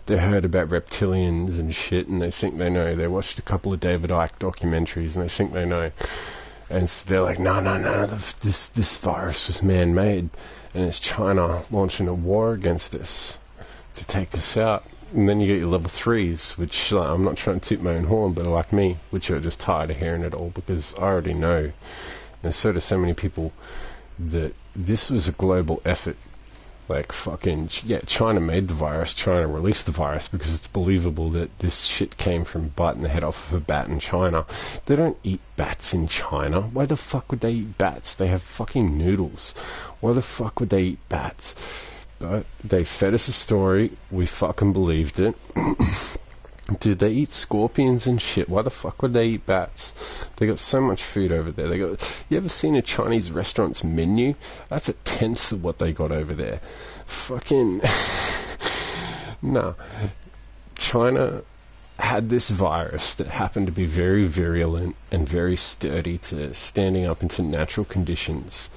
They heard about reptilians and shit, and they think they know. They watched a couple of David Icke documentaries, and they think they know. And so they're like, no, this virus was man-made, and it's China launching a war against us to take us out. And then you get your level 3s, which, like, I'm not trying to toot my own horn, but are like me, which are just tired of hearing it all, because I already know, and so do so many people, that this was a global effort. Like, fucking, yeah, China made the virus, China released the virus, because it's believable that this shit came from biting the head off of a bat in China. They don't eat bats in China. Why the fuck would they eat bats? They have fucking noodles. Why the fuck would they eat bats? But they fed us a story, we fucking believed it. Dude, they eat scorpions and shit. Why the fuck would they eat bats? They got so much food over there. You ever seen a Chinese restaurant's menu? That's 1/10 of what they got over there. Fucking... Nah. China had this virus that happened to be very virulent and very sturdy to standing up into natural conditions.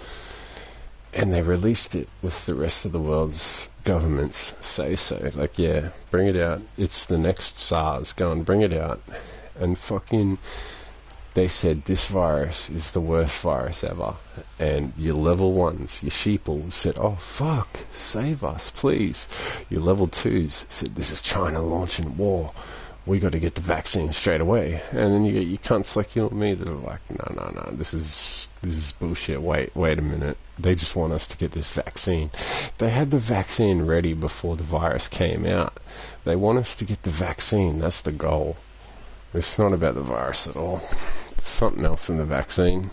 And they released it with the rest of the world's governments say so. Like, yeah, bring it out. It's the next SARS. Go and bring it out. And fucking, they said this virus is the worst virus ever. And your level 1s, your sheeple, said, oh fuck, save us, please. Your level 2s said, this is China launching war. we got to get the vaccine straight away. And then you get your cunts like you and me that are like, no, this is bullshit. Wait a minute. They just want us to get this vaccine. They had the vaccine ready before the virus came out. They want us to get the vaccine. That's the goal. It's not about the virus at all. It's something else in the vaccine.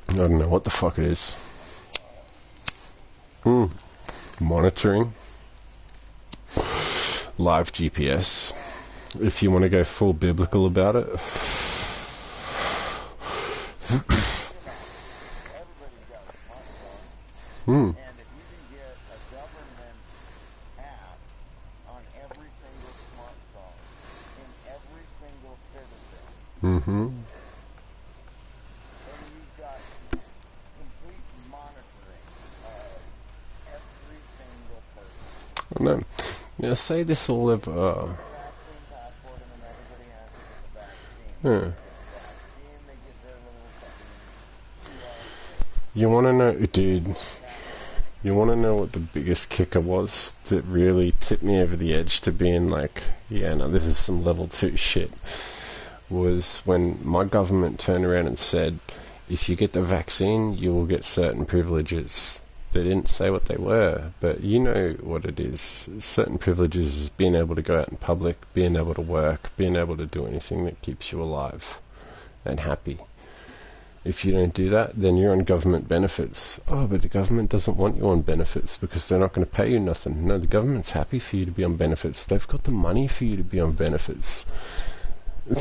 I don't know what the fuck it is. Monitoring. Live GPS. If you want to go full biblical about it. And if you can get a government app on every single smartphone in every single citizen, then you've got complete monitoring of every single person. I know. Now say this all ever... Vaccine passport, and then everybody has to get the vaccine. Yeah. Vaccine, they get their little fucking QR. You want to know, dude, you want to know what the biggest kicker was that really tipped me over the edge to being like, yeah, no, this is some level 2 shit, was when my government turned around and said, if you get the vaccine, you will get certain privileges. They didn't say what they were, but you know what it is. Certain privileges is being able to go out in public, being able to work, being able to do anything that keeps you alive and happy. If you don't do that, then you're on government benefits. Oh, but the government doesn't want you on benefits because they're not going to pay you nothing. No, the government's happy for you to be on benefits. They've got the money for you to be on benefits.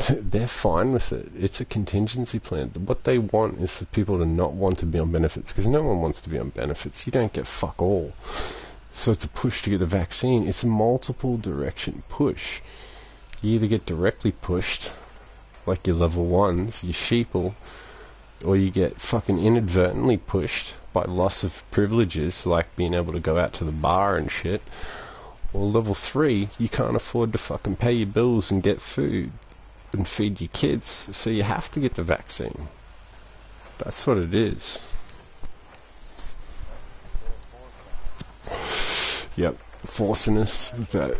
They're fine with it. It's a contingency plan. What they want is for people to not want to be on benefits, because no one wants to be on benefits. You don't get fuck all. So it's a push to get the vaccine. It's a multiple direction push. You either get directly pushed, like your level 1s, your sheeple, or you get fucking inadvertently pushed by loss of privileges, like being able to go out to the bar and shit. Or level 3, you can't afford to fucking pay your bills and get food and feed your kids, so you have to get the vaccine. That's what it is. Yep, forcing us.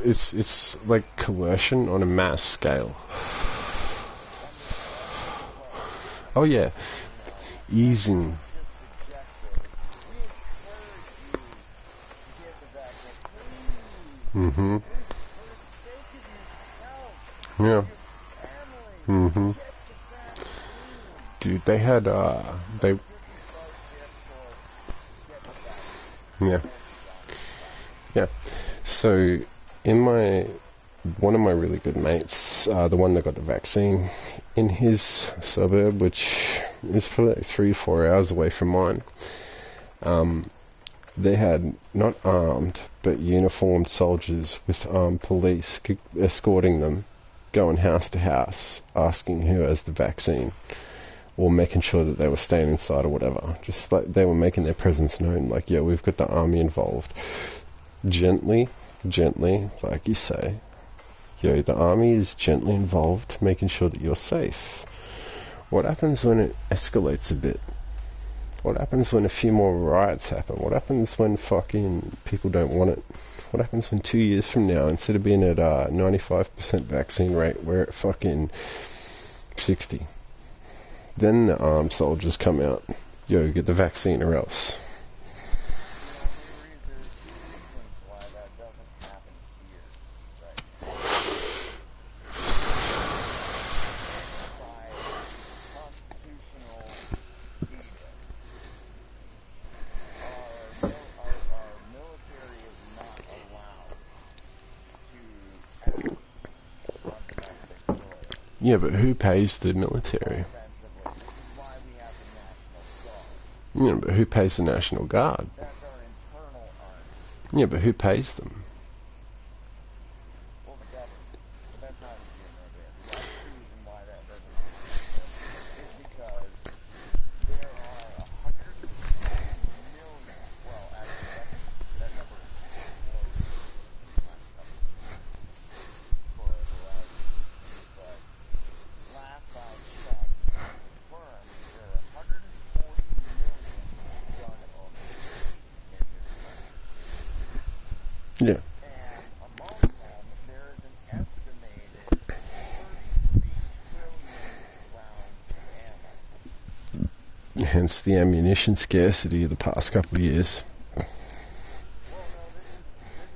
It's like coercion on a mass scale. Oh yeah, easing. Yeah. Dude, they had yeah. So in one of my really good mates, the one that got the vaccine, in his suburb, which is for like 3 or 4 hours away from mine, they had not armed but uniformed soldiers with armed police escorting them, going house to house, asking who has the vaccine, or making sure that they were staying inside or whatever. Just like they were making their presence known, like, yeah, we've got the army involved. Gently, like you say, yo, the army is gently involved, making sure that you're safe. What happens when it escalates a bit? What happens when a few more riots happen? What happens when fucking people don't want it? What happens when 2 years from now, instead of being at 95% vaccine rate, we're at fucking 60? Then the armed soldiers come out. Yo, get the vaccine or else. Yeah, but who pays the military? Yeah, but who pays the National Guard? Yeah, but who pays them? Yeah. And among them, there is an hence the ammunition scarcity of the past couple of years. Well,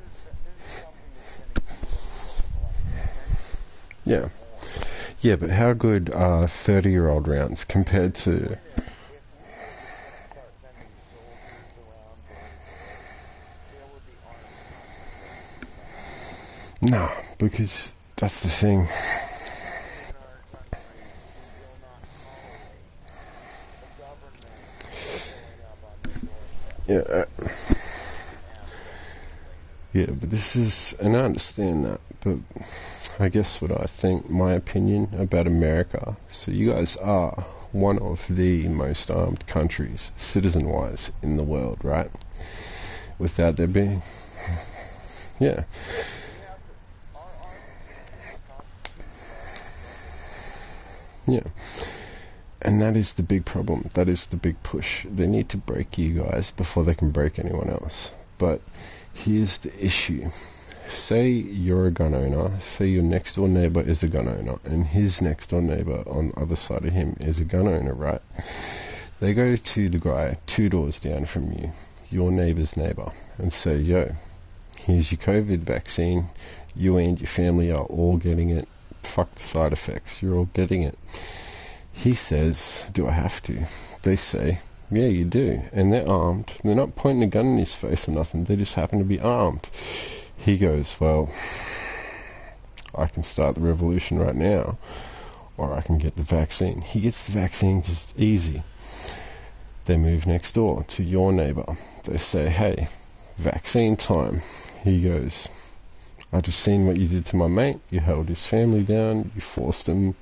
no, this is something that's going to accumulate for like 10 years. Yeah, but how good are 30-year-old rounds compared to... If we were just going to start sending soldiers around door to door, there would be armed conflict. No, because that's the thing. In our country, we will not tolerate the government showing up on their doorstep. Yeah, but this is, and I understand that, but I guess what I think, my opinion about America, so you guys are one of the most armed countries, citizen-wise, in the world, right? Without there being... Yeah. Yeah. And that is the big problem. That is the big push. They need to break you guys before they can break anyone else. But here's the issue. Say you're a gun owner, say your next door neighbor is a gun owner, and his next door neighbor on the other side of him is a gun owner, right? They go to the guy 2 doors down from you, your neighbor's neighbor, and say, yo, here's your COVID vaccine, you and your family are all getting it, fuck the side effects, you're all getting it. He says, do I have to? They say, yeah, you do. And they're armed. They're not pointing a gun in his face or nothing. They just happen to be armed. He goes, well, I can start the revolution right now, or I can get the vaccine. He gets the vaccine because it's easy. They move next door to your neighbor. They say, hey, vaccine time. He goes, I just seen what you did to my mate. You held his family down. You forced him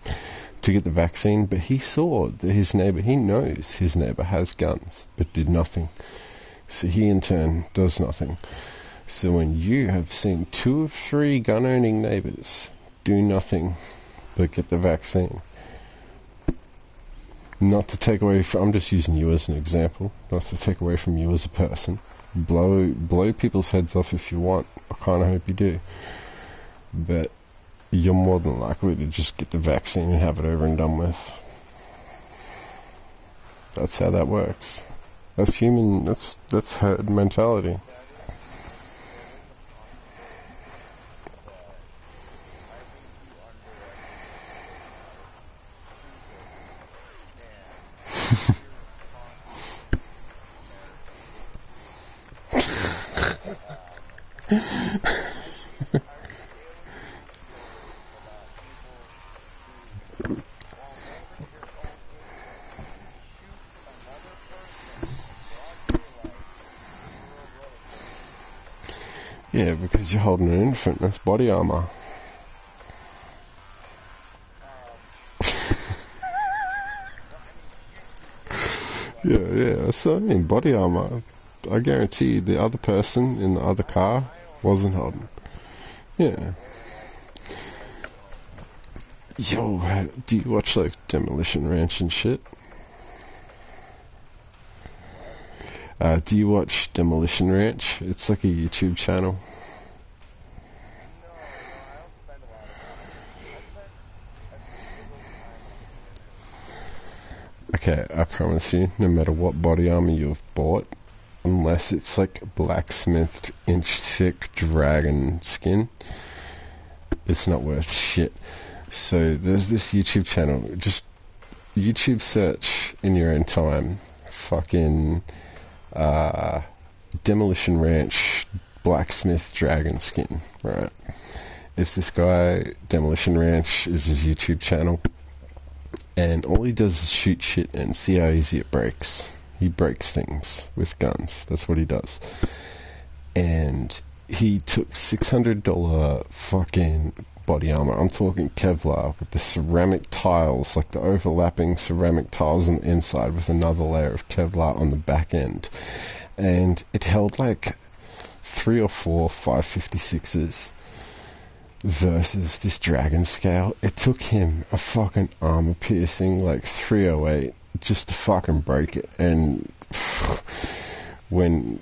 to get the vaccine, but he saw that his neighbor, he knows his neighbor has guns, but did nothing. So he in turn does nothing. So when you have seen 2 of 3 gun-owning neighbors do nothing but get the vaccine, not to take away from, I'm just using you as an example, not to take away from you as a person, blow people's heads off if you want, I kind of hope you do, but you're more than likely to just get the vaccine and have it over and done with. That's how that works. That's human, that's herd mentality. Yeah, because you're holding an infant, that's body armor. Yeah, so I mean, body armor. I guarantee you the other person in the other car wasn't holding. Yeah. Yo, do you watch like Demolition Ranch and shit? Do you watch Demolition Ranch? It's like a YouTube channel. Okay, I promise you, no matter what body armor you've bought, unless it's like blacksmithed inch-thick dragon skin, it's not worth shit. So there's this YouTube channel, just YouTube search in your own time, fucking Demolition Ranch blacksmith dragon skin, right? It's this guy, Demolition Ranch is his YouTube channel, and all he does is shoot shit and see how easy it breaks. He breaks things with guns, that's what he does. And he took $600 fucking body armor, I'm talking Kevlar, with the ceramic tiles, like the overlapping ceramic tiles on the inside with another layer of Kevlar on the back end. And it held like 3 or 4 556s versus this dragon scale. It took him a fucking armor piercing like 308 just to fucking break it. And when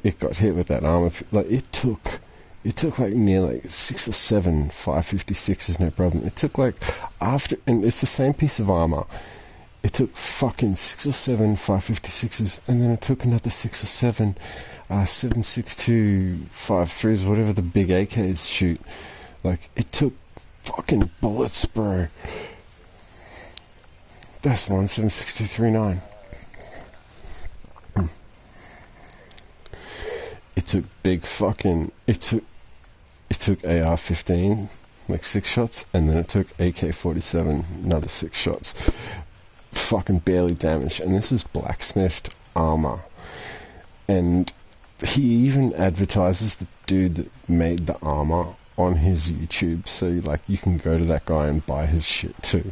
it got hit with that armor, like it took like near like 6 or 7 556s, no problem. It took like after, and it's the same piece of armor. it took fucking 6 or 7 5.56s, and then it took another 6 or 7 7.62 5.3s, whatever the big AKs shoot. Like, it took fucking bullets, bro. That's one 7.62 3.9. It took big fucking... It took AR-15, like 6 shots, and then it took AK-47, another 6 shots. Fucking barely damaged. And this was blacksmithed armor. And he even advertises the dude that made the armor on his YouTube, so like you can go to that guy and buy his shit too.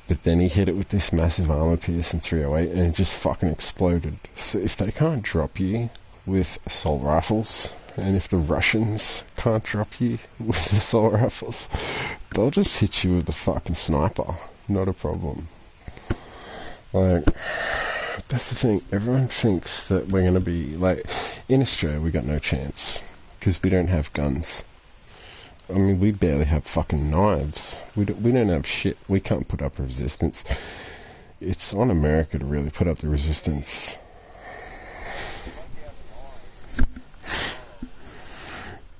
But then he hit it with this massive armor pierce in 308, and it just fucking exploded. So if they can't drop you with assault rifles, and if the Russians can't drop you with assault rifles, they'll just hit you with a fucking sniper. Not a problem. Like, that's the thing. Everyone thinks that we're gonna be like, in Australia we got no chance because we don't have guns. I mean, we barely have fucking knives. We don't have shit. We can't put up resistance. It's on America to really put up the resistance.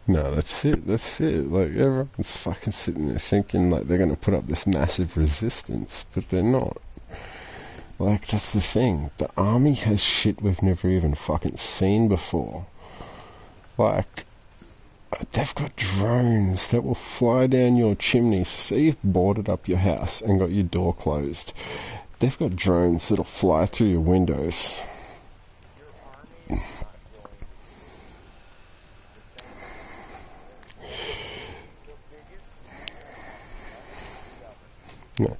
No, that's it. Like, everyone's fucking sitting there thinking like they're gonna put up this massive resistance, but they're not. Like, that's the thing. The army has shit we've never even fucking seen before. Like, they've got drones that will fly down your chimney. Say you've boarded up your house and got your door closed. They've got drones that'll fly through your windows. No.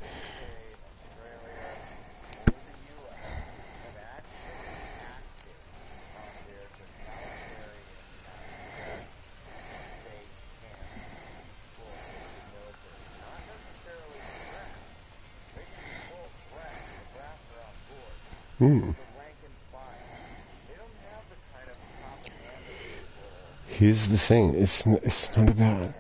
Here's the thing, it's not about...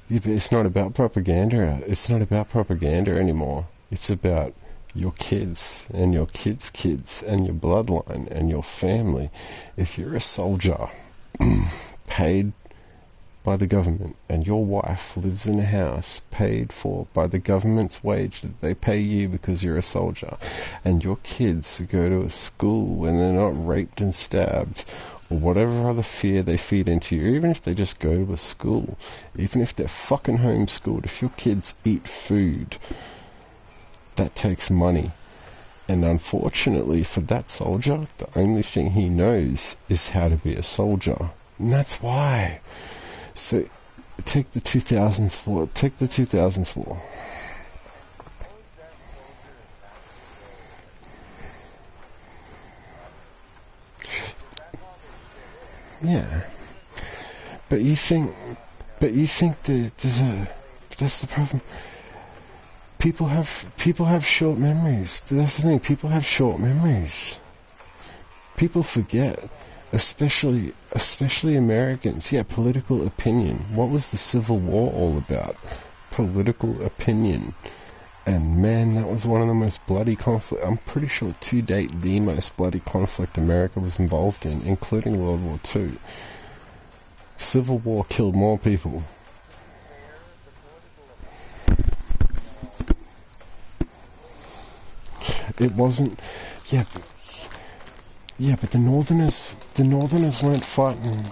Yeah, but it's not about propaganda. It's not about propaganda anymore. It's about your kids and your kids' kids and your bloodline and your family. If you're a soldier paid by the government and your wife lives in a house paid for by the government's wage that they pay you because you're a soldier, and your kids go to a school when they're not raped and stabbed, or whatever other fear they feed into you, even if they just go to a school, even if they're fucking homeschooled, if your kids eat food, that takes money. And unfortunately for that soldier, the only thing he knows is how to be a soldier. And that's why. So, take the 2000s war. Take the 2000s war. Yeah, but you think that that's the problem. People have short memories. But that's the thing. People have short memories. People forget, especially Americans. Yeah, political opinion. What was the Civil War all about? Political opinion. And man, that was one of the most bloody conflict. I'm pretty sure to date the most bloody conflict America was involved in, including World War II. Civil War killed more people. It wasn't. Yeah, but the Northerners weren't fighting.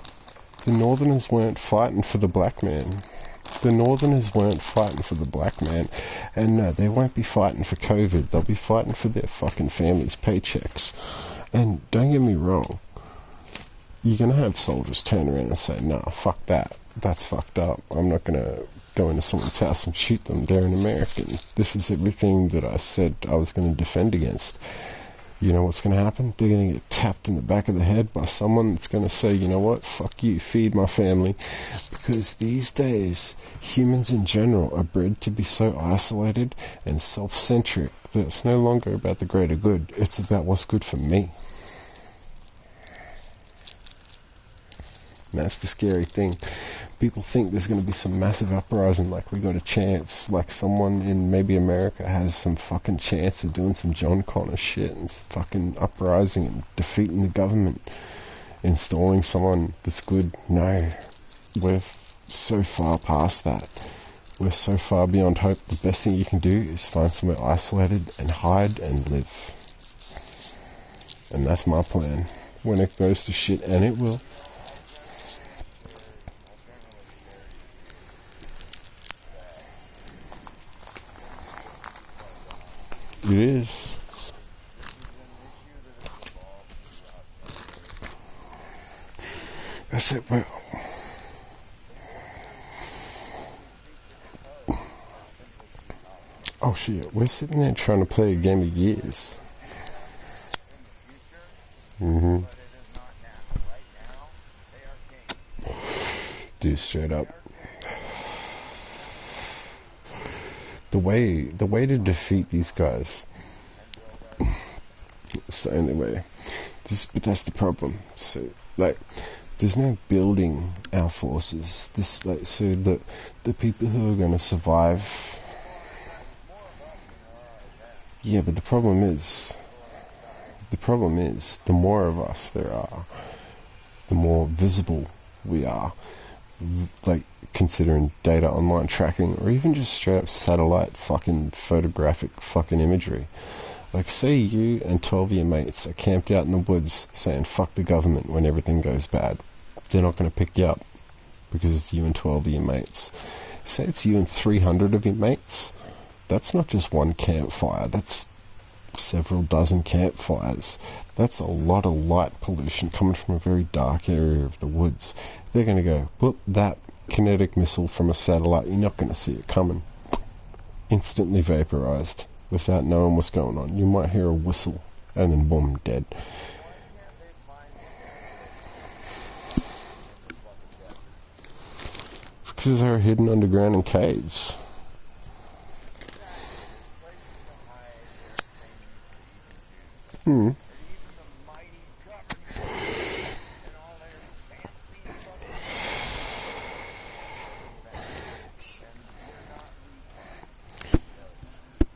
The Northerners weren't fighting for the black man. The Northerners weren't fighting for the black man, and no, they won't be fighting for COVID. They'll be fighting for their fucking families' paychecks. And don't get me wrong, you're gonna have soldiers turn around and say, "Nah, fuck that. That's fucked up. I'm not gonna go into someone's house and shoot them. They're an American." This is everything that I said I was gonna defend against. You know what's going to happen? They're going to get tapped in the back of the head by someone that's going to say, you know what, fuck you, feed my family. Because these days, humans in general are bred to be so isolated and self-centric that it's no longer about the greater good. It's about what's good for me. And that's the scary thing. people think there's going to be some massive uprising, like we got a chance, like someone in maybe America has some fucking chance of doing some John Connor shit and fucking uprising and defeating the government, installing someone that's good. No, we're so far past that. We're so far beyond hope. The best thing you can do is find somewhere isolated and hide and live. And that's my plan. When it goes to shit, and it will. It is. That's it, well. Oh shit, we're sitting there trying to play a game of years. Dude, straight up. The way to defeat these guys. It's the only way. But that's the problem. So, like, there's no building our forces. So the people who are going to survive. Yeah, but the problem is, the more of us there are, the more visible we are. Like, considering data online tracking, or even just straight up satellite fucking photographic fucking imagery. Like, say you and 12 of your mates are camped out in the woods saying fuck the government when everything goes bad. They're not going to pick you up because it's you and 12 of your mates. Say it's you and 300 of your mates. That's not just one campfire, that's several dozen campfires. That's a lot of light pollution coming from a very dark area of the woods. They're going to go, whoop, that kinetic missile from a satellite, you're not going to see it coming. Instantly vaporized without knowing what's going on. You might hear a whistle and then boom, dead. Because they're hidden underground in caves.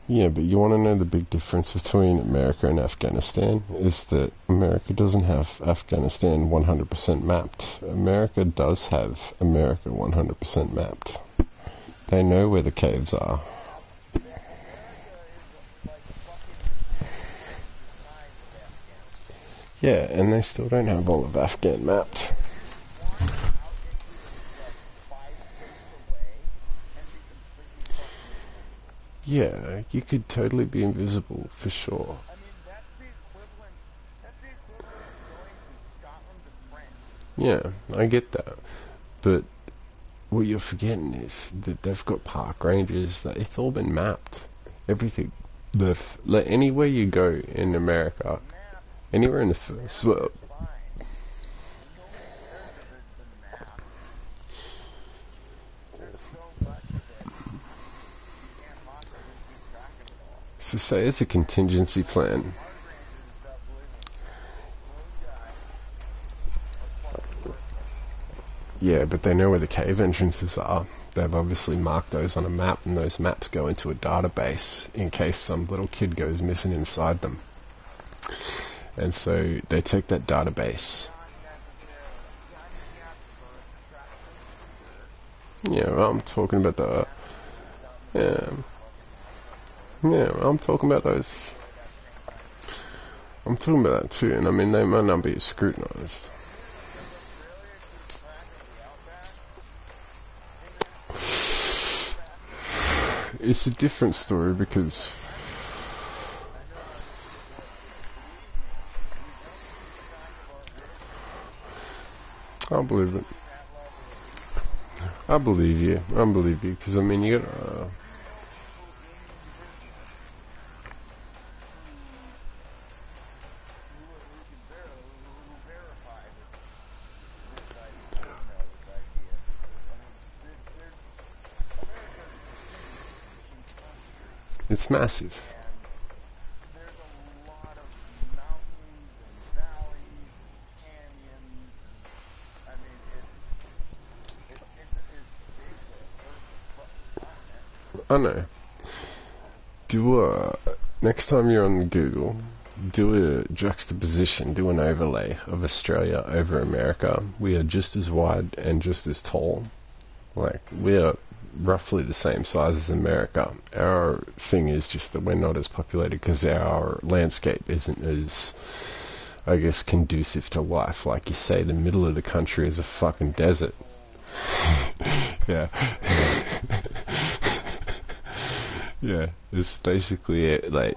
Yeah, but you want to know the big difference between America and Afghanistan is that America doesn't have Afghanistan 100% mapped. America does have America 100% mapped. They know where the caves are. Yeah, and they still don't have all of Afghan mapped. Yeah, you could totally be invisible, for sure. I mean, that's the equivalent of going from Scotland to France. Yeah, I get that. But what you're forgetting is that they've got park rangers, that it's all been mapped. Everything. Like, anywhere you go in America, anywhere in the first world. So say it's a contingency plan. Yeah, but they know where the cave entrances are. They've obviously marked those on a map, and those maps go into a database in case some little kid goes missing inside them. And so they take that database. Yeah, well, I'm talking about the... Yeah, I'm talking about those. I'm talking about that too, and I mean, they might not be scrutinized. It's a different story because... I believe it. I believe you, because I mean, you gotta... It's massive. There's a lot of mountains and valleys and canyons. I mean, it's I know. Next time you're on Google, do a juxtaposition, do an overlay of Australia over America. We are just as wide and just as tall. Like, we are roughly the same size as America. Our thing is just that we're not as populated because our landscape isn't as, I guess, conducive to life. Like you say, the middle of the country is a fucking desert. Yeah. Yeah, it's basically it. Like,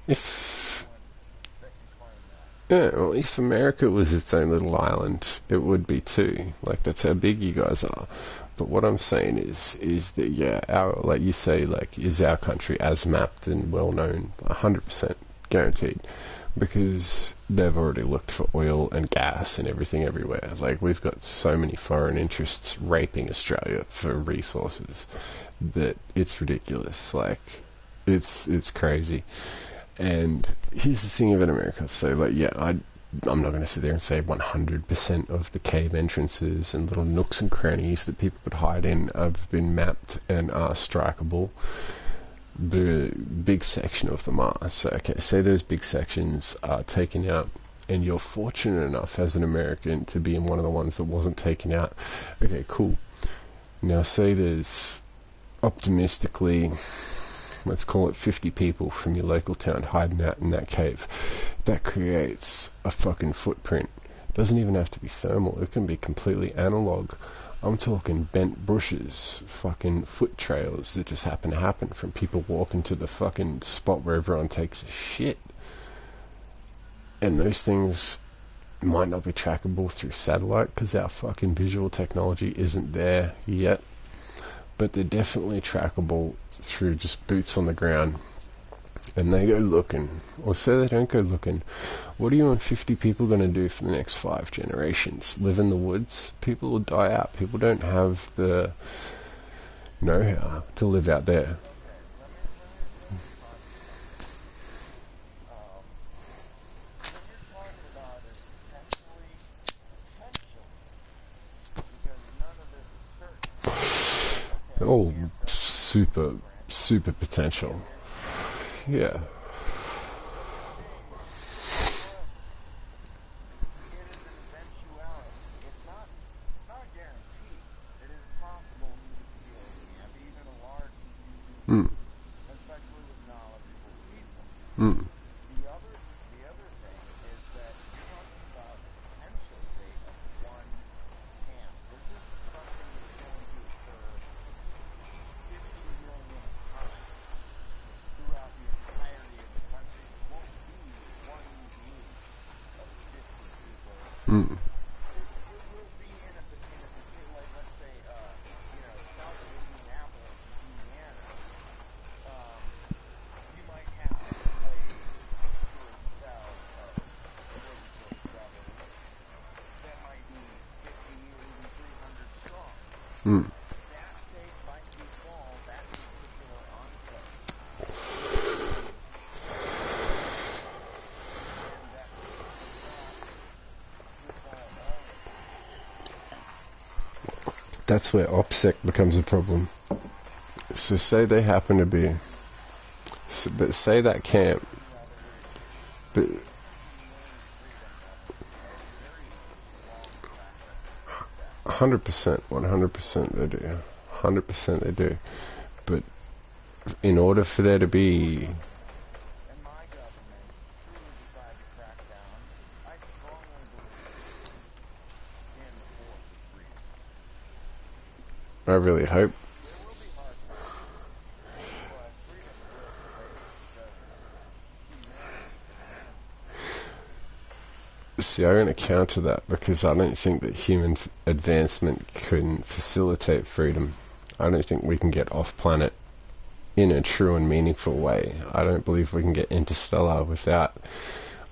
if America was its own little island, it would be too. Like, that's how big you guys are. But what I'm saying is that, yeah, like you say, like, is our country as mapped and well known? 100% guaranteed. Because they've already looked for oil and gas and everything everywhere. Like, we've got so many foreign interests raping Australia for resources that it's ridiculous. Like, it's crazy. And here's the thing about America. So, like, yeah, I'm not going to sit there and say 100% of the cave entrances and little nooks and crannies that people could hide in have been mapped and are strikeable. The big section of them are. So, okay, say those big sections are taken out, and you're fortunate enough as an American to be in one of the ones that wasn't taken out. Okay, cool. Now, say there's optimistically, let's call it 50 people from your local town hiding out in that cave. That creates a fucking footprint. It doesn't even have to be thermal. It can be completely analog. I'm talking bent bushes, fucking foot trails that just happen from people walking to the fucking spot where everyone takes a shit. And those things might not be trackable through satellite because our fucking visual technology isn't there yet. But they're definitely trackable through just boots on the ground. And they go looking, or say they don't go looking. What are you and 50 people going to do for the next 5 generations? Live in the woods? People will die out. People don't have the know-how to live out there. Oh, super potential. Yeah. Mm. Mm. Mm. Mm. That's where OPSEC becomes a problem. So say they happen to be, but say that camp, but 100% they do, 100% they do. But in order for there to be, I really hope. See, I'm going to counter that because I don't think that human advancement can facilitate freedom. I don't think we can get off-planet in a true and meaningful way. I don't believe we can get interstellar without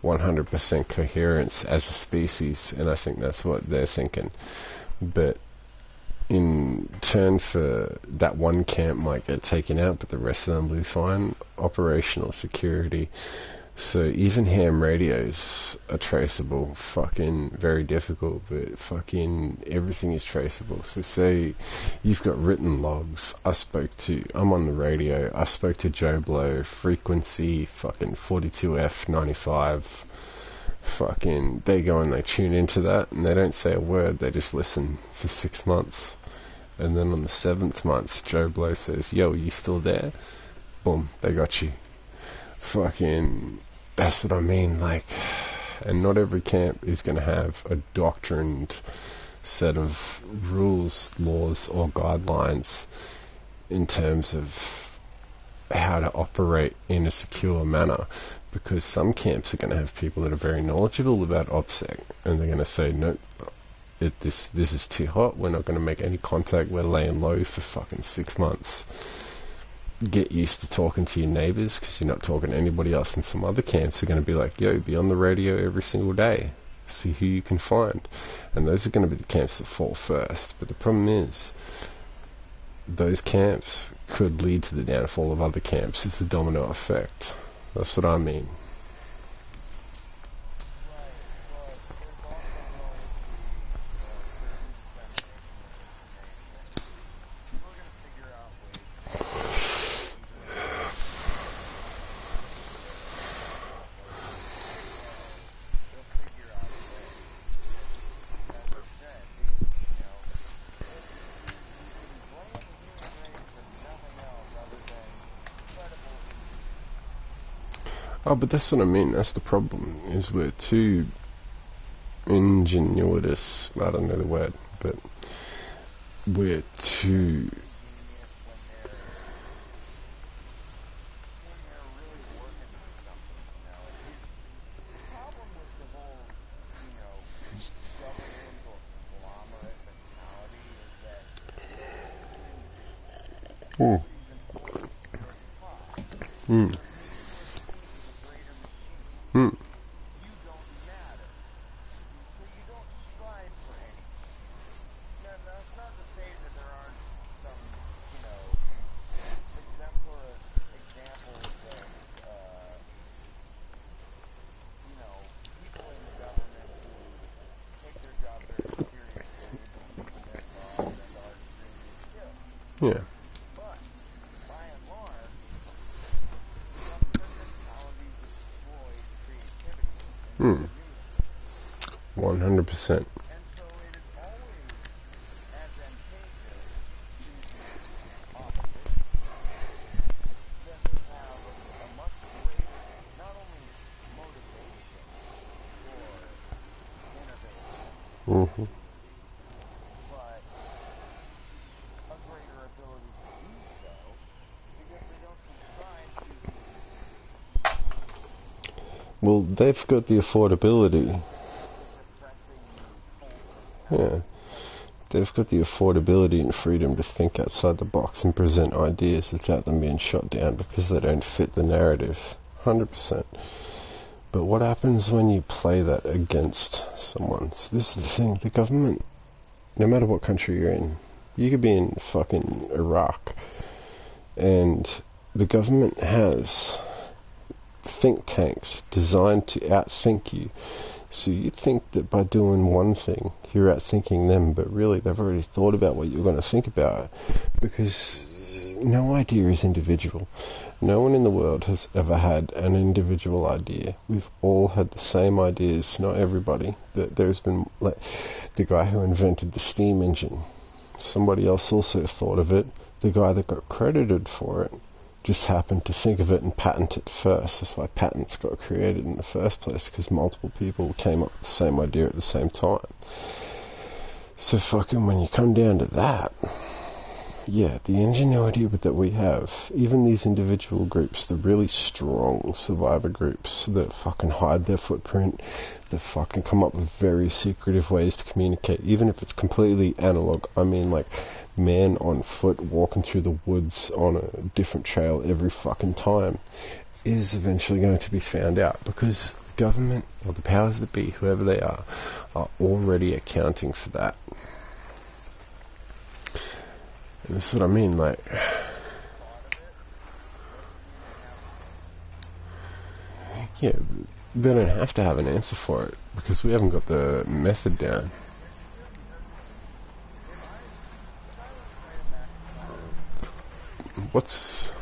100% coherence as a species, and I think that's what they're thinking. But in turn for that one camp might get taken out, but the rest of them will be fine. Operational security, So even ham radios are traceable. Fucking very difficult, but fucking everything is traceable. So say you've got written logs. I'm on the radio, I spoke to Joe Blow, frequency fucking 42F95. Fucking, they go and they tune into that and they don't say a word, they just listen for 6 months. And then on the 7th month, Joe Blow says, yo, you still there? Boom, they got you. Fucking, that's what I mean, like, and not every camp is going to have a doctrined set of rules, laws, or guidelines in terms of how to operate in a secure manner, because some camps are going to have people that are very knowledgeable about OPSEC, and they're going to say, no, this is too hot, we're not going to make any contact, we're laying low for fucking 6 months. Get used to talking to your neighbours because you're not talking to anybody else. And some other camps are going to be like, yo, be on the radio every single day, see who you can find. And those are going to be the camps that fall first. But the problem is, those camps could lead to the downfall of other camps. It's a domino effect. That's what I mean. Oh, but that's what I mean. That's the problem, is we're too ingenuitous. I don't know the word, but we're too... Yeah. 100%. Mm-hmm. Well, they've got the affordability. Yeah. They've got the affordability and freedom to think outside the box and present ideas without them being shot down because they don't fit the narrative. 100%. But what happens when you play that against someone? So this is the thing, the government, no matter what country you're in, you could be in fucking Iraq, and the government has think tanks designed to outthink you. So you think that by doing one thing, you're outthinking them, but really they've already thought about what you're going to think about, because no idea is individual. No one in the world has ever had an individual idea. We've all had the same ideas, not everybody. There's been, like, the guy who invented the steam engine. Somebody else also thought of it. The guy that got credited for it just happened to think of it and patent it first. That's why patents got created in the first place, because multiple people came up with the same idea at the same time. So fucking when you come down to that, yeah, the ingenuity that we have, even these individual groups, the really strong survivor groups that fucking hide their footprint, that fucking come up with very secretive ways to communicate, even if it's completely analog. I mean, like, man on foot walking through the woods on a different trail every fucking time is eventually going to be found out, because the government, or the powers that be, whoever they are already accounting for that. And that's what I mean, like... Yeah, they don't have to have an answer for it because we haven't got the method down. What's...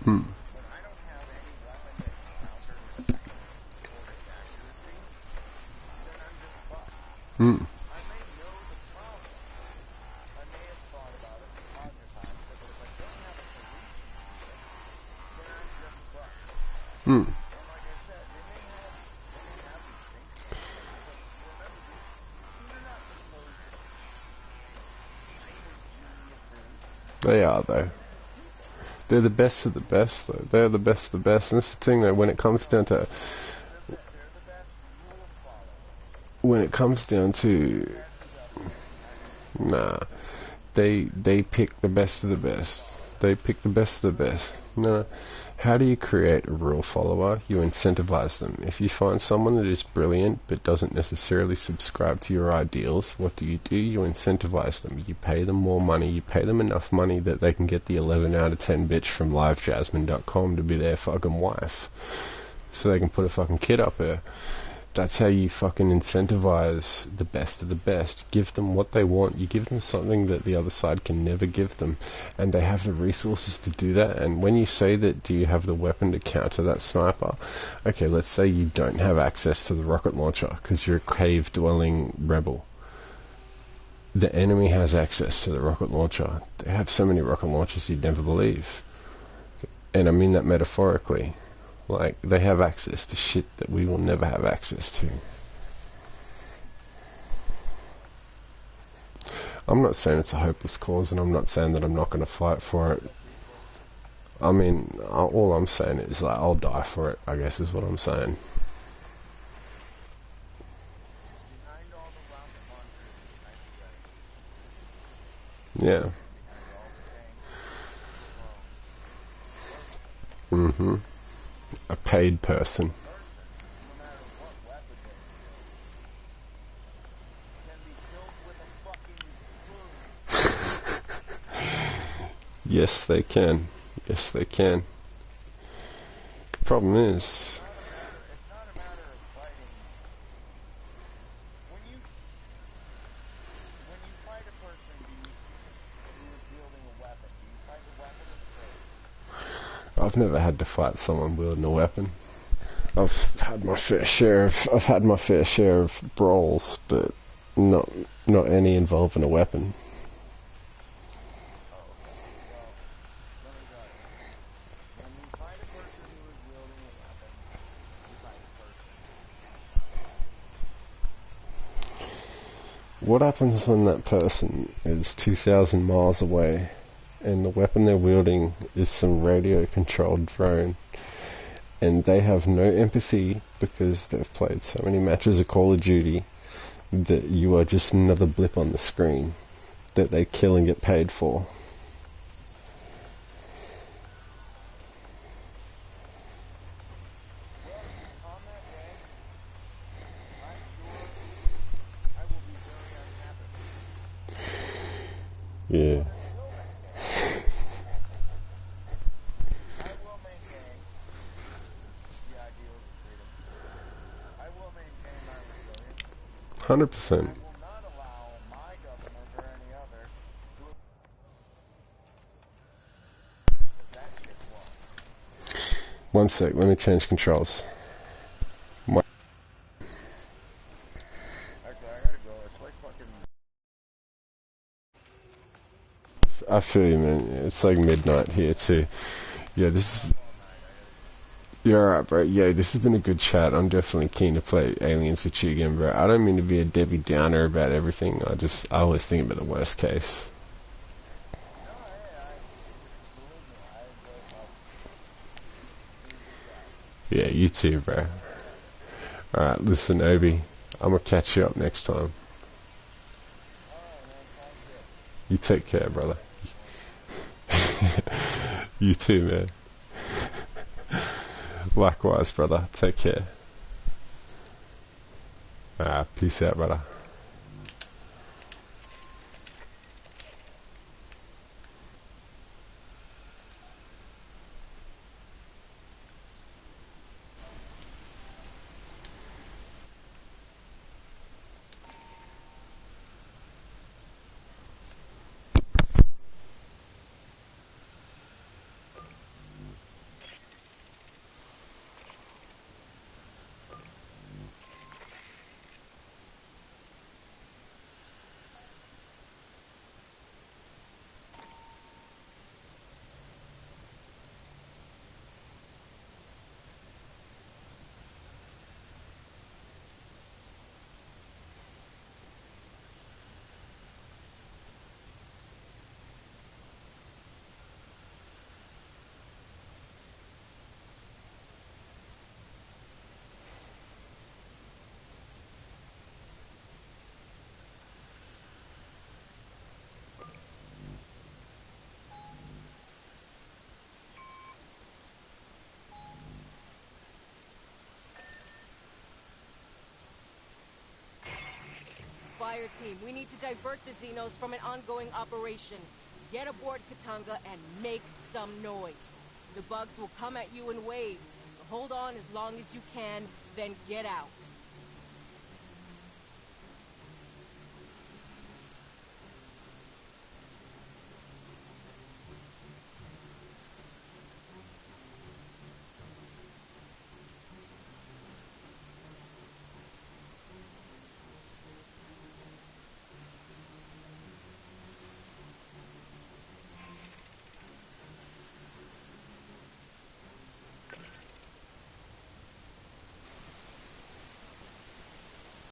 Hmm. Hmm. Hmm. They are, though. They're the best of the best, though. They're the best of the best. And that's the thing, though, when it comes down to... Nah. They pick the best of the best. They pick the best of the best. No. How do you create a real follower? You incentivize them. If you find someone that is brilliant but doesn't necessarily subscribe to your ideals, what do? You incentivize them. You pay them more money. You pay them enough money that they can get the 11 out of 10 bitch from livejasmine.com to be their fucking wife. So they can put a fucking kid up there. That's how you fucking incentivize the best of the best. Give them what they want. You give them something that the other side can never give them. And they have the resources to do that. And when you say that, do you have the weapon to counter that sniper? Okay, let's say you don't have access to the rocket launcher because you're a cave-dwelling rebel. The enemy has access to the rocket launcher. They have so many rocket launchers you'd never believe. And I mean that metaphorically. Like, they have access to shit that we will never have access to. I'm not saying it's a hopeless cause, and I'm not saying that I'm not going to fight for it. I mean, all I'm saying is, like, I'll die for it, I guess is what I'm saying. Yeah. Mm-hmm. A paid person. Yes, they can. Yes, they can. The problem is... I've never had to fight someone wielding a weapon. I've had my fair share of brawls, but not any involving a weapon. What happens when that person is 2,000 miles away and the weapon they're wielding is some radio-controlled drone, and they have no empathy because they've played so many matches of Call of Duty that you are just another blip on the screen that they kill and get paid for? Yeah. I will maintain the ideals of freedom. I will maintain my resilience. 100%. I will not allow my government or any other to that shit won't. One sec, let me change controls. Actually, I gotta go. It's like fucking... I feel you, man. It's like midnight here too. Yeah, this is... You're alright, bro. Yeah, this has been a good chat. I'm definitely keen to play Aliens with you again, bro. I don't mean to be a Debbie Downer about everything. I always think about the worst case. No, believe me, I enjoy Yeah, you too, bro. Alright, listen, Obi. I'm gonna catch you up next time. Alright, man, sounds good. You take care, brother. You too, man. Likewise, brother. Take care. Peace out, brother. Fire team, we need to divert the Xenos from an ongoing operation. Get aboard Katanga and make some noise. The bugs will come at you in waves. Hold on as long as you can, then get out.